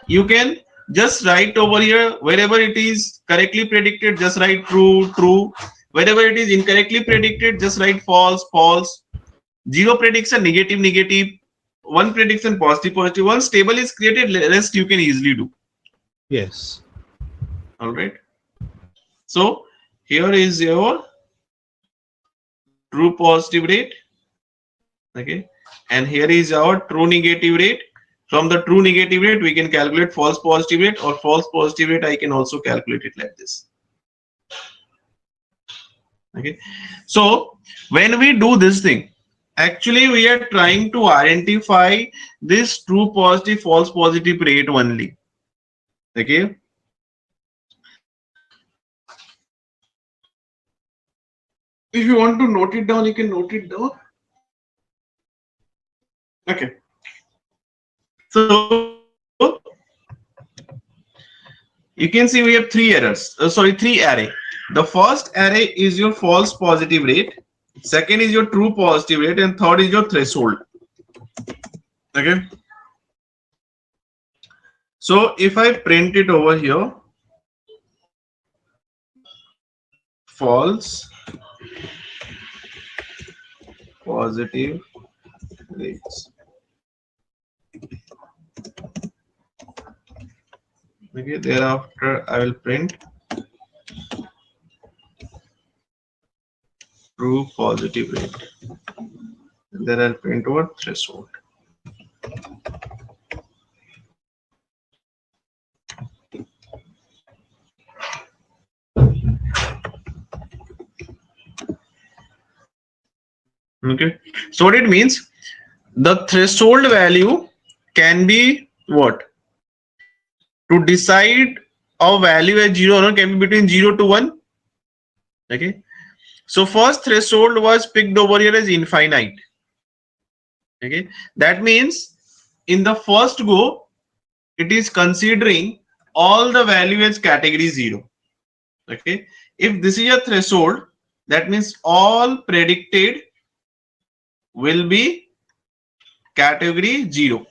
You can just write over here, wherever it is correctly predicted, just write true, true. Wherever it is incorrectly predicted, just write false, false. 0 prediction, negative, negative. 1 prediction, positive, positive. Once table is created, rest you can easily do. Yes. All right. So here is your true positive rate. Okay. And here is our true negative rate. From the true negative rate, we can calculate false positive rate, or false positive rate. I can also calculate it like this. Okay. So when we do this thing, actually we are trying to identify this true positive, false positive rate only. Okay. If you want to note it down, you can note it down. Okay. So you can see we have three errors. Three array. The first array is your false positive rate. Second is your true positive rate, and third is your threshold. Okay. So if I print it over here, false positive rates. Okay, thereafter I will print true positive rate. And then I'll print over threshold. Okay, so what it means, the threshold value can be what? To decide a value at 0 or 1 can be between 0 to 1. Okay, so first threshold was picked over here as infinite. Okay, that means in the first go, it is considering all the value as category 0. Okay, if this is a threshold, that means all predicted will be category 0.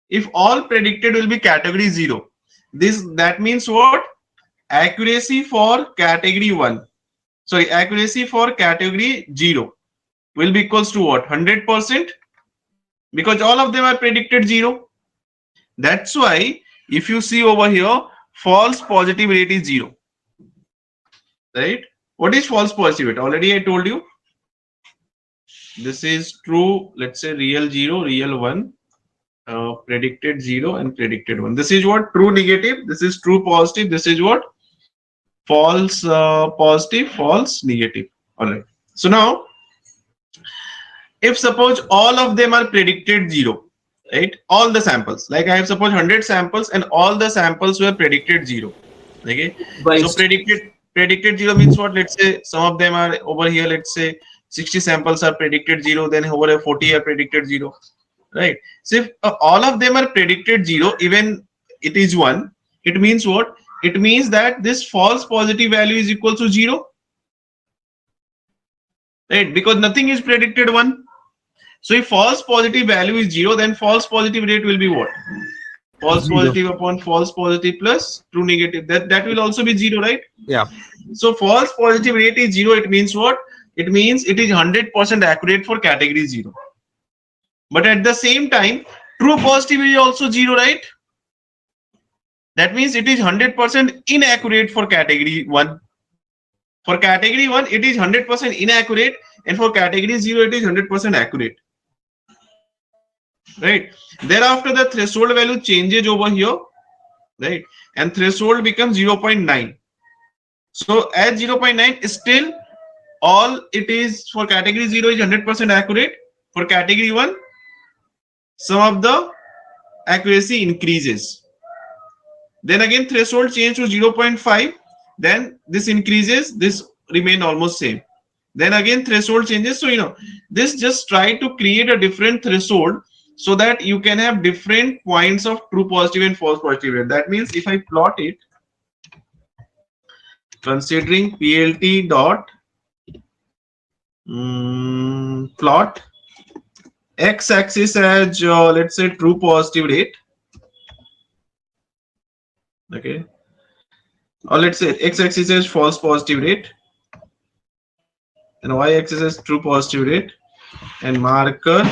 If all predicted will be category 0, that means what? Accuracy for category 1, sorry, accuracy for category 0 will be equals to what? 100%, because all of them are predicted 0. That's why if you see over here, false positive rate is 0. Right? What is false positive rate? Already I told you. This is true, let's say real 0, real 1, predicted 0 and predicted 1. This is what? True negative. This is true positive. This is what? False positive, false negative. All right. So now, if suppose all of them are predicted 0, right? All the samples, like I have suppose 100 samples and all the samples were predicted 0. Okay. So predicted 0 means what? Let's say some of them are over here, let's say 60 samples are predicted 0, then over here 40 are predicted 0. Right. So if all of them are predicted 0, even it is 1, it means what? It means that this false positive value is equal to 0. Right? Because nothing is predicted 1. So if false positive value is 0, then false positive rate will be what? False 0. positive upon false positive plus true negative. That will also be 0, right? Yeah. So false positive rate is 0. It means what? It means it is 100% accurate for category 0. But at the same time, true positive is also 0, right? That means it is 100% inaccurate for category 1. For category 1, it is 100% inaccurate, and for category 0, it is 100% accurate. Right? Thereafter, the threshold value changes over here, right? And threshold becomes 0.9. So at 0.9, still all it is for category 0 is 100% accurate. For category 1, some of the accuracy increases. Then again threshold change to 0.5, then this increases, this remain almost same. Then again threshold changes. So this just try to create a different threshold so that you can have different points of true positive and false positive. That means if I plot it, considering PLT dot plot x-axis as let's say true positive rate, Okay, or let's say x-axis is false positive rate and y-axis is true positive rate, and marker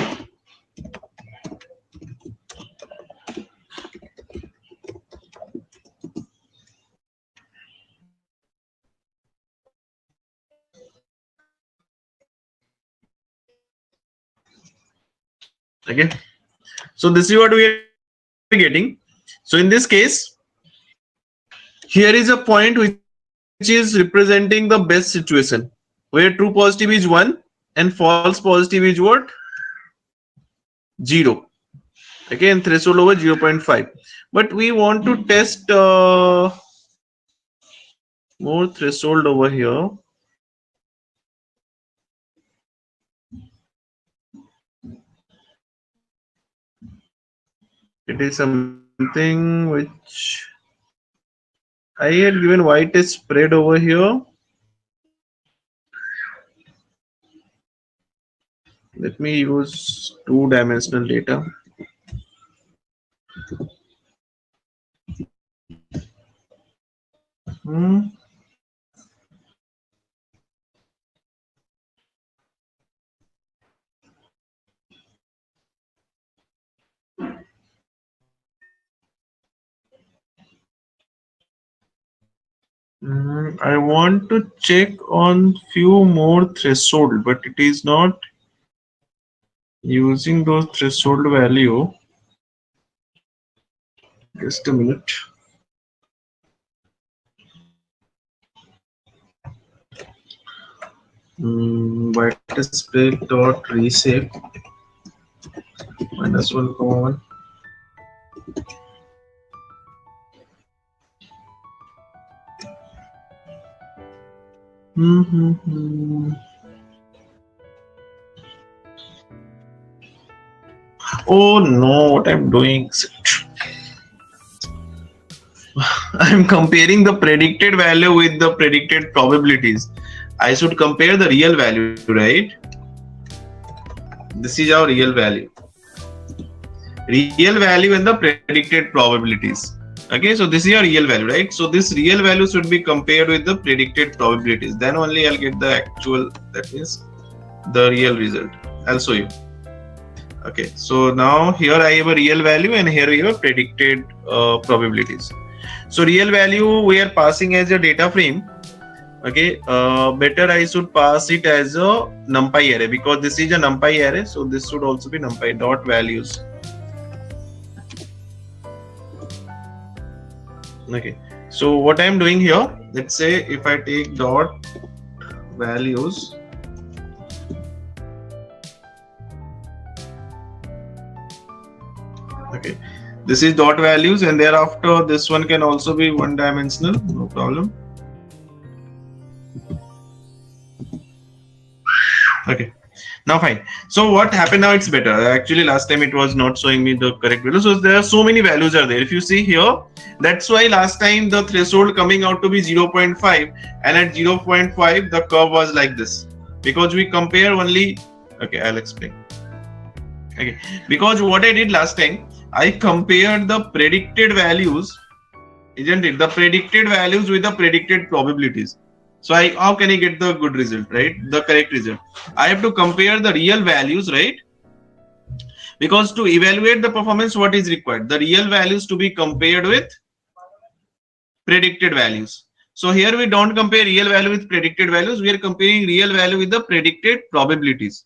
okay. So this is what we are getting. So in this case, here is a point which is representing the best situation where true positive is 1 and false positive is what? 0. Okay, and threshold over 0.5. But we want to test more threshold over here. It is something which I had given y test spread over here. Let me use two-dimensional data. I want to check on few more threshold, but it is not using those threshold value. Just a minute. White spread dot reshape -1,1. Oh no, what I'm doing? I'm comparing the predicted value with the predicted probabilities. I should compare the real value, right? This is our real value. Real value and the predicted probabilities. Okay, so this is your real value, right? So this real value should be compared with the predicted probabilities. Then only I'll get the actual, that means the real result. I'll show you. Okay, so now here I have a real value and here we have predicted probabilities. So real value we are passing as a data frame. Okay, better I should pass it as a numpy array because this is a numpy array. So this should also be numpy dot values. Okay, so what I am doing here, let's say if I take dot values, okay, this is dot values, and thereafter this one can also be one dimensional, no problem. Okay, now fine. So what happened now? It's better. Actually, last time it was not showing me the correct value. So there are so many values are there. If you see here, that's why last time the threshold coming out to be 0.5, and at 0.5 the curve was like this because we compare only. Okay, I'll explain. Okay, because what I did last time, I compared the predicted values, isn't it? The predicted values with the predicted probabilities. So how can I get the good result, right? The correct result. I have to compare the real values, right? Because to evaluate the performance, what is required? The real values to be compared with predicted values. So here we don't compare real value with predicted values. We are comparing real value with the predicted probabilities.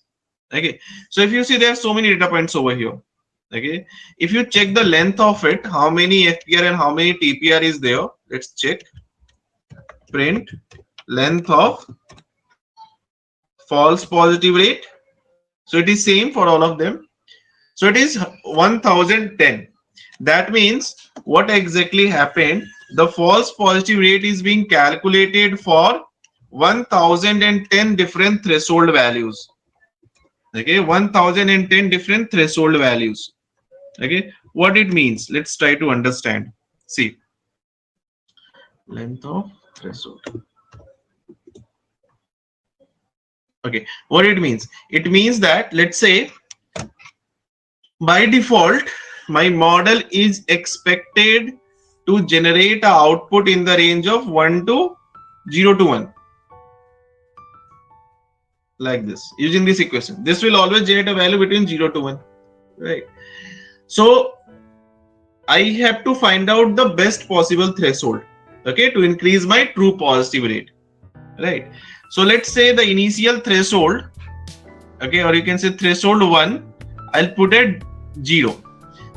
Okay. So if you see there are so many data points over here. Okay. If you check the length of it, how many FPR and how many TPR is there? Let's check. Print length of false positive rate. So it is same for all of them. So it is 1010. That means what exactly happened? The false positive rate is being calculated for 1010 different threshold values. Okay, 1010 different threshold values. Okay, what it means? Let's try to understand. See, length of threshold. Okay, what it means? It means that, let's say, by default, my model is expected to generate an output in the range of 0 to 1. Like this, using this equation. This will always generate a value between 0 to 1. Right. So I have to find out the best possible threshold, okay, to increase my true positive rate. Right. So let's say the initial threshold, okay, or you can say threshold 1, I'll put at 0.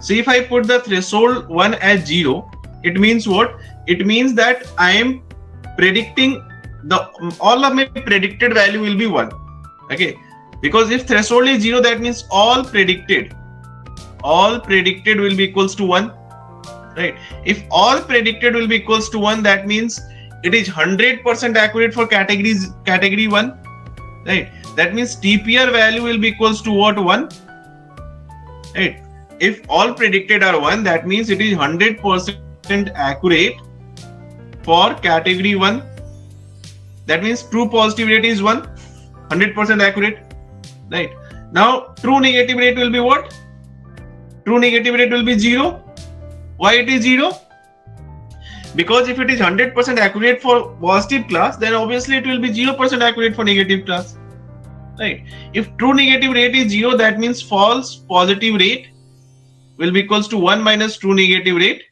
So if I put the threshold 1 at 0, it means what? It means that I am predicting all of my predicted value will be 1. Okay, because if threshold is 0, that means all predicted will be equals to 1. Right. If all predicted will be equals to 1, that means it is 100% accurate for category 1. Right. That means TPR value will be equals to what? 1. Right. If all predicted are 1, that means it is 100% accurate for category 1. That means true positive rate is 1. 100% accurate. Right. Now true negative rate will be what? True negative rate will be 0. Why it is 0? Because if it is 100% accurate for positive class, then obviously it will be 0% accurate for negative class. Right. If true negative rate is 0, that means false positive rate will be equals to 1 minus true negative rate.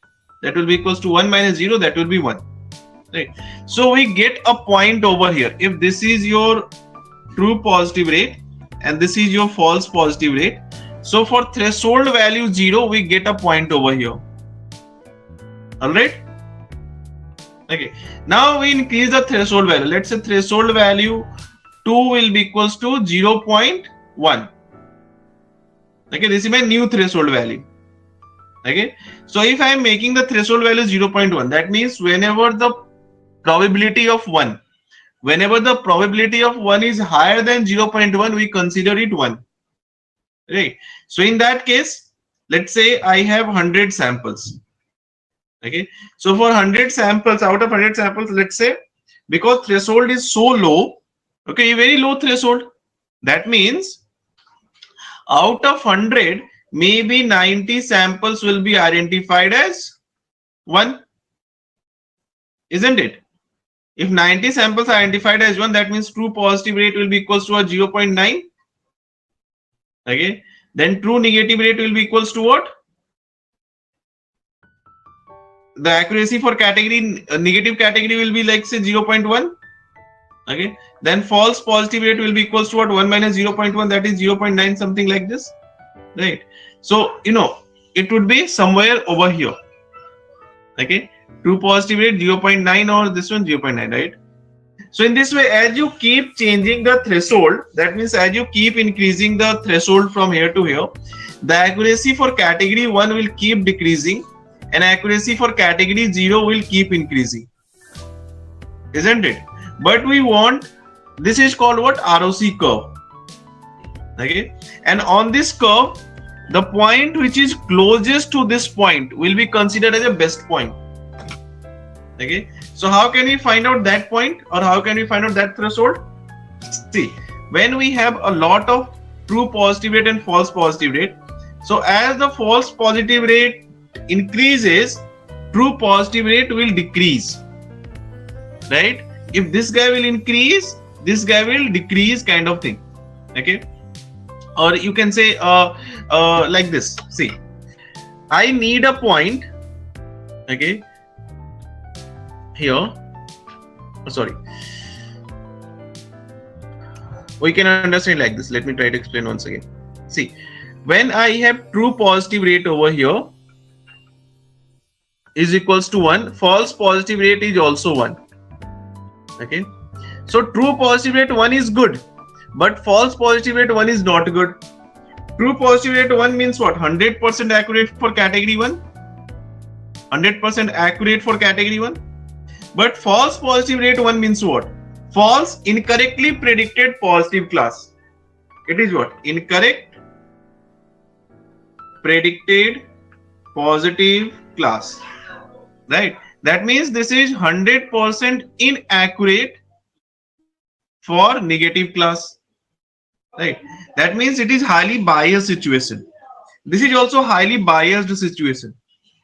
That will be equals to 1 minus 0. That will be 1. Right. So we get a point over here. If this is your true positive rate and this is your false positive rate, so for threshold value 0, we get a point over here. Alright. Okay. Now we increase the threshold value. Let's say threshold value 2 will be equals to 0.1. Okay. This is my new threshold value. Okay. So if I am making the threshold value 0.1, that means whenever the probability of 1 is higher than 0.1, we consider it 1. Right. So in that case, let's say I have 100 samples. Okay. So for 100 samples, out of 100 samples, let's say, because threshold is so low, okay, very low threshold. That means out of 100, maybe 90 samples will be identified as 1. Isn't it? If 90 samples are identified as 1, that means true positive rate will be equals to a 0.9. Okay. Then true negative rate will be equals to what? The accuracy for category, negative category will be like say 0.1. Okay. Then false positive rate will be equals to what? 1 minus 0.1, that is 0.9, something like this. Right. So, it would be somewhere over here. Okay. True positive rate 0.9 or this one 0.9, right? So in this way, as you keep changing the threshold, that means as you keep increasing the threshold from here to here, the accuracy for category 1 will keep decreasing and accuracy for category 0 will keep increasing. Isn't it? But we want, this is called what? ROC curve. Okay. And on this curve, the point which is closest to this point will be considered as a best point. Okay. So how can we find out that point, or how can we find out that threshold? See, when we have a lot of true positive rate and false positive rate, so as the false positive rate increases, true positive rate will decrease. Right? If this guy will increase, this guy will decrease, kind of thing. Okay. Or you can say like this. See, I need a point. Okay. Here, sorry, we can understand like this. Let me try to explain once again. See, when I have true positive rate over here is equals to 1, false positive rate is also 1. Okay, so true positive rate 1 is good, but false positive rate 1 is not good. True positive rate 1 means what? 100% accurate for category 1. 100% accurate for category 1. But false positive rate 1 means what? False, incorrectly predicted positive class. It is what? Incorrect predicted positive class. Right? That means this is 100% inaccurate for negative class. Right? That means it is highly biased situation. This is also highly biased situation.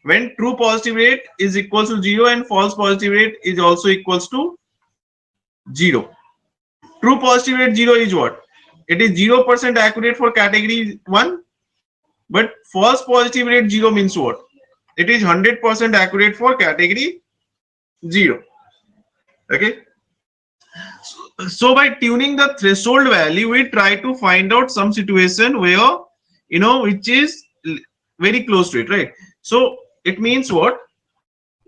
when true positive rate is equals to 0 and false positive rate is also equals to 0. True positive rate 0 is what? It is 0% accurate for category 1, but false positive rate 0 means what? It is 100% accurate for category 0. Okay. So by tuning the threshold value, we try to find out some situation where, which is very close to it, right? So it means what?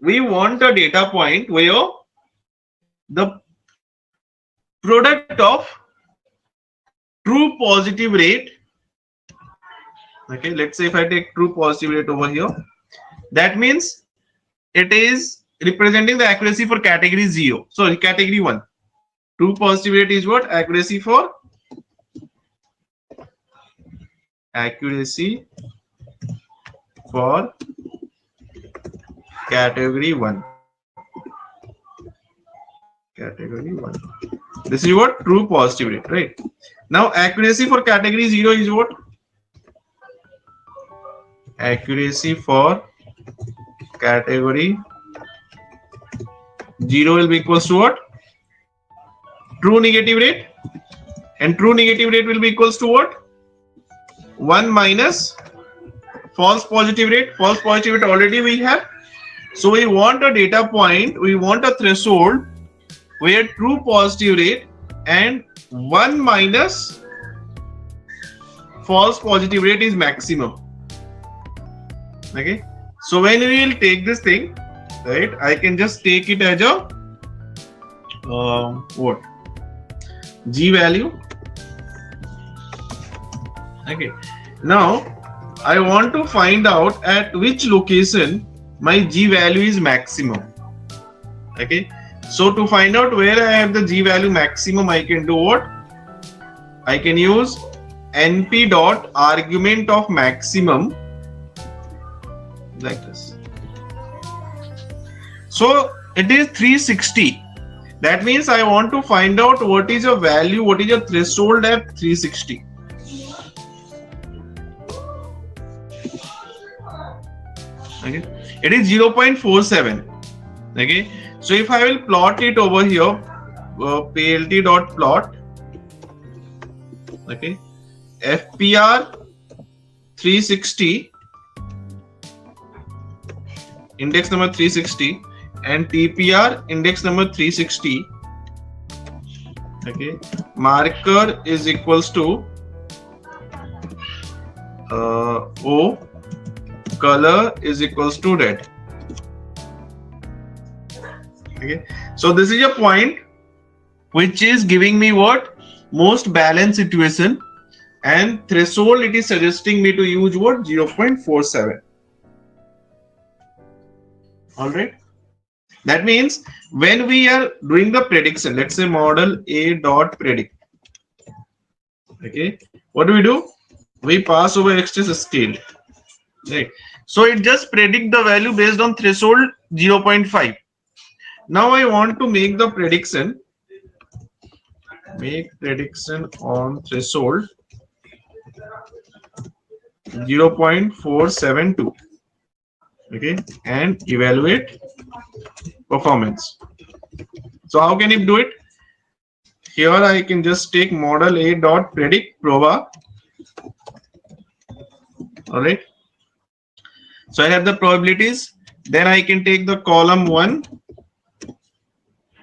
We want a data point where the product of true positive rate, okay, let's say if I take true positive rate over here, that means it is representing the accuracy for category 0. Sorry, category 1. True positive rate is what? Accuracy for category 1. Category 1. This is what? True positive rate, right? Now accuracy for category 0 is what? Accuracy for category 0 will be equals to what? True negative rate, and true negative rate will be equals to what? 1 minus false positive rate. False positive rate already we have. So we want a data point, we want a threshold where true positive rate and 1 minus false positive rate is maximum. Okay. So when we will take this thing, right, I can just take it as a what? G value. Okay. Now I want to find out at which location my G value is maximum. Okay. So to find out where I have the G value maximum, I can do what? I can use NP dot argument of maximum like this. So it is 360. That means I want to find out what is a value, what is a threshold at 360. Okay, it is 0.47. Okay, so if I will plot it over here, plt dot plot. Okay, FPR 360, index number 360, and TPR index number 360. Okay, marker is equals to O, color is equals to red. Okay, so this is a point which is giving me what? Most balanced situation, and threshold it is suggesting me to use what? 0.47. All right. That means when we are doing the prediction, let's say model A dot predict. Okay, what do? We pass over XTS scale. Right. So it just predict the value based on threshold 0.5. Now I want to make the prediction. Make prediction on threshold 0.472. Okay, and evaluate performance. So how can you do it? Here I can just take model A dot predict proba. All right. So I have the probabilities. Then I can take the column 1,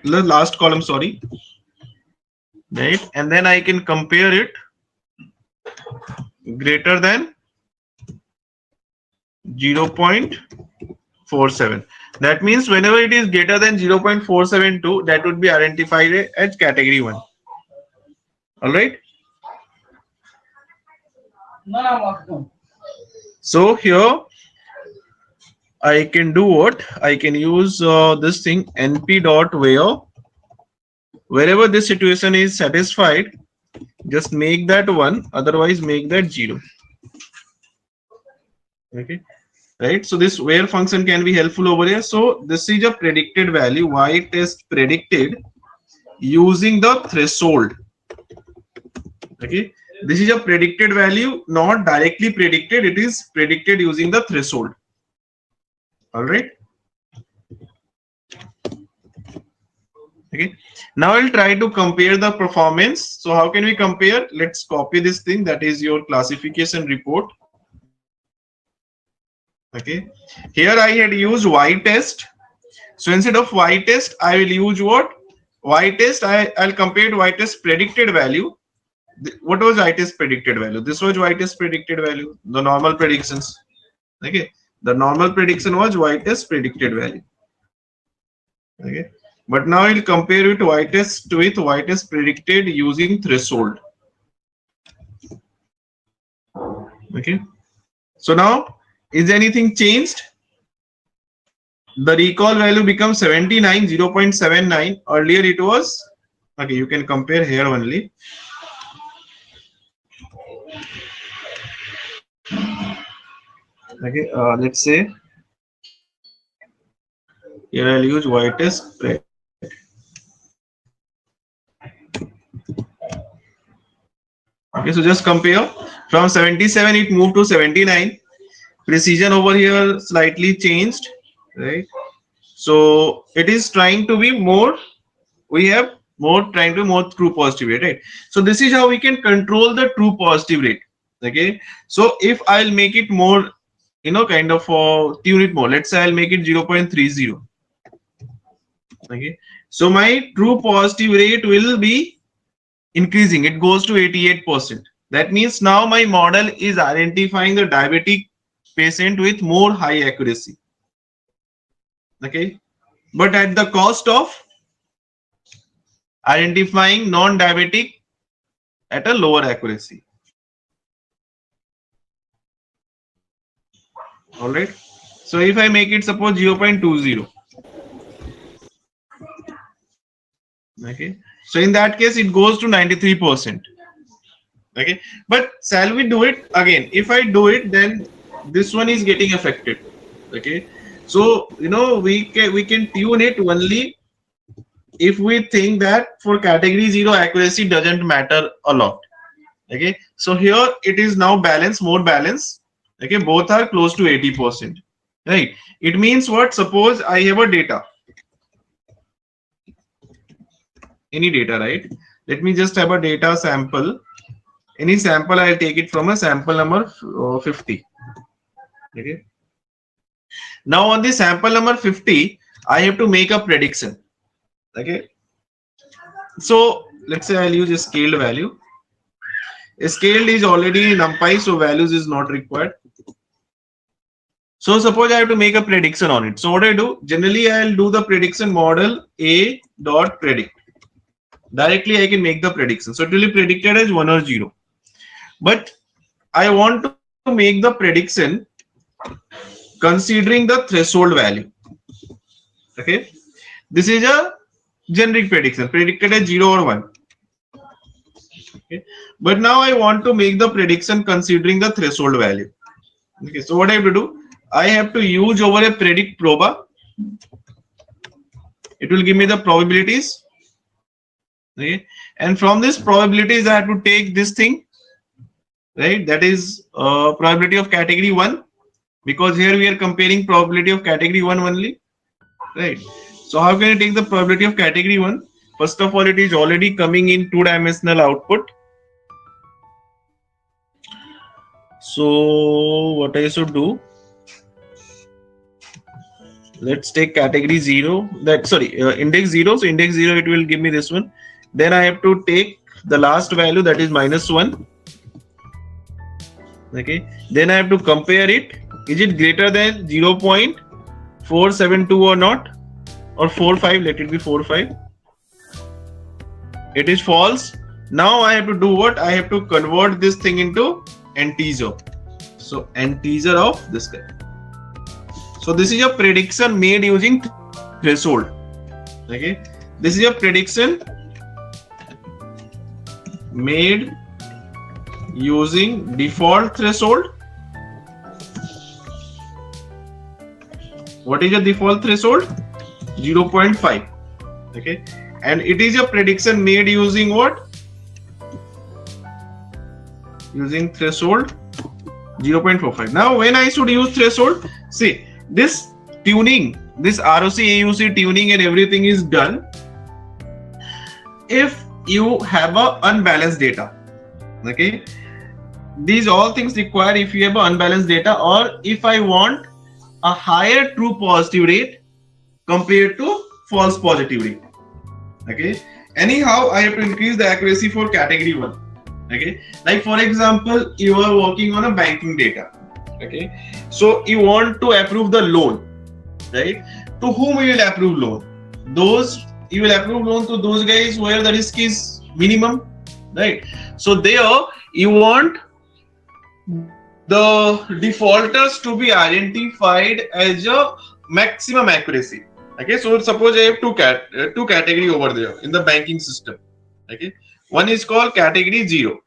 the last column, sorry. Right, and then I can compare it greater than 0.47. That means whenever it is greater than 0.472, that would be identified as category 1. All right. So here I can do what? I can use this thing np dot wherever this situation is satisfied, just make that 1, otherwise make that 0. Okay, right? So this where function can be helpful over here. So this is a predicted value, y test predicted using the threshold. Okay, this is a predicted value, not directly predicted, it is predicted using the threshold. All right. Okay. Now I'll try to compare the performance. So how can we compare? Let's copy this thing. That is your classification report. Okay. Here I had used Y test. So instead of Y test, I will use what? Y test. I'll compare Y test predicted value. What was Y test predicted value? This was Y test predicted value. The normal predictions. Okay. The normal prediction was Y test predicted value. Okay. But now I'll compare it Y test with Y test predicted using threshold. Okay. So now, is anything changed? The recall value becomes 79, 0.79. Earlier it was, okay, you can compare here only. Okay, let's say here I'll use Y test. Okay, so just compare. From 77 it moved to 79. Precision over here slightly changed, right? So it is trying to be more, we have more trying to more true positive rate, right? So this is how we can control the true positive rate. Okay, so if I'll make it more, kind of tune it more, let's say I'll make it 0.30. Okay, so my true positive rate will be increasing. It goes to 88%. That means now my model is identifying the diabetic patient with more high accuracy. Okay, but at the cost of identifying non-diabetic at a lower accuracy. All right. So if I make it suppose 0.20. Okay. So in that case, it goes to 93%. Okay. But shall we do it again? If I do it, then this one is getting affected. Okay. So we can tune it only if we think that for category 0 accuracy doesn't matter a lot. Okay. So here it is now balanced, more balanced. Okay. Both are close to 80%. Right. It means what? Suppose I have a data. Any data, right? Let me just have a data sample. Any sample, I'll take it from a sample number 50. Okay. Now on the sample number 50, I have to make a prediction. Okay. So let's say I'll use a scaled value. A scaled is already NumPy, so values is not required. So suppose I have to make a prediction on it. So what I do? Generally, I'll do the prediction model a dot predict. Directly, I can make the prediction. So it will be predicted as 1 or 0. But I want to make the prediction considering the threshold value. Okay. This is a generic prediction, predicted as 0 or 1. Okay. But now I want to make the prediction considering the threshold value. Okay. So what I have to do? I have to use over a predict proba. It will give me the probabilities. Okay. And from this probabilities, I have to take this thing, right? That is probability of category 1, because here we are comparing probability of category 1 only, right? So how can I take the probability of category 1? First of all, it is already coming in 2-dimensional output. So what I should do? Let's take category 0. Index 0. So index 0, it will give me this one. Then I have to take the last value, that is -1. Okay. Then I have to compare it. Is it greater than 0.472 or not? Or 45? Let it be 45. It is false. Now I have to do what? I have to convert this thing into integer. So integer of this guy. So this is a prediction made using threshold. Okay. This is a prediction made using default threshold. What is a default threshold? 0.5. Okay. And it is a prediction made using what? Using threshold 0.45. Now when I should use threshold, see, this tuning, this ROC-AUC tuning and everything is done if you have a unbalanced data. Okay, these all things require if you have a unbalanced data, or if I want a higher true positive rate compared to false positive rate. Okay, anyhow I have to increase the accuracy for category 1. Okay, like for example, you are working on a banking data. Okay, so you want to approve the loan, right? To whom you will approve loan? Those you will approve loan to those guys where the risk is minimum, right? So there you want the defaulters to be identified as a maximum accuracy. Okay, so suppose I have two category over there in the banking system. Okay, one is called category 0,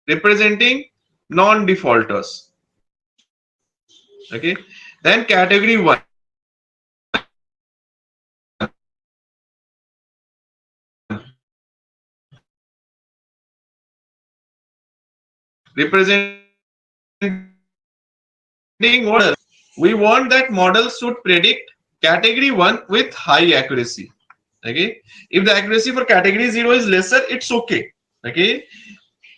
representing non-defaulters. Okay, then category 1, representing model. We want that model should predict category 1 with high accuracy. Okay, if the accuracy for category 0 is lesser, it's okay. Okay,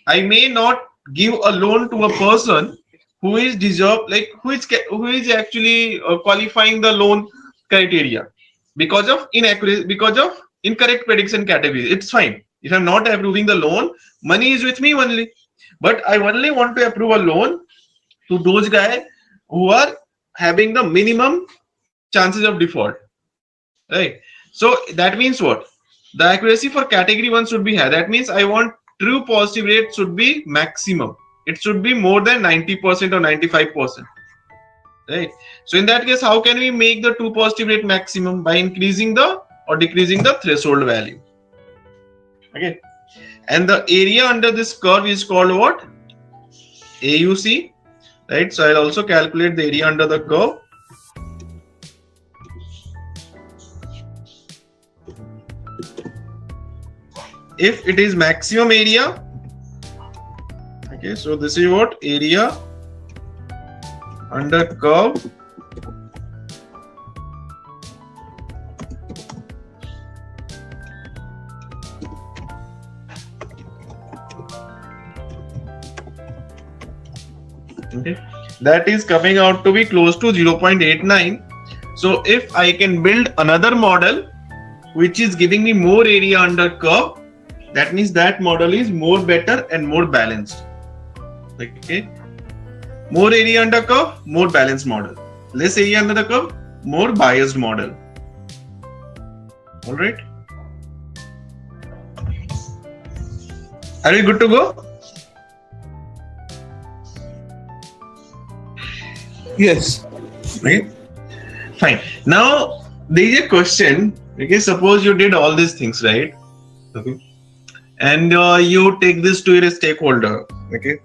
I may not give a loan to a person who is who is actually qualifying the loan criteria because of inaccuracy, because of incorrect prediction category. It's fine if I'm not approving the loan, money is with me only, but I only want to approve a loan to those guys who are having the minimum chances of default, right? So that means what? The accuracy for category 1 should be high. That means I want true positive rate should be maximum. It should be more than 90% or 95%, right? So in that case, how can we make the true positive rate maximum? By increasing the or decreasing the threshold value. Okay, and the area under this curve is called what? AUC, right? So I'll also calculate the area under the curve. If it is maximum area, okay, so this is what? Area under curve okay, that is coming out to be close to 0.89. So if I can build another model which is giving me more area under curve, that means that model is more better and more balanced. Okay, more area under curve, more balanced model. Less area under the curve, more biased model. All right, are we good to go? Yes. Okay, fine. Now there is a question. Okay, suppose you did all these things, right? Okay, and you take this to your stakeholder. Okay,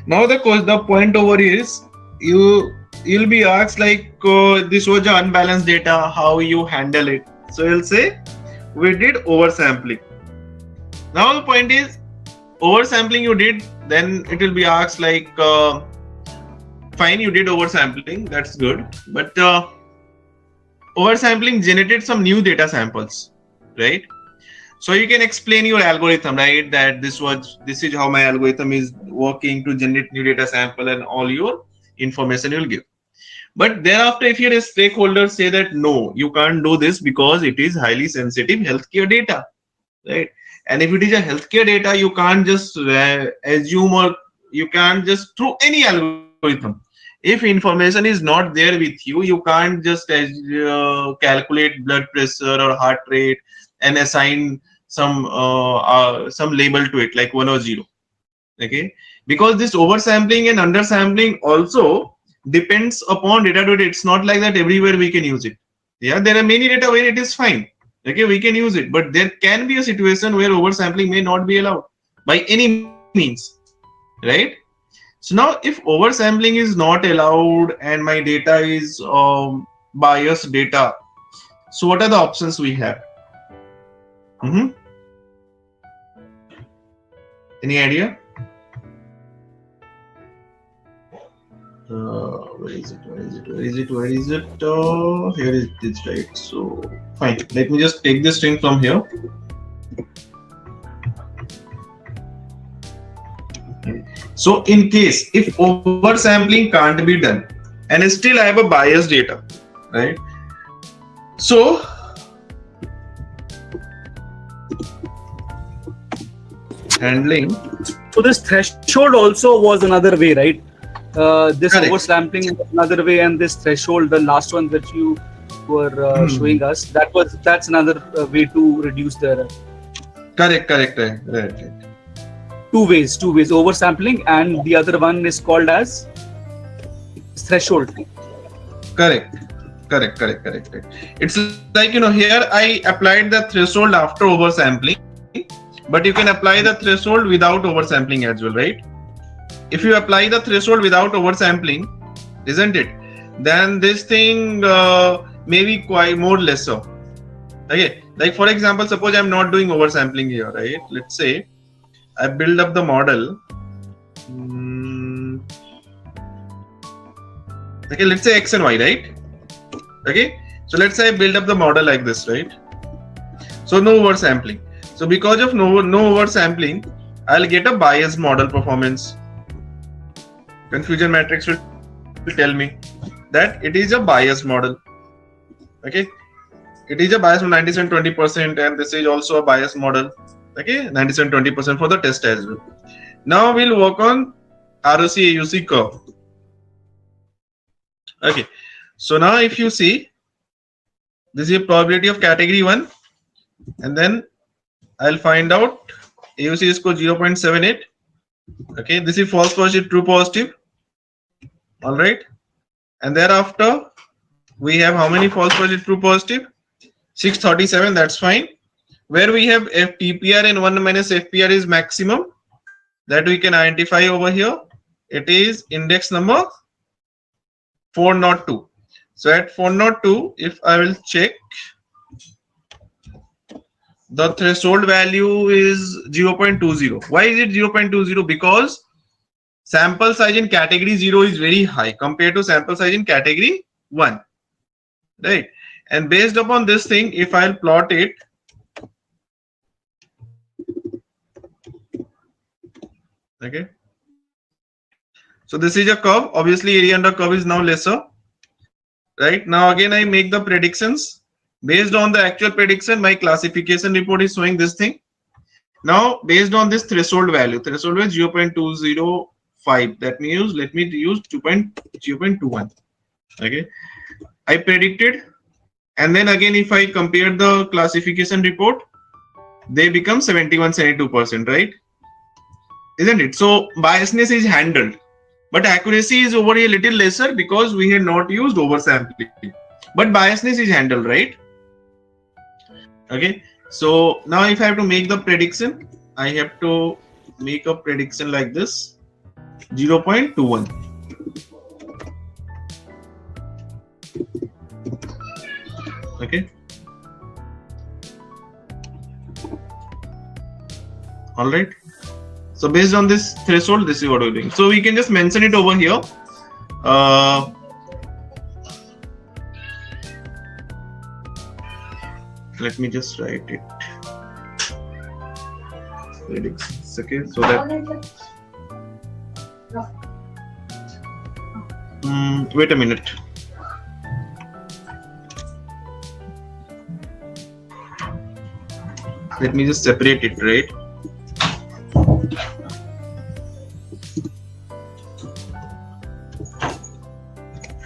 now the point over here is you'll be asked like this was the unbalanced data, how you handle it. So you'll say we did oversampling. Now the point is oversampling you did, then it will be asked like fine, you did oversampling, that's good, but oversampling generated some new data samples, right? So you can explain your algorithm, right? That this is how my algorithm is working to generate new data sample and all your information you'll give. But thereafter, if your stakeholders say that no, you can't do this because it is highly sensitive healthcare data, right? And if it is a healthcare data, you can't just assume or you can't just throw any algorithm. If information is not there with you, you can't just calculate blood pressure or heart rate and assign some label to it like 1 or 0. Okay, because this oversampling and undersampling also depends upon data to data. It's not like that everywhere we can use it. Yeah, there are many data where it is fine. Okay, we can use it, but there can be a situation where oversampling may not be allowed by any means, right? So now if oversampling is not allowed and my data is biased data, so what are the options we have? Any idea? Where is it? Here it is, right? So fine. Let me just take this string from here. So in case if oversampling can't be done and still I have a biased data, right? So handling. So this threshold also was another way, right? This Correct. oversampling was another way, and this threshold, the last one that you were showing us, that's another way to reduce the error. Correct. Right. Two ways, oversampling, and the other one is called as threshold. Correct. It's like, here I applied the threshold after oversampling, but you can apply the threshold without oversampling as well, right? If you apply the threshold without oversampling, isn't it? Then this thing may be quite more lesser. Okay, like for example, suppose I'm not doing oversampling here, right? Let's say I build up the model. Okay, let's say X and Y, right? Okay, so let's say I build up the model like this, right? So no oversampling. So because of no oversampling, I'll get a biased model performance. Confusion matrix will tell me that it is a biased model. Okay, it is a biased 97-20%, and this is also a biased model. Okay, 97-20% for the test as well. Now we'll work on ROC-AUC curve. Okay, so now if you see, this is a probability of category 1, and then I'll find out AUC is equal 0.78. Okay, this is false positive, true positive. All right, and thereafter we have how many false positive, true positive? 637. That's fine. Where we have FTPR and 1 minus FPR is maximum, that we can identify over here. It is index number 402. So at 402, if I will check, the threshold value is 0.20. Why is it 0.20? Because sample size in category 0 is very high compared to sample size in category 1, right? And based upon this thing, if I'll plot it, okay, so this is a curve. Obviously area under curve is now lesser, right? Now again I make the predictions. Based on the actual prediction, my classification report is showing this thing. Now based on this threshold value is 0.205. That means let me use 0.21. Okay, I predicted, and then again if I compare the classification report, they become 71-72%, right? Isn't it? So biasness is handled, but accuracy is over a little lesser because we had not used oversampling. But biasness is handled, right? Okay. So now if I have to make the prediction, I have to make a prediction like this, 0.21. Okay. All right. So based on this threshold, this is what we're doing. So we can just mention it over here. Let me just write it. Predictions. Okay, so that. Wait a minute. Let me just separate it, right?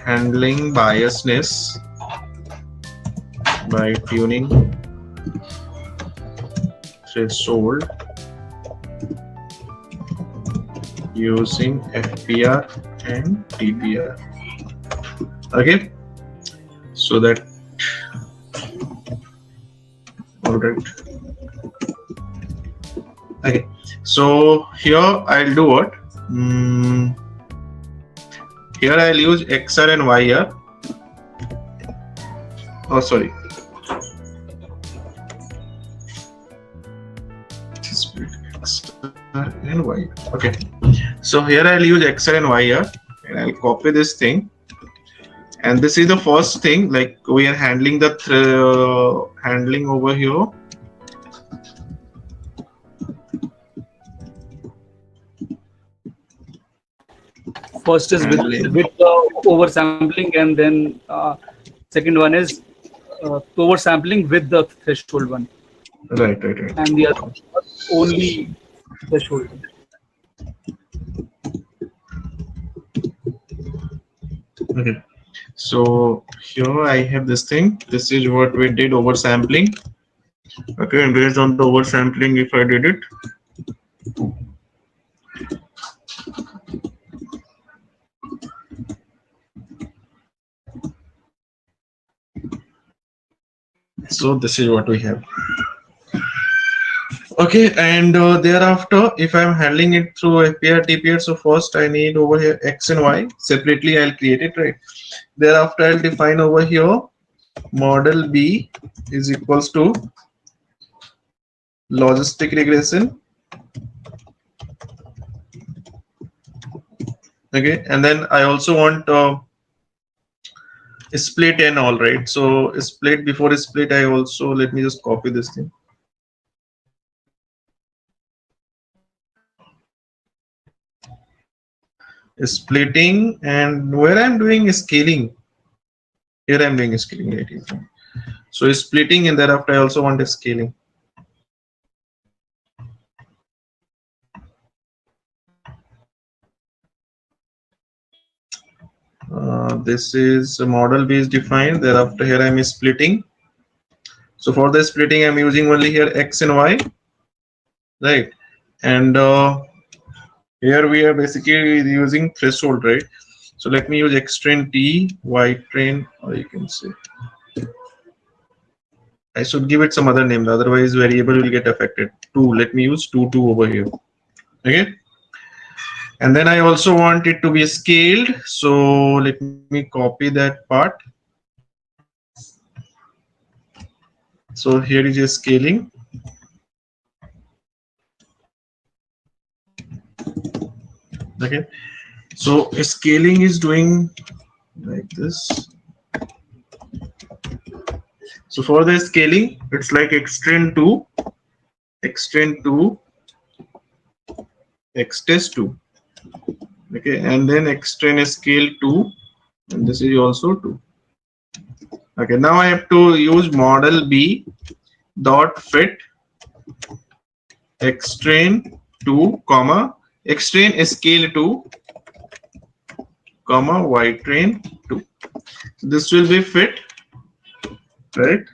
Handling biasness by tuning threshold using FPR and TPR. Okay, so that, all right. Okay, so here I'll do what? Here I'll use XR and YR. Oh, sorry. XR and YR. Okay. So here I'll use XR and YR, and I'll copy this thing, and this is the first thing, like we are handling the handling over here. First is with oversampling, and then second one is oversampling with the threshold one. Right. And the other only threshold. Okay. So here I have this thing. This is what we did, oversampling. Okay, and based on the oversampling, if I did it. So this is what we have. Okay, and thereafter, if I'm handling it through FPR TPR, so first I need over here X and Y separately. I'll create it, right? Thereafter, I'll define over here model B is equals to logistic regression. Okay, and then I also want split and all, right? So split, before split, I also, let me just copy this thing. Splitting, and where I'm doing scaling, here I'm doing scaling, right here. So splitting, and thereafter I also want a scaling. This is model B is defined. Thereafter here I'm splitting. So for the splitting, I'm using only here X and Y, right? And here we are basically using threshold, right? So let me use X train T, Y train, or you can say, I should give it some other name, otherwise variable will get affected. 2, let me use 2 over here. Okay. And then I also want it to be scaled. So let me copy that part. So here is a scaling. Okay. So scaling is doing like this. So for the scaling, it's like extend 2, extend 2, xtest 2. Okay, and then extend scale 2, and this is also 2. Okay, now I have to use model B dot fit xtrain 2 comma xtrain scale 2 comma y train 2. So this will be fit, right?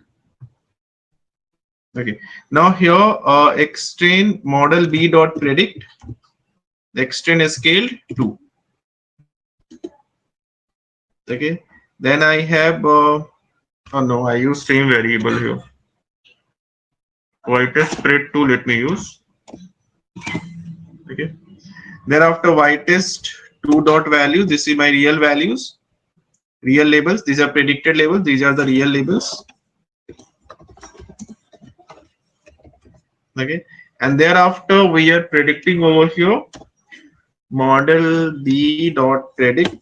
Okay, now here xtrain model B dot predict xtrain scale 2. Okay, then I have oh no, I use same variable here. Y-test spread 2, let me use. Okay, thereafter y-test 2 dot value, this is my real values, real labels, these are predicted labels, these are the real labels. Okay, and thereafter we are predicting over here model B dot predict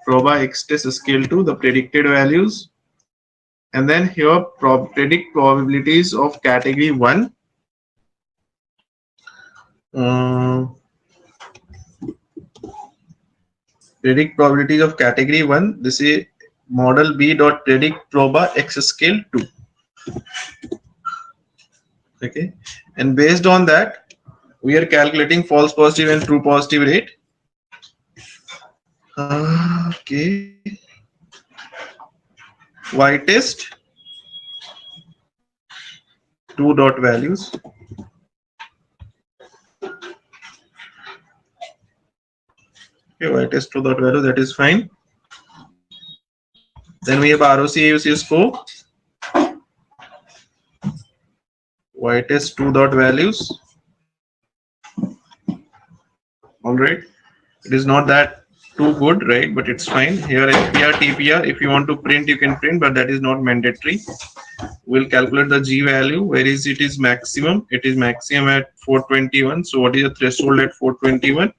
proba xtest scale 2, the predicted values, and then here predict probabilities of category 1. Predict probabilities of category 1. This is model B dot predict proba x scale 2. Okay, and based on that, we are calculating false positive and true positive rate. Okay, y-test 2 dot values. Okay, y-test 2 dot value, that is fine. Then we have ROC-AUC score. Y-test 2 dot values. All right, it is not that too good, right? But it's fine. Here FPR TPR, if you want to print, you can print, but that is not mandatory. We'll calculate the G value. Where is it? Is maximum? It is maximum at 421. So what is the threshold at 421?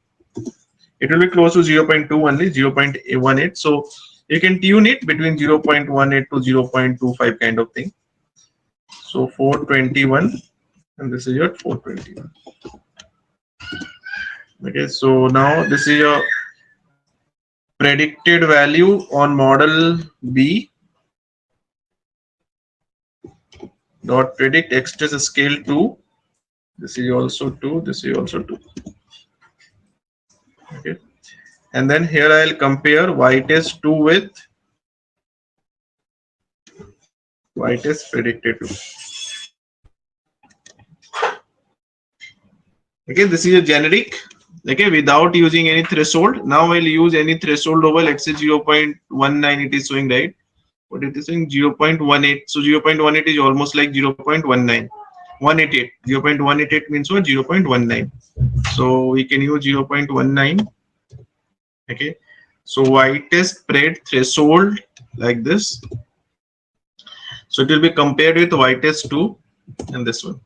It will be close to 0.2 only, 0.18. So you can tune it between 0.18 to 0.25 kind of thing. So 421, and this is your 421. Okay, so now this is your predicted value on model B dot predict x test scale 2. This is also 2, this is also 2. Okay, and then here I'll compare y test 2 with y test predicted 2. Okay, this is a generic, okay, without using any threshold. Now I'll use any threshold over, let's say 0.19 it is showing, right? What it is saying 0.18. So 0.18 is almost like 0.19. 188. 0.188 means what? 0.19. So we can use 0.19. Okay. So y test pred threshold like this. So it will be compared with y test 2 and this one.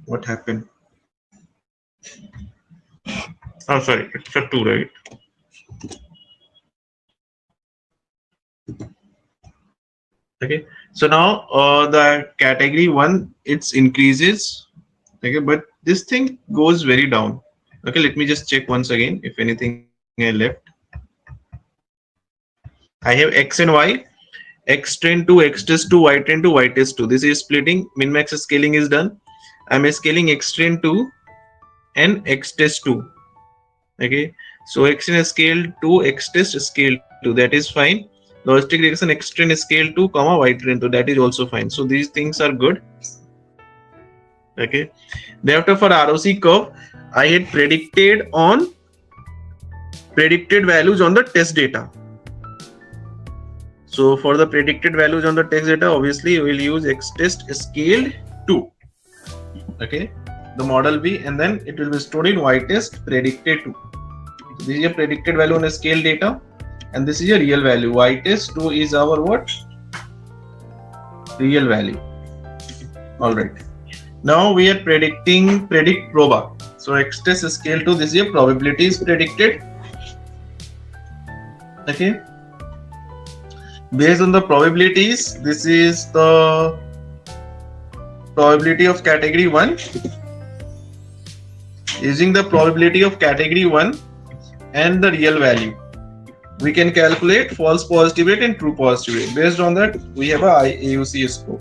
What happened? Oh, sorry, it's a 2, right? Okay, so now the category 1 it's increases. Okay, but this thing goes very down. Okay, let me just check once again if anything I left. I have x and y, x trend to x test to y trend to y test to. This is splitting. Min max scaling is done. I'm scaling x trend to and x test to. Okay, so x in scale 2, x test scale 2, that is fine. Logistic regression x trend scale 2, comma y trend 2, that is also fine. So these things are good. Okay, thereafter for ROC curve, I had predicted values on the test data. So for the predicted values on the test data, obviously we will use x test scaled 2. Okay, the model B, and then it will be stored in y test predicted 2. So this is a predicted value on a scale data, and this is a real value. Y test 2 is our what? Real value. All right. Now we are predict proba. So x test scale 2, this is a probability is predicted. Okay. Based on the probabilities, this is the probability of category 1. Using the probability of category 1 and the real value, we can calculate false positive rate and true positive rate. Based on that, we have a AUC score.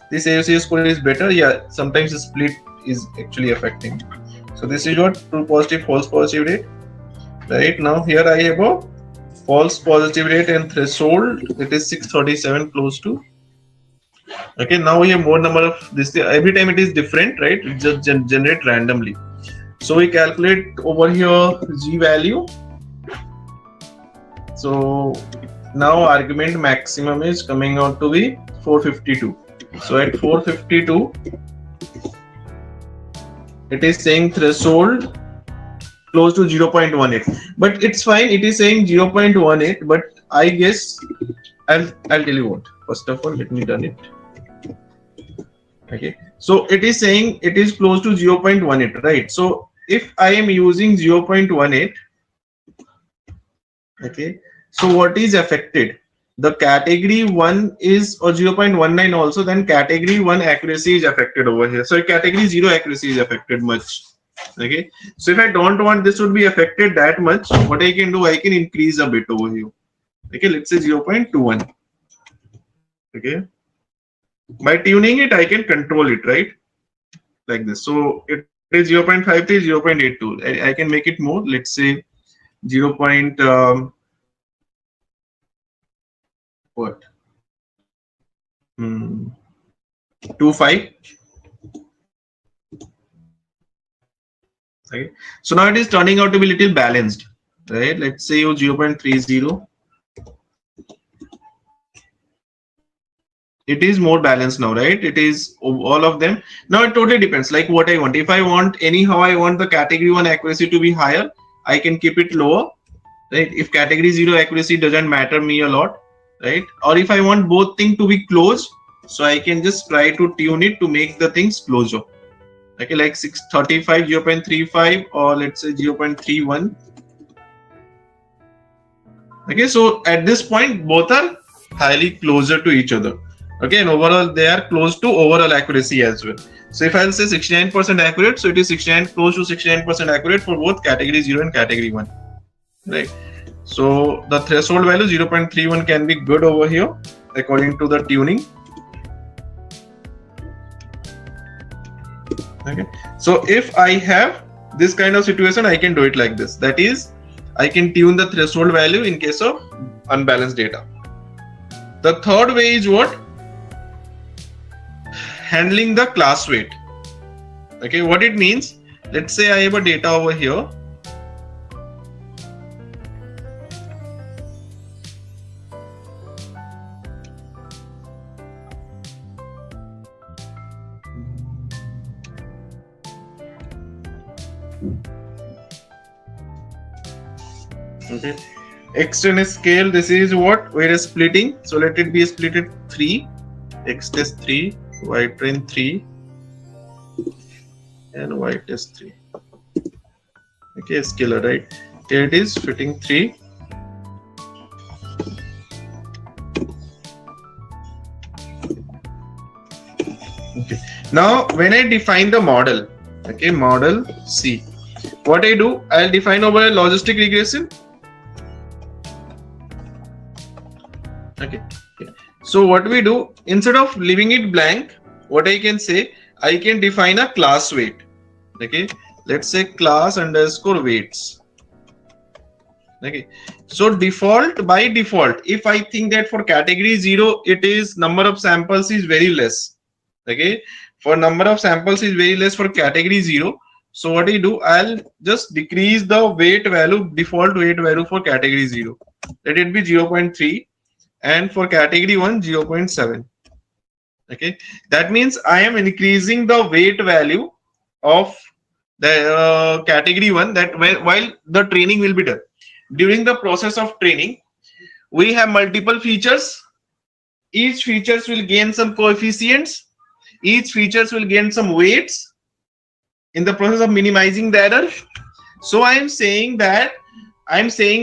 This AUC score is better. Yeah, sometimes the split is actually affecting. So this is what true positive, false positive rate. Right now, here I have a false positive rate and threshold. It is 637 close to. Okay, now we have more number of this. Every time it is different, right? It just generate randomly. So we calculate over here G value. So now argument maximum is coming out to be 452. So at 452, it is saying threshold close to 0.18, but it's fine. It is saying 0.18, but I guess I'll tell you what. First of all, let me done it. Okay, so it is saying it is close to 0.18, right? So if I am using 0.18, okay, so what is affected? The category 1 is or 0.19 also, then category 1 accuracy is affected over here. So category 0 accuracy is affected much. Okay, so if I don't want this would be affected that much, what I can do, I can increase a bit over here. Okay, let's say 0.21. Okay, by tuning it, I can control it, right? Like this. So it is 0.53, 0.82. I can make it more. Let's say 0. What? 25. Okay. So now it is turning out to be little balanced, right? Let's say 0.30. It is more balanced now, right? It is all of them. Now it totally depends, like what I want. If I want anyhow, I want the category 1 accuracy to be higher, I can keep it lower, right? If category 0 accuracy doesn't matter me a lot, right? Or if I want both things to be close, So I can just try to tune it to make the things closer. Okay, like 635, 0.35, or let's say 0.31. Okay, so at this point, both are highly closer to each other. Okay, and overall, they are close to overall accuracy as well. So if I'll say 69% accurate, so it is 69 close to 69% accurate for both category 0 and category 1. Right. So the threshold value 0.31 can be good over here according to the tuning. Okay. So if I have this kind of situation, I can do it like this. That is, I can tune the threshold value in case of unbalanced data. The third way is what? Handling the class weight. Okay, what it means, let's say I have a data over here. Okay, external scale, this is what we are splitting. So let it be split at 3, x test 3, y train 3, and y test 3. Okay, scalar, right? Here it is fitting 3. Okay, now when I define the model, okay, model C, what I do, I'll define over a logistic regression. Okay. So what we do, instead of leaving it blank, what I can say, I can define a class weight. Okay, let's say class underscore weights. Okay, so by default, if I think that for category 0, it is number of samples is very less. Okay, for number of samples is very less for category 0. So what I do, I'll just decrease the weight value, default weight value for category 0. Let it be 0.3. And for category 1, 0.7. Okay, that means I am increasing the weight value of the category 1, that while the training will be done. During the process of training, we have multiple features. Each features will gain some coefficients. Each features will gain some weights in the process of minimizing the error. So I am saying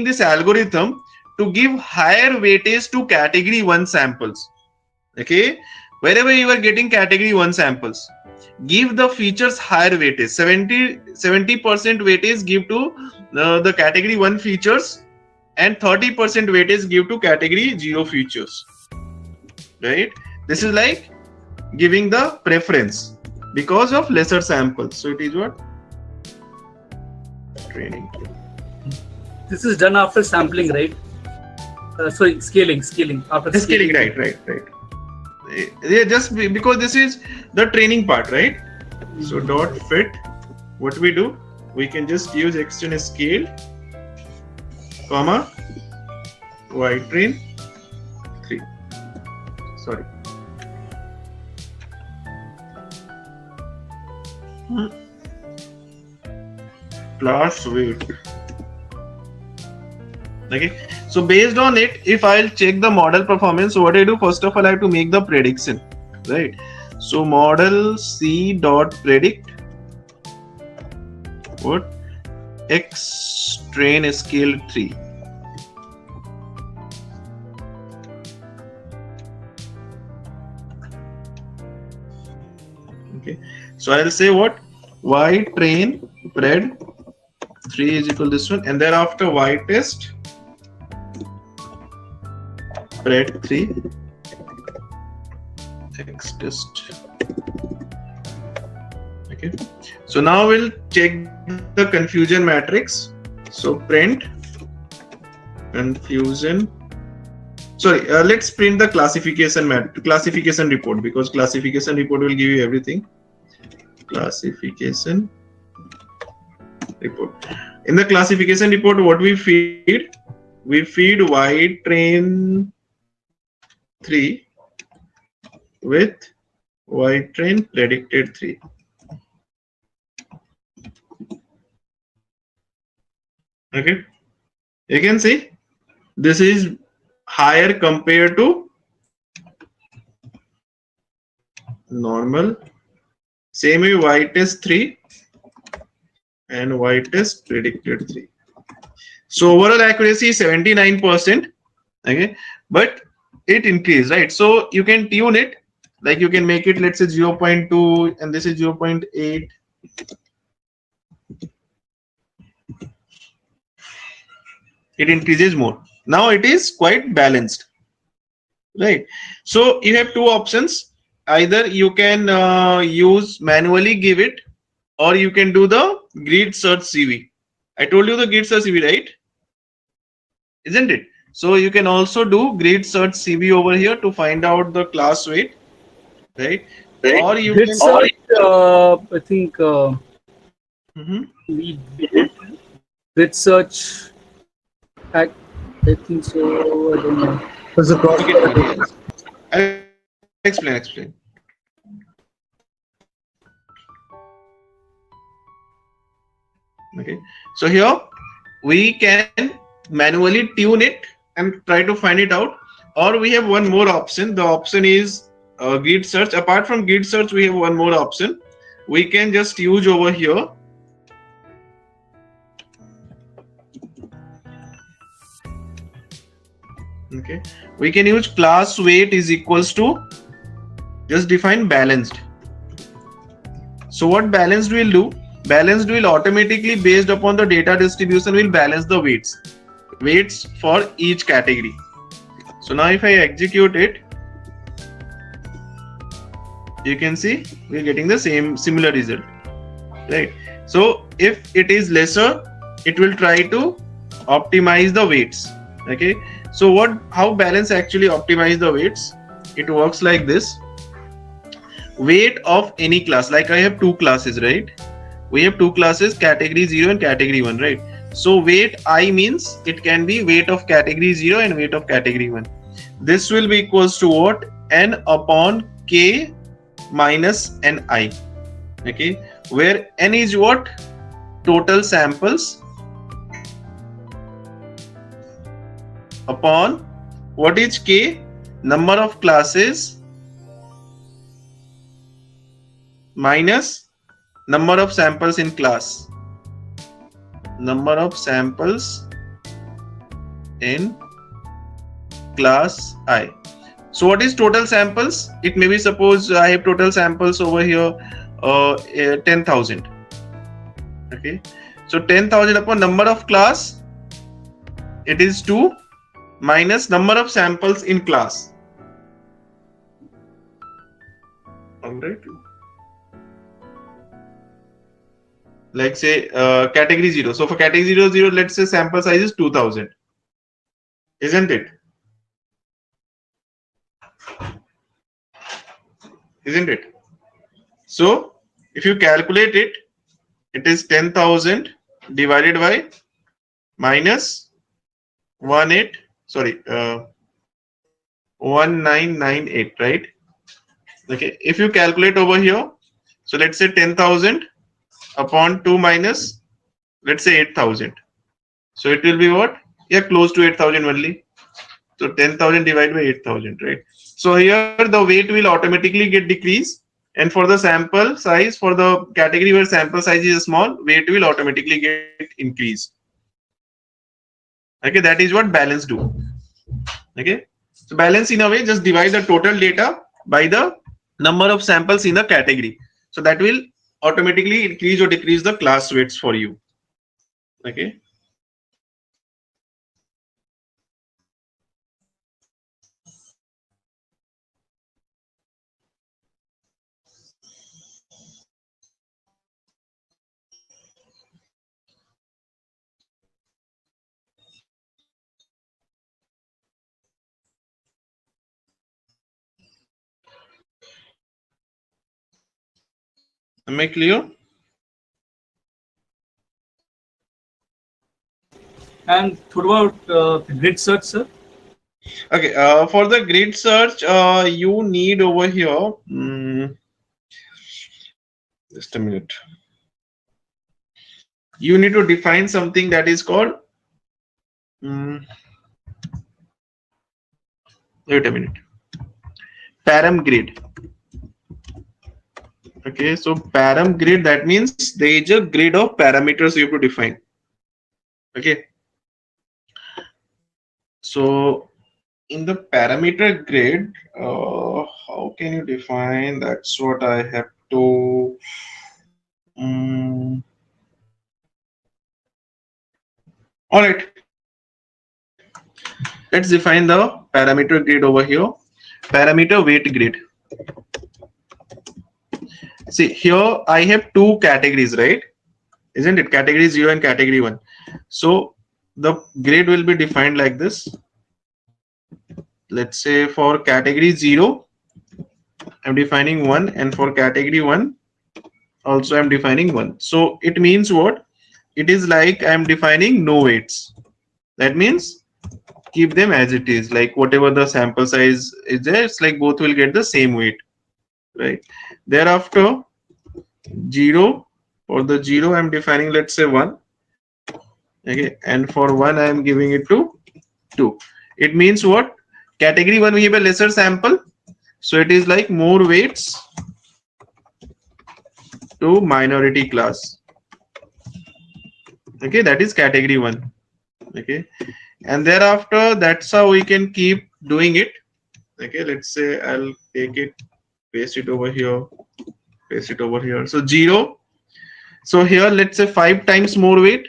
this algorithm to give higher weightage to category 1 samples. Okay, wherever you are getting category 1 samples, give the features higher weightage. 70% weightage give to the category 1 features, and 30% weightage give to category 0 features. Right, this is like giving the preference because of lesser samples. So it is what? Training. This is done after sampling, right? Sorry, scaling after scaling. Right. Yeah, just because this is the training part, right? So dot fit, what we do, we can just use external scale, comma, y train 3. Sorry. Class weight. Okay, so based on it, if I'll check the model performance, so what I do, first of all, I have to make the prediction, right? So model C dot predict what? X train scale 3. Okay, so I'll say what? Y train pred 3 is equal to this one, and thereafter y test pred 3 x test. Okay, so now we'll check the confusion matrix. So print confusion. Sorry, let's print the classification report, because classification report will give you everything. Classification report. In the classification report, what we feed? We feed y train 3 with y train predicted 3. Okay, you can see this is higher compared to normal, same way y test 3 and y test predicted 3. So overall accuracy is 79%. Okay, but it increased, right? So you can tune it, like you can make it, let's say 0.2 and this is 0.8. It increases more. Now it is quite balanced, right? So you have two options. Either you can use manually give it, or you can do the GridSearchCV. I told you the GridSearchCV, right? Isn't it? So you can also do GridSearchCV over here to find out the class weight, right? Or you can. GridSearch, I think Mhm. we did GridSearch. I think so. I don't know. There's a cross. I'll explain. Okay. So here we can manually tune it and try to find it out, or we have one more option. The option is GridSearch. Apart from GridSearch, we have one more option. We can just use over here. Okay, we can use class weight is equals to, just define balanced. So what balanced will do? Balanced will automatically, based upon the data distribution, will balance the weights for each category. So now if I execute it, you can see we're getting the similar result, right? So if it is lesser, it will try to optimize the weights. Okay, so how balance actually optimize the weights? It works like this. Weight of any class, like I have two classes, right? We have two classes, category 0 and category 1, right? So weight I means it can be weight of category 0 and weight of category 1. This will be equals to what? N upon K minus Ni. Okay, where N is what? Total samples upon what is K? Number of classes minus number of samples in class. Number of samples in class I. So what is total samples? It may be, suppose I have total samples over here 10,000. Okay, so 10,000 upon number of class, it is 2 minus number of samples in class. Alright. Like say category 0. So for category 0, let's say sample size is 2000. Isn't it? Isn't it? So if you calculate it, it is 10,000 divided by minus 1998, right? Okay, if you calculate over here, so let's say 10,000 upon 2 minus, let's say 8,000. So it will be what? Yeah, close to 8,000 only. So 10,000 divided by 8,000, right? So here the weight will automatically get decreased, and for the sample size, for the category where sample size is small, weight will automatically get increased. Okay, that is what balance do. Okay, so balance in a way just divide the total data by the number of samples in a category. So that will automatically increase or decrease the class weights for you. Okay. Am I clear? And what about the GridSearch, sir? Okay, for the GridSearch, you need over here, just a minute. You need to define something that is called, wait a minute, param grid. Okay, so param grid, that means there is a grid of parameters you have to define. Okay, so in the parameter grid, how can you define? That's what I have to. All right, let's define the parameter grid over here. Parameter weight grid. See here, I have two categories, right? Isn't it? Category 0 and category 1. So the grid will be defined like this. Let's say for category 0, I'm defining 1, and for category 1, also I'm defining 1. So it means what? It is like I'm defining no weights. That means keep them as it is, like whatever the sample size is there, it's like both will get the same weight, right? Thereafter, 0, for the 0 I'm defining, let's say 1. Okay, and for 1 I am giving it to 2. It means what? Category 1 we have a lesser sample, so it is like more weights to minority class. Okay, that is category 1. Okay, and thereafter that's how we can keep doing it. Okay, let's say I'll take it, paste it over here, paste it over here. So 0. So here let's say 5 times more weight.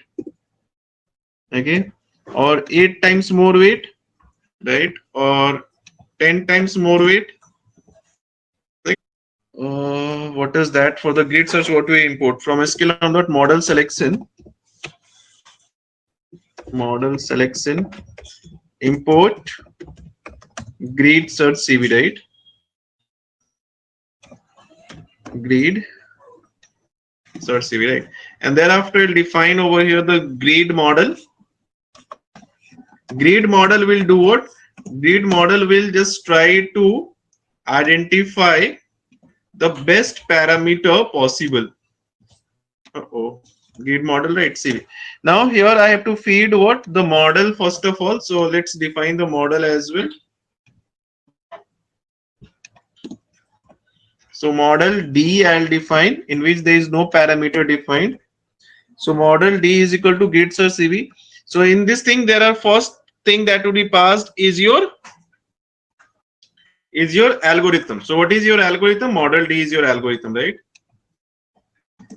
Okay, or 8 times more weight, right? Or 10 times more weight. What is that? For the grid search, what we import from sklearn.model selection, import grid search CV, right? Grid search CV, right? And thereafter we'll define over here the grid model. Grid model will do what? Grid model will just try to identify the best parameter possible. Grid model, right? CV. Now here I have to feed what? The model first of all. So let's define the model as well. So model D I'll define, in which there is no parameter defined. So model D is equal to GridSearchCV. So in this thing, there are first thing that will be passed is your algorithm. So what is your algorithm? Model D is your algorithm, right?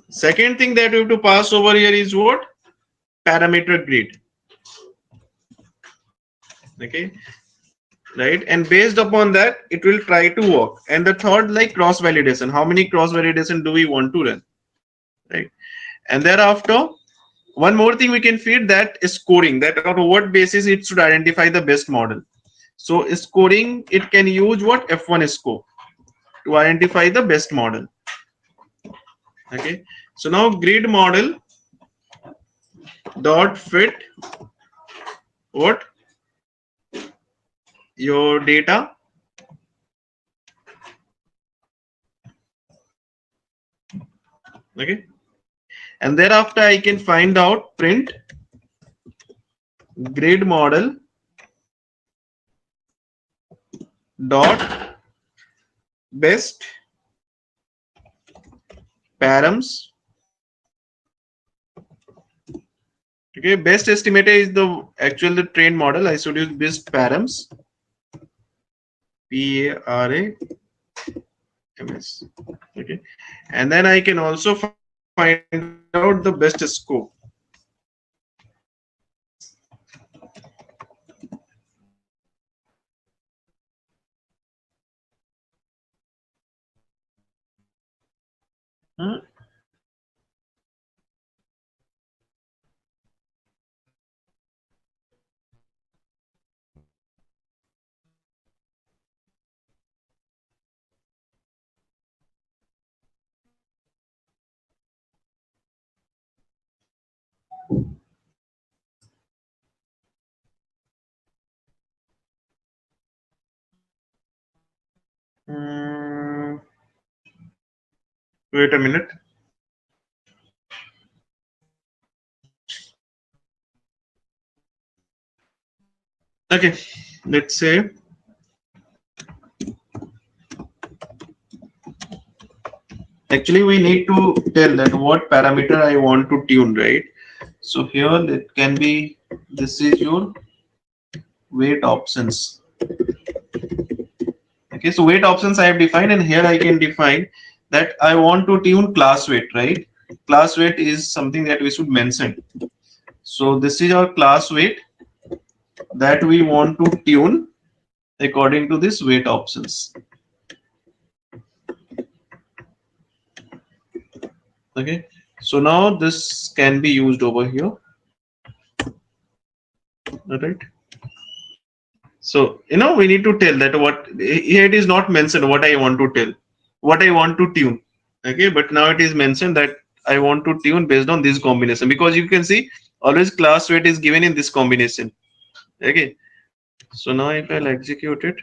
Second thing that you have to pass over here is what? Parameter grid. Okay, right? And based upon that, it will try to work. And the third, like cross validation. How many cross validation do we want to run, right? And thereafter, one more thing we can feed, that is scoring, that on what basis it should identify the best model. So scoring, it can use what? F1 score to identify the best model. Okay, so now grid model dot fit what? Your data. Okay, and thereafter I can find out print grid model dot best params. Okay, best estimator is the trained model. I should use best params, PARAMS. Okay, and then I can also find out the best scope. Wait a minute. Okay, let's say Actually, we need to tell that what parameter I want to tune, right? So here it can be, this is your weight options. Okay, so weight options I have defined, and here I can define that I want to tune class weight, right? Class weight is something that we should mention. So this is our class weight that we want to tune according to this weight options. Okay, so now this can be used over here. All right. So we need to tell that what here it is not mentioned what I want to tell, what I want to tune. Okay, but now it is mentioned that I want to tune based on this combination, because you can see always class weight is given in this combination. Okay, so now if I'll execute it,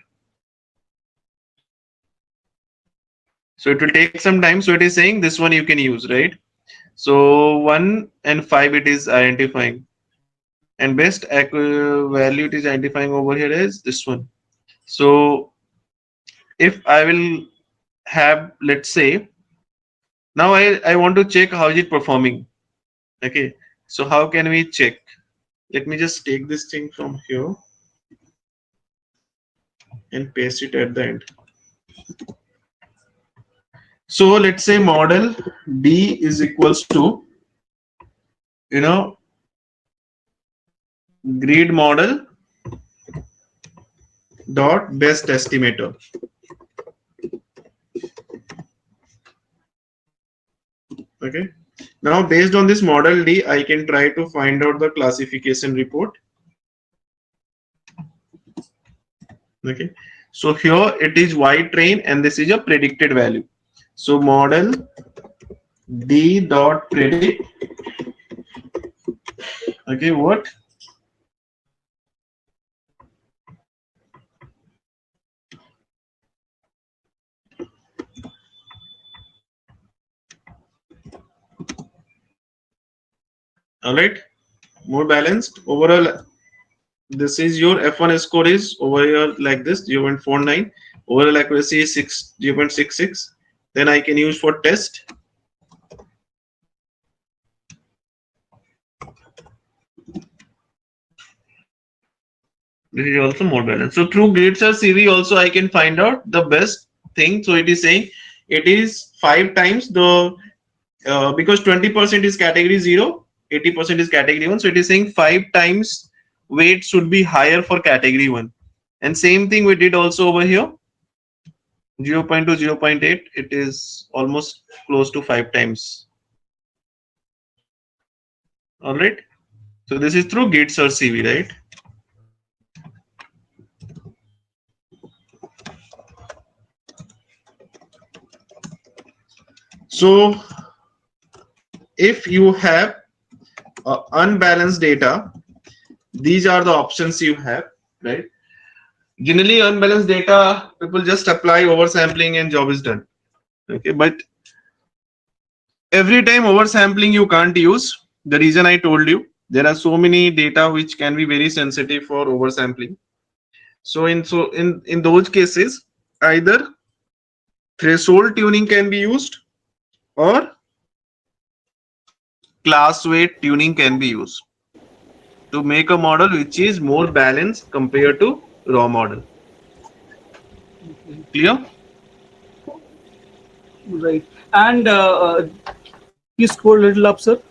so it will take some time. So it is saying this one you can use, right? So 1 and 5 it is identifying, and best value it is identifying over here is this one. So if I will have, let's say, now I want to check how is it performing. Okay, so how can we check? Let me just take this thing from here and paste it at the end. So let's say model D is equals to grid model dot best estimator. Okay, now based on this model D, I can try to find out the classification report. Okay, so here it is Y train and this is a predicted value. So model D dot predict. Okay, what? All right, more balanced overall. This is your F1 score is over here like this 0.49. Overall accuracy is 0.66. Then I can use for test. This is also more balanced. So through GridSearchCV also I can find out the best thing. So it is saying it is 5 times the because 20% is category 0, 80% is category 1. So it is saying 5 times weight should be higher for category 1. And same thing we did also over here. 0.2, 0.8, it is almost close to 5 times. All right. So this is through GridSearchCV, right? So if you have unbalanced data, these are the options you have, right? Generally, unbalanced data, people just apply oversampling and job is done. Okay, but every time oversampling you can't use. The reason I told you, there are so many data which can be very sensitive for oversampling. So in those cases, either threshold tuning can be used or class weight tuning can be used to make a model which is more balanced compared to raw model. Clear? Right. And you scroll a little up, sir.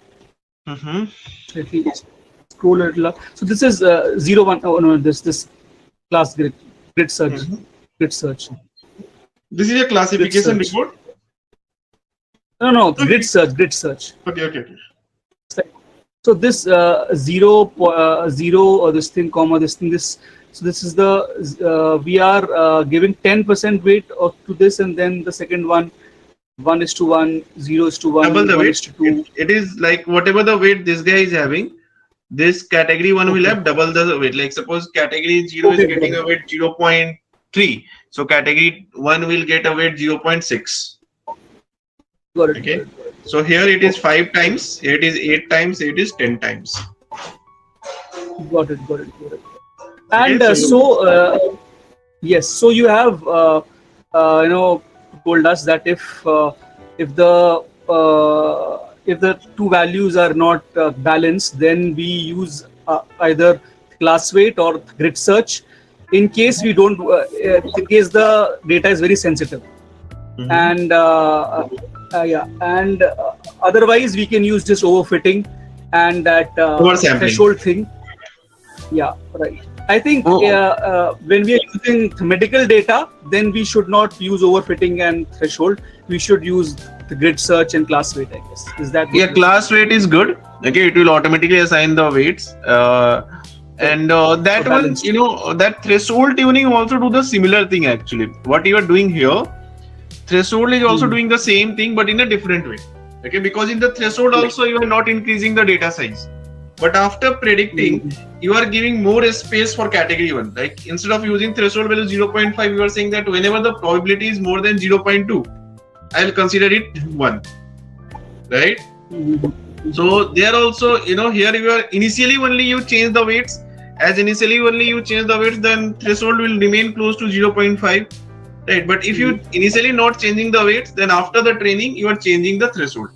Mm-hmm. Scroll a little up. So this is 0, 1. Oh no, this class grid search. Mm-hmm. Grid search. This is a classification report. No, grid search. Okay. So this 0, 0 or this thing, comma, this thing, this. So this is the we are giving 10% weight to this, and then the second one, 1:1, 0:1, double the 1:2. It is like whatever the weight this guy is having, this category 1 will have double the weight. Like suppose category 0 is getting a weight 0.3, so category 1 will get a weight 0.6. Got it. Okay, so here it is 5 times, here it is 8 times, here it is 10 times. Got it. And okay, yes, so you have told us that if if the two values are not balanced, then we use either class weight or grid search. In case we don't, in case the data is very sensitive, and otherwise we can use just overfitting and that threshold thing. Yeah, right. I think when we are using medical data, then we should not use overfitting and threshold. We should use the grid search and class weight, I guess. Is that? Yeah, class weight is good. Okay, it will automatically assign the weights. And that one, you know, that threshold tuning also do the similar thing actually. What you are doing here, threshold is also doing the same thing, but in a different way. Okay, because in the threshold also you are not increasing the data size. But after predicting, you are giving more space for category 1. Like instead of using threshold value 0.5, you are saying that whenever the probability is more than 0.2, I will consider it 1. Right? So there also, you know, here you are initially only you change the weights. As initially only you change the weights, then threshold will remain close to 0.5. Right? But if you initially not changing the weights, then after the training, you are changing the threshold.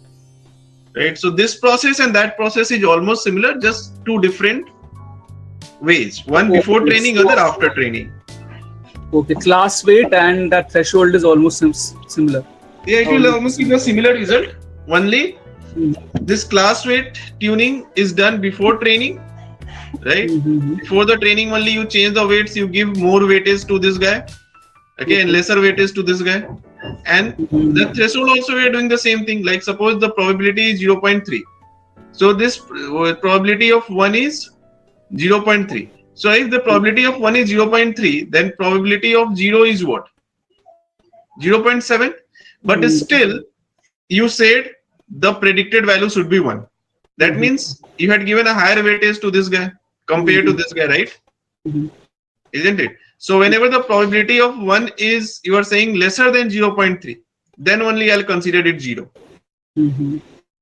Right, so this process and that process is almost similar, just two different ways. One before training, other after training. Okay, class weight and that threshold is almost similar. Yeah, it will almost give a similar result. Only this class weight tuning is done before training, right? Before the training only you change the weights, you give more weightage to this guy, okay, and lesser weightage to this guy. And the threshold also we are doing the same thing. Like suppose the probability is 0.3. So this probability of 1 is 0.3. So if the probability of 1 is 0.3, then probability of 0 is what? 0.7. But still, you said the predicted value should be 1. That means you had given a higher weightage to this guy compared to this guy, right? Isn't it? So whenever the probability of 1 is, you are saying lesser than 0.3, then only I'll consider it 0.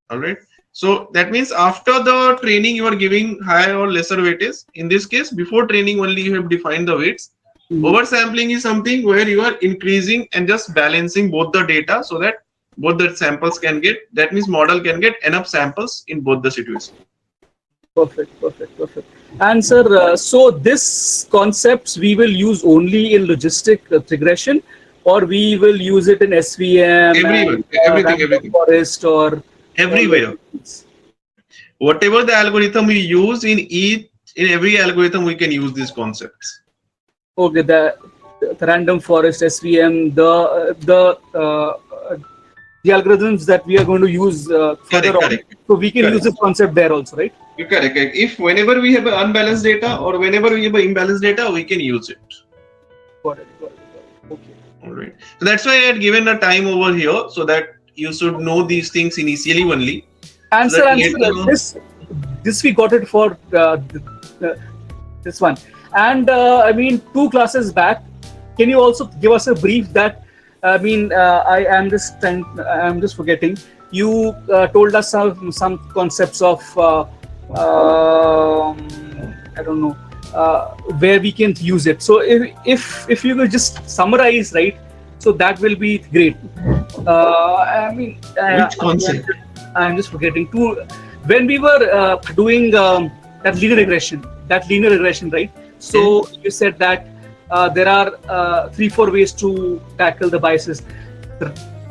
All right. So that means after the training, you are giving higher or lesser weightage. In this case, before training only you have defined the weights. Oversampling is something where you are increasing and just balancing both the data so that both the samples can get, that means model can get enough samples in both the situations. Perfect. And sir, so this concepts we will use only in logistic regression, or we will use it in SVM, everything. Forest or everywhere. Whatever the algorithm we use in every algorithm we can use these concepts. Okay, the random forest, SVM, the algorithms that we are going to use further on. So we can use this concept there also, right? You're correct. If whenever we have unbalanced data or whenever we have imbalanced data, we can use it. Got it. Okay. All right. So that's why I had given a time over here so that you should know these things initially only. Answer. This we got it for this one. And I mean, 2 classes back, can you also give us a brief that, I mean, I'm just forgetting. You told us some concepts of, I don't know, where we can use it. So if you could just summarize, right? So that will be great. I mean, which concept? I'm just forgetting. When we were doing that linear regression, right? So you said that there are 3-4 ways to tackle the biases.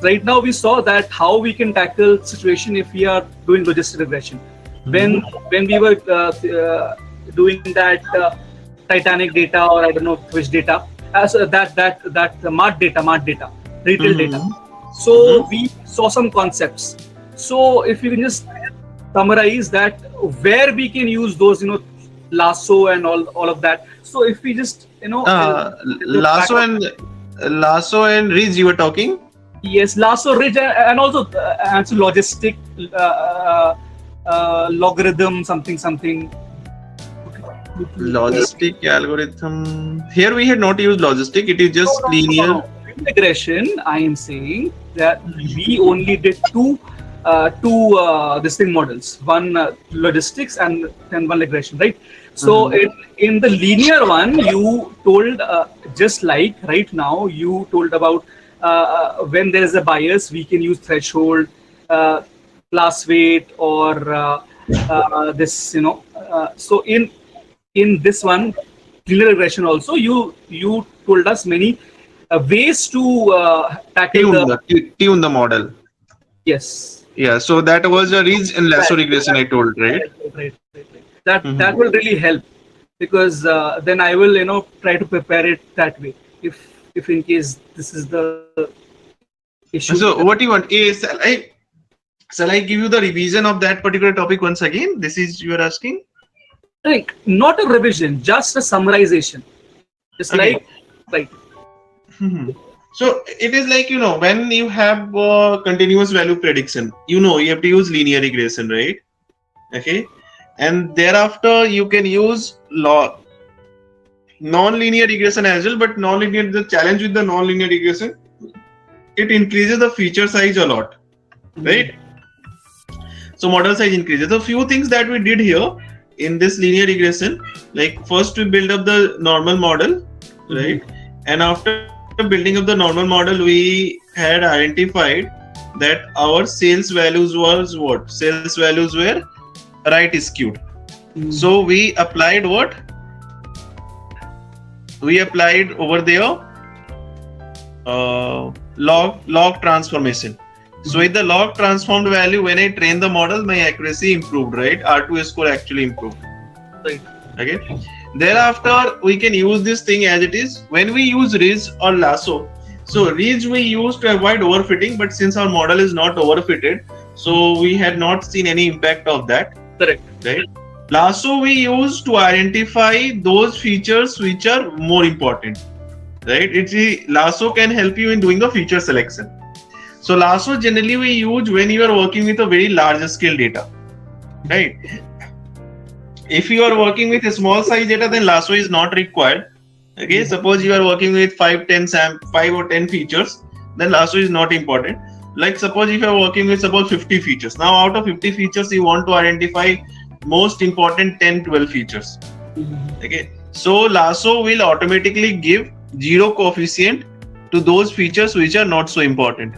Right now we saw that how we can tackle situation if we are doing logistic regression. When we were doing that Titanic data, or I don't know which data, that mart data, retail data. So we saw some concepts. So if you can just summarize that, where we can use those, you know, lasso and all of that. So if we just, you know, lasso and ridge you were talking. Yes, lasso, ridge, and also answer logistic logarithm something. Logistic algorithm. Here we had not used logistic. It is just linear regression. I am saying that we only did two distinct models, one logistics and then one regression, right? So in the linear one, you told just like right now you told about when there is a bias, we can use threshold, class weight, or this, so in this one, linear regression also, you told us many ways to tackle tune the model. Yes. Yeah, so that was a ridge and lasso regression I told, right? Right. That will really help, because then I will try to prepare it that way, if in case this is the issue. So what do you want? Shall I give you the revision of that particular topic once again? This is you are asking? Like, not a revision, just a summarization. Just Okay. like So it is like, when you have continuous value prediction, you have to use linear regression, right? Okay. And thereafter you can use non-linear regression as well, but the challenge with the non-linear regression, it increases the feature size a lot, right? So model size increases. So few things that we did here in this linear regression, like first we build up the normal model, right? And after building up the normal model, we had identified that our sales values was what? Sales values were right skewed. So we applied what? We applied over there log transformation. So with the log transformed value, when I train the model, my accuracy improved, right? R2 score actually improved. Right. Okay. Thereafter, we can use this thing as it is. When we use ridge or lasso, so ridge we use to avoid overfitting, but since our model is not overfitted, so we had not seen any impact of that. Correct. Right. Lasso we use to identify those features which are more important. Right. Lasso can help you in doing the feature selection. So lasso generally we use when you are working with a very large scale data, right? If you are working with a small size data, then lasso is not required. Okay, suppose you are working with 5 or 10 features, then lasso is not important. Like suppose if you are working with suppose 50 features. Now out of 50 features, you want to identify most important 10-12 features. Okay, so lasso will automatically give 0 coefficient to those features which are not so important.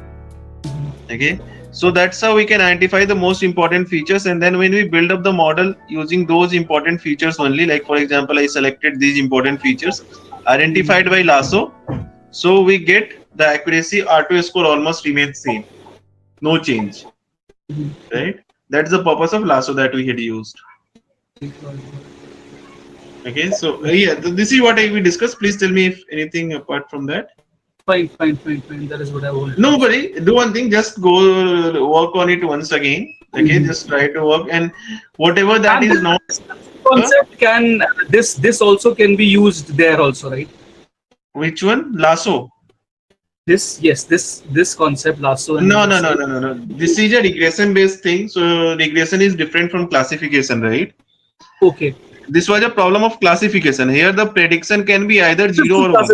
Okay, so that's how we can identify the most important features, and then when we build up the model using those important features only, like for example, I selected these important features identified by lasso, so we get the accuracy R2 score almost remains same, no change, right? That's the purpose of lasso that we had used. Okay, so yeah, this is what we discussed. Please tell me if anything apart from that. Fine. That is what I want. Nobody, do one thing, just go work on it once again. Okay, just try to work, and whatever that is not concept can this also can be used there also, right? Which one? Lasso. This concept lasso. And No. This is a regression based thing. So regression is different from classification, right? Okay. This was a problem of classification. Here the prediction can be either 0 or 1.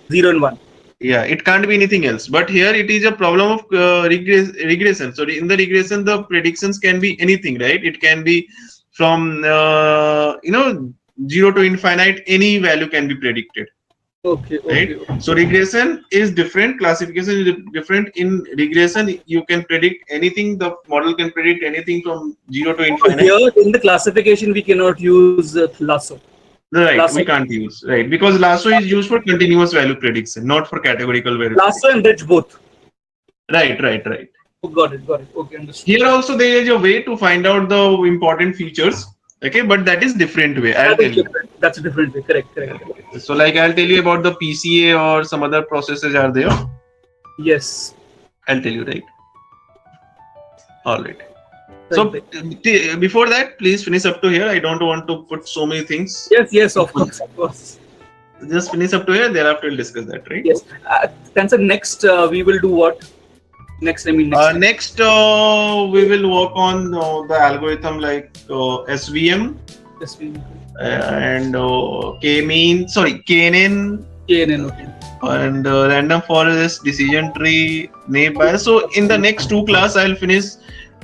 0 and 1. Yeah, it can't be anything else. But here it is a problem of regression. So in the regression, the predictions can be anything, right? It can be from 0 to infinite. Any value can be predicted. Okay. Right. So regression is different. Classification is different. In regression, you can predict anything. The model can predict anything from 0 to infinite. Here in the classification, we cannot use lasso. Right, lasso. We can't use, right, because lasso is used for continuous value prediction, not for categorical verification. Lasso and ridge both. Right. Oh, got it. Okay, understood. Here also there is a way to find out the important features. Okay, but that is different way. That's a different way. Correct. So like I'll tell you about the PCA or some other processes are there. Yes. I'll tell you, right. All right. So before that, please finish up to here. I don't want to put so many things. Yes, of course. Just finish up to here. Thereafter, we'll discuss that, right? Yes. Sir, next we will do what? Next, we will work on the algorithm like SVM. And KNN. Okay. And random forest, decision tree, naive bias. So in the next 2 class, I'll finish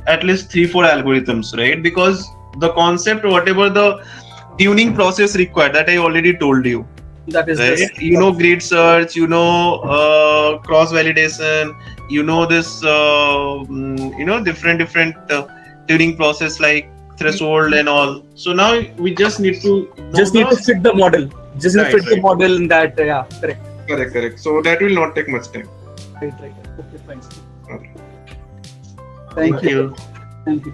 at least 3-4 algorithms, right? Because the concept, whatever the tuning process required, that I already told you, That is right? this. You know grid search, you know cross validation, you know this you know different tuning process like threshold and all. So now we just need to know Need to fit the model. Just need to fit the Right. model in that. Yeah, correct. correct. So that will not take much time. Right. Okay, fine. Okay. Thank you. you. Thank you.